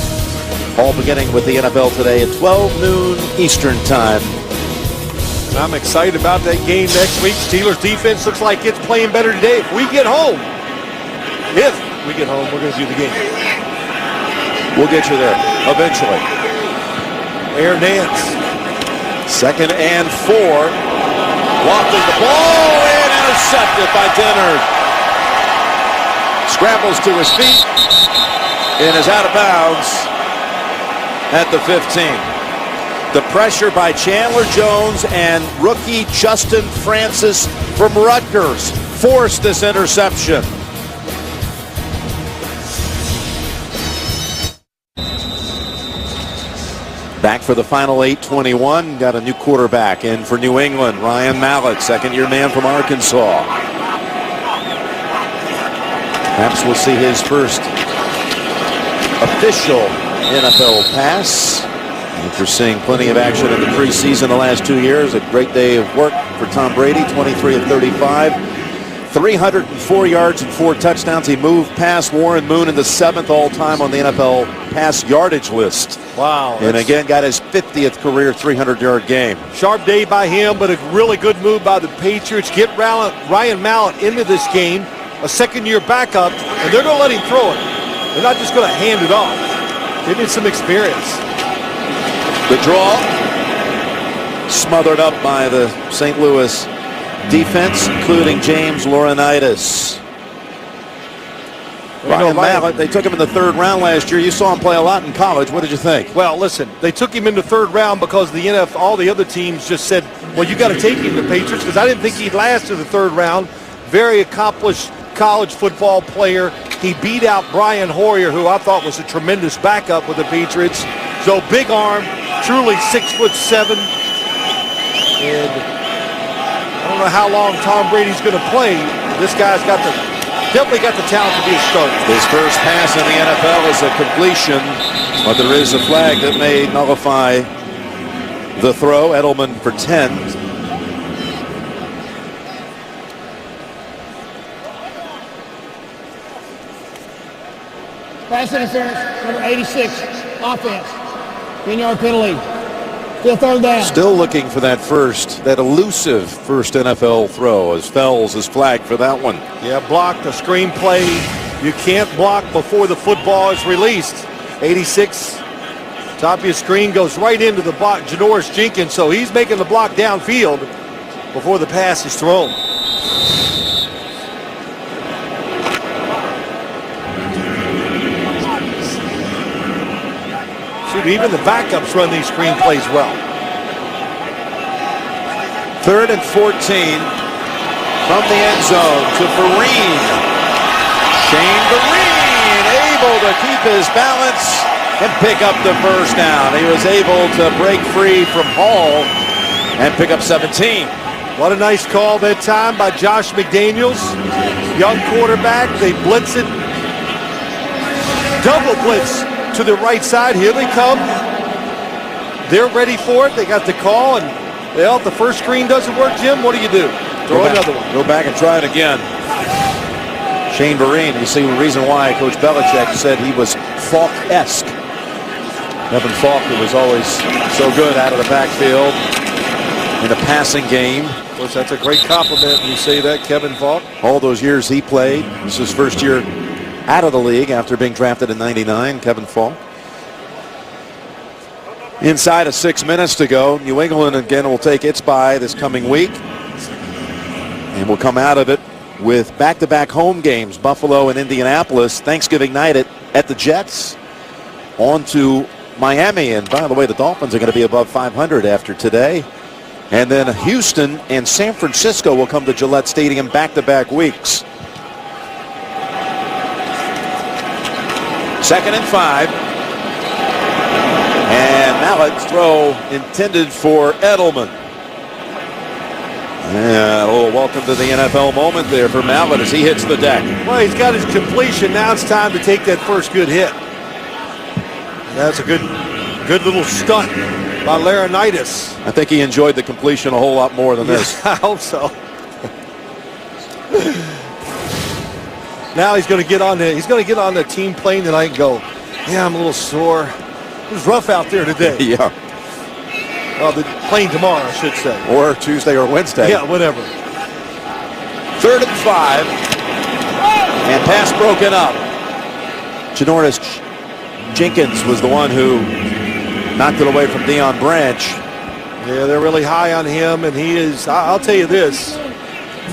All beginning with the NFL today at 12 noon Eastern time. I'm excited about that game next week. Steelers defense looks like it's playing better today. If we get home, we're going to do the game. We'll get you there eventually. Aaron Nance. 2nd and 4. Lofting the ball and intercepted by Dennard. Scrambles to his feet and is out of bounds at the 15. The pressure by Chandler Jones and rookie Justin Francis from Rutgers forced this interception. Back for the final 8:21. Got a new quarterback in for New England. Ryan Mallett, 2nd-year man from Arkansas. Perhaps we'll see his first official NFL pass. After seeing plenty of action in the preseason the last 2 years, a great day of work for Tom Brady, 23 of 35. 304 yards and 4 touchdowns. He moved past Warren Moon in the 7th all-time on the NFL pass yardage list. Wow. And again, got his 50th career 300-yard game. Sharp day by him, but a really good move by the Patriots. Get Ryan Mallett into this game, a 2nd-year backup, and they're going to let him throw it. They're not just going to hand it off. Give him some experience. The draw smothered up by the St. Louis defense, including James Laurinaitis. Ryan Mallett, they took him in the 3rd round last year. You saw him play a lot in college. What did you think? Well, listen, they took him in the 3rd round because the NFL, all the other teams just said, well, you got to take him, the Patriots, because I didn't think he'd last to the 3rd round. Very accomplished college football player. He beat out Brian Hoyer, who I thought was a tremendous backup with the Patriots. So big arm, truly 6'7". And I don't know how long Tom Brady's going to play. This guy's got the definitely got the talent to be a starter. His first pass in the NFL is a completion, but there is a flag that may nullify the throw. Edelman for 10. Pass interference, number 86, offense. 10-yard penalty. Still third down. Still looking for that elusive first NFL throw as Fells is flagged for that one. Yeah, blocked a screen play. You can't block before the football is released. 86, top of your screen, goes right into the block, Janoris Jenkins, so he's making the block downfield before the pass is thrown. Even the backups run these screen plays well. 3rd and 14 from the end zone to Vereen. Shane Vereen able to keep his balance and pick up the first down. He was able to break free from Hall and pick up 17. What a nice call that time by Josh McDaniels. Young quarterback. They blitz it. Double blitz to the right side. Here they come. They're ready for it. They got the call, and well, if the first screen doesn't work, Jim, what do you do? Throw another one. Go back and try it again. Shane Vereen, you see the reason why Coach Belichick said he was Falk-esque. Kevin Falk, who was always so good out of the backfield in the passing game. Of course, that's a great compliment when you say that, Kevin Falk. All those years he played. This is his first year out of the league after being drafted in '99, Kevin Falk. Inside of 6 minutes to go. New England again will take its bye this coming week. And will come out of it with back-to-back home games, Buffalo and Indianapolis. Thanksgiving night at the Jets. On to Miami. And by the way, the Dolphins are going to be above 500 after today. And then Houston and San Francisco will come to Gillette Stadium back-to-back weeks. 2nd and 5. And Mallett's throw intended for Edelman. Yeah, a little welcome to the NFL moment there for Mallett as he hits the deck. Well, he's got his completion. Now it's time to take that first good hit. That's a good little stunt by Laurinaitis. I think he enjoyed the completion a whole lot more than this. I hope so. Now he's going to get on the team plane tonight and go, yeah, I'm a little sore. It was rough out there today. Yeah. Well, the plane tomorrow, I should say. Or Tuesday or Wednesday. Yeah, whatever. 3rd and 5. And pass broken up. Janoris Jenkins was the one who knocked it away from Deion Branch. Yeah, they're really high on him, and he is, I'll tell you this,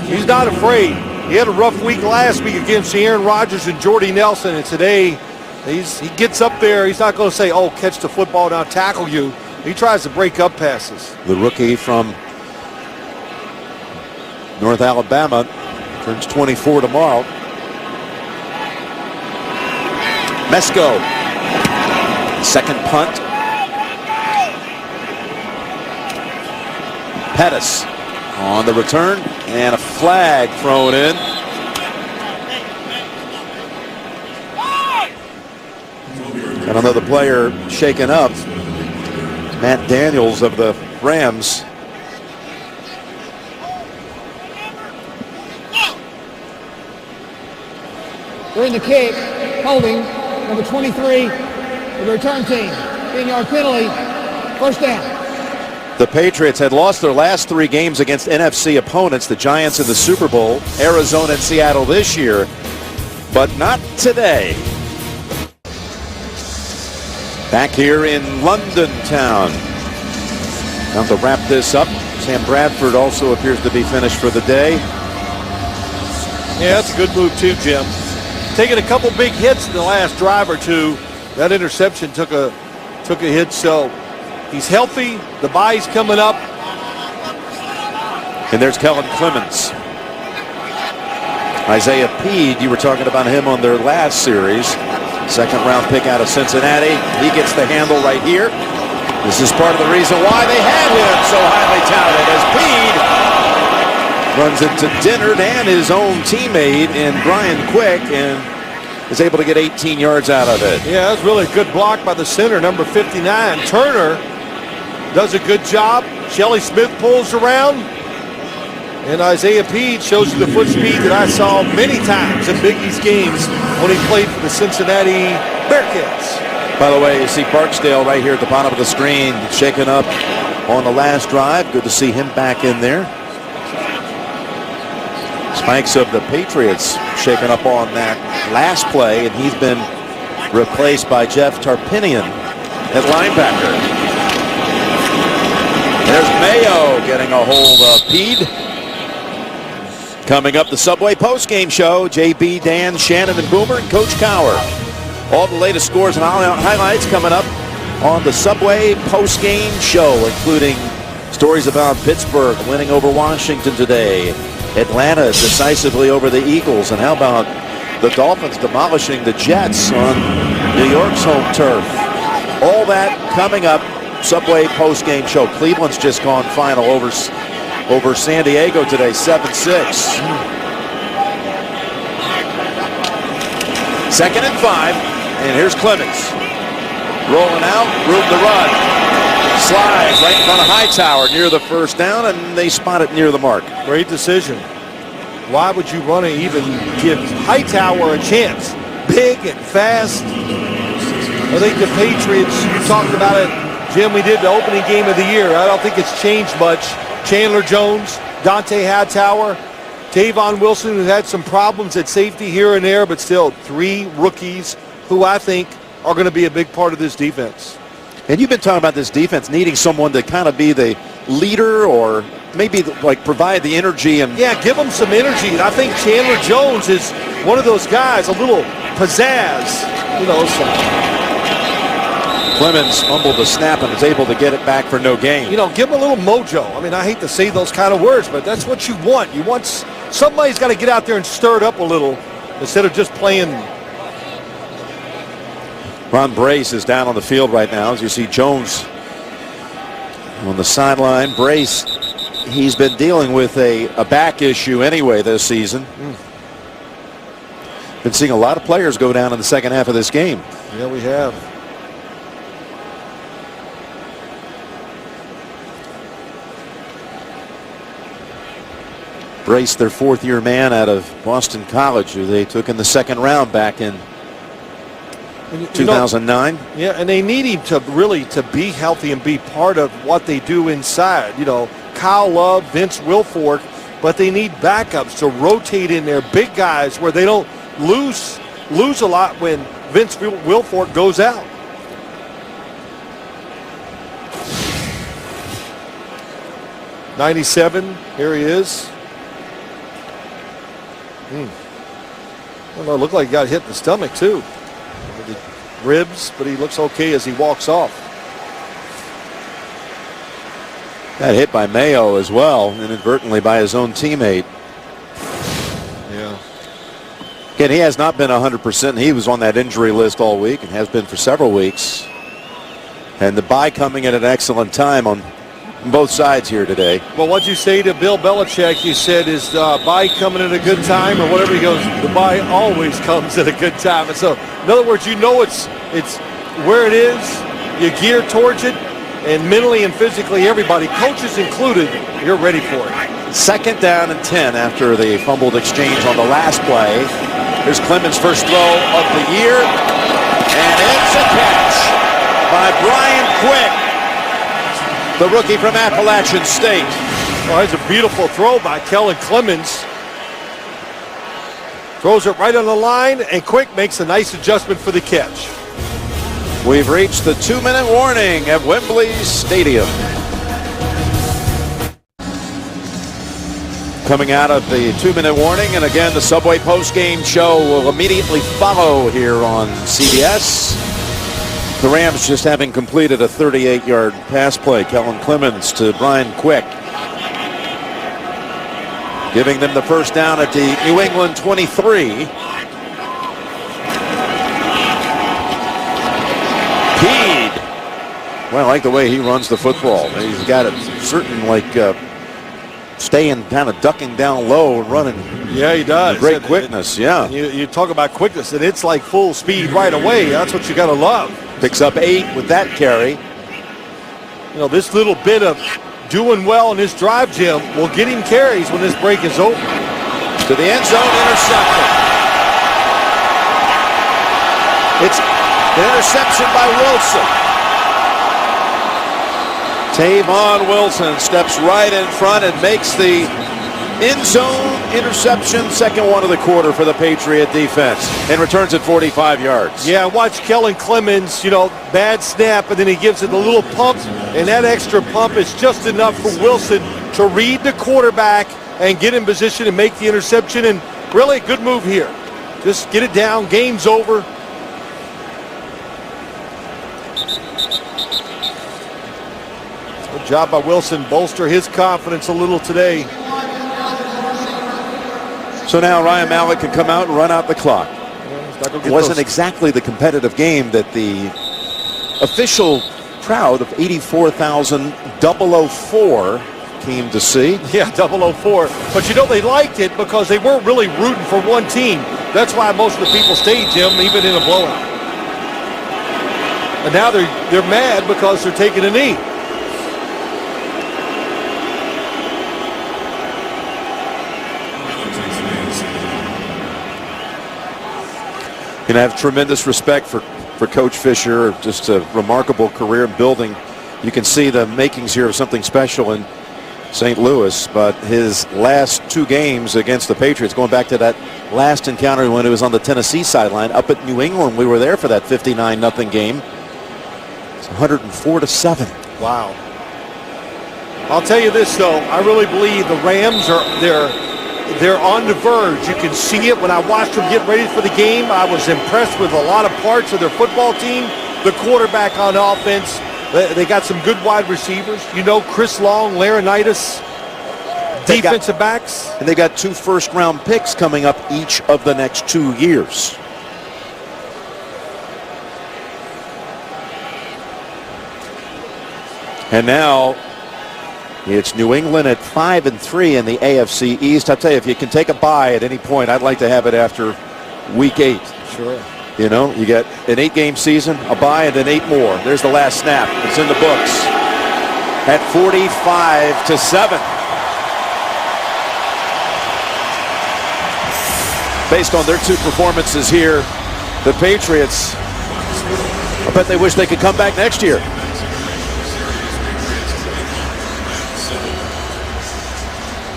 he's not afraid. He had a rough week last week against Aaron Rodgers and Jordy Nelson, and today he gets up there. He's not going to say, oh, catch the football and I'll tackle you. He tries to break up passes. The rookie from North Alabama turns 24 tomorrow. Mesco. Second punt. Pettis on the return, and a flag thrown in. And another player shaken up. Matt Daniels of the Rams. During the kick, holding, number 23, for the return team. 10-yard penalty, first down. The Patriots had lost their last 3 games against NFC opponents, the Giants in the Super Bowl, Arizona and Seattle this year, but not today. Back here in London town. Now to wrap this up, Sam Bradford also appears to be finished for the day. Yeah, that's a good move too, Jim. Taking a couple big hits in the last drive or two. That interception took a hit, so he's healthy. The bye's coming up. And there's Kellen Clemens. Isaiah Peed, you were talking about him on their last series. Second-round pick out of Cincinnati. He gets the handle right here. This is part of the reason why they had him so highly touted, as Peed runs into Dennard and his own teammate in Brian Quick and is able to get 18 yards out of it. Yeah, that was really a good block by the center, number 59. Turner does a good job. Shelley Smith pulls around. And Isaiah Pede shows you the foot speed that I saw many times in Big East games when he played for the Cincinnati Bearcats. By the way, you see Barksdale right here at the bottom of the screen shaken up on the last drive. Good to see him back in there. Spikes of the Patriots shaken up on that last play, and he's been replaced by Jeff Tarpinian at linebacker. There's Mayo getting a hold of Pede. Coming up, the Subway postgame show. JB, Dan, Shannon, and Boomer, and Coach Cower. All the latest scores and highlights coming up on the Subway postgame show, including stories about Pittsburgh winning over Washington today, Atlanta decisively over the Eagles, and how about the Dolphins demolishing the Jets on New York's home turf. All that coming up, Subway postgame show. Cleveland's just gone final over San Diego today, 7-6. 2nd and 5, and here's Clemens. Rolling out, room to run. Slides right in front of Hightower near the first down, and they spot it near the mark. Great decision. Why would you want to even give Hightower a chance? Big and fast. I think the Patriots, you talked about it, Jim, we did the opening game of the year. I don't think it's changed much. Chandler Jones, Dante Hightower, Tavon Wilson, who had some problems at safety here and there, but still 3 rookies who I think are going to be a big part of this defense. And you've been talking about this defense needing someone to kind of be the leader or maybe like provide the energy. And yeah, give them some energy. And I think Chandler Jones is one of those guys, a little pizzazz, you know. Clemens fumbled the snap and was able to get it back for no gain. You know, give him a little mojo. I mean, I hate to say those kind of words, but that's what you want. You want somebody's got to get out there and stir it up a little instead of just playing. Ron Brace is down on the field right now, as you see Jones on the sideline. Brace, he's been dealing with a back issue anyway this season. Been seeing a lot of players go down in the second half of this game. Yeah, we have. Brace, their 4th-year man out of Boston College, who they took in the 2nd round back in 2009. Yeah, and they need him to really to be healthy and be part of what they do inside. You know, Kyle Love, Vince Wilfork, but they need backups to rotate in their big guys where they don't lose a lot when Vince Wilfork goes out. '97, here he is. I don't know, it looked like he got hit in the stomach too. With the ribs, but he looks okay as he walks off. Got hit by Mayo as well, inadvertently by his own teammate. Yeah. Again, he has not been 100%. He was on that injury list all week and has been for several weeks. And the bye coming at an excellent time on both sides here today. Well, what'd you say to Bill Belichick? You said, is bye coming at a good time or whatever? He goes, the bye always comes at a good time. And so, in other words, you know it's where it is. You gear towards it. And mentally and physically, everybody, coaches included, you're ready for it. 2nd down and 10 after the fumbled exchange on the last play. Here's Clemens' first throw of the year. And it's a catch by Brian Quick, the rookie from Appalachian State. Well, that's a beautiful throw by Kellen Clemens. Throws it right on the line, and Quick makes a nice adjustment for the catch. We've reached the 2-minute warning at Wembley Stadium. Coming out of the 2-minute warning, and again, the Subway postgame show will immediately follow here on CBS. The Rams just having completed a 38-yard pass play. Kellen Clemens to Brian Quick, giving them the first down at the New England 23. Pede. Well, I like the way he runs the football. He's got a certain staying kind of ducking down low and running. Yeah, he does. Great quickness, yeah. You talk about quickness, and it's like full speed right away. That's what you got to love. Picks up 8 with that carry. You know, this little bit of doing well in this drive, Jim, will get him carries when this break is over. To the end zone, intercepted. It's an interception by Wilson. Tavon Wilson steps right in front and makes the end zone interception, second one of the quarter for the Patriot defense, and returns it 45 yards. Yeah, watch Kellen Clemens, you know, bad snap, and then he gives it a little pump, and that extra pump is just enough for Wilson to read the quarterback and get in position and make the interception, and really a good move here. Just get it down, game's over. Good job by Wilson, bolster his confidence a little today. So now Ryan Mallett can come out and run out the clock. It wasn't exactly the competitive game that the official crowd of 84,004 came to see. Yeah, 004. But you know, they liked it because they weren't really rooting for one team. That's why most of the people stayed, Jim, even in a blowout. And now they're mad because they're taking a knee. And I have tremendous respect for Coach Fisher. Just a remarkable career in building. You can see the makings here of something special in St. Louis, but his last 2 games against the Patriots, going back to that last encounter when he was on the Tennessee sideline up at New England, we were there for that 59-0 game. It's 104-7. Wow. I'll tell you this, though. I really believe the Rams they're on the verge. You can see it when I watched them get ready for the game. I was impressed with a lot of parts of their football team. The quarterback on offense, they got some good wide receivers. You know, Chris Long, Laurinaitis, defensive backs. And they got 2 first-round picks coming up each of the next 2 years. And now it's New England at 5-3 in the AFC East. I'll tell you, if you can take a bye at any point, I'd like to have it after week 8. Sure. You know, you get an 8-game season, a bye, and then 8 more. There's the last snap. It's in the books at 45-7. Based on their 2 performances here, the Patriots, I bet they wish they could come back next year.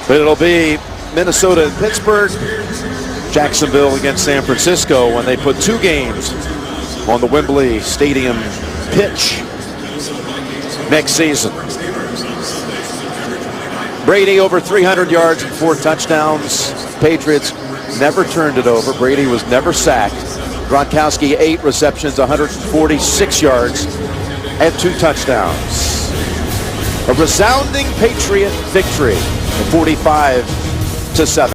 But it'll be Minnesota and Pittsburgh, Jacksonville against San Francisco when they put 2 games on the Wembley Stadium pitch next season. Brady over 300 yards and 4 touchdowns. Patriots never turned it over. Brady was never sacked. Gronkowski 8 receptions, 146 yards and 2 touchdowns. A resounding Patriot victory, 45-7.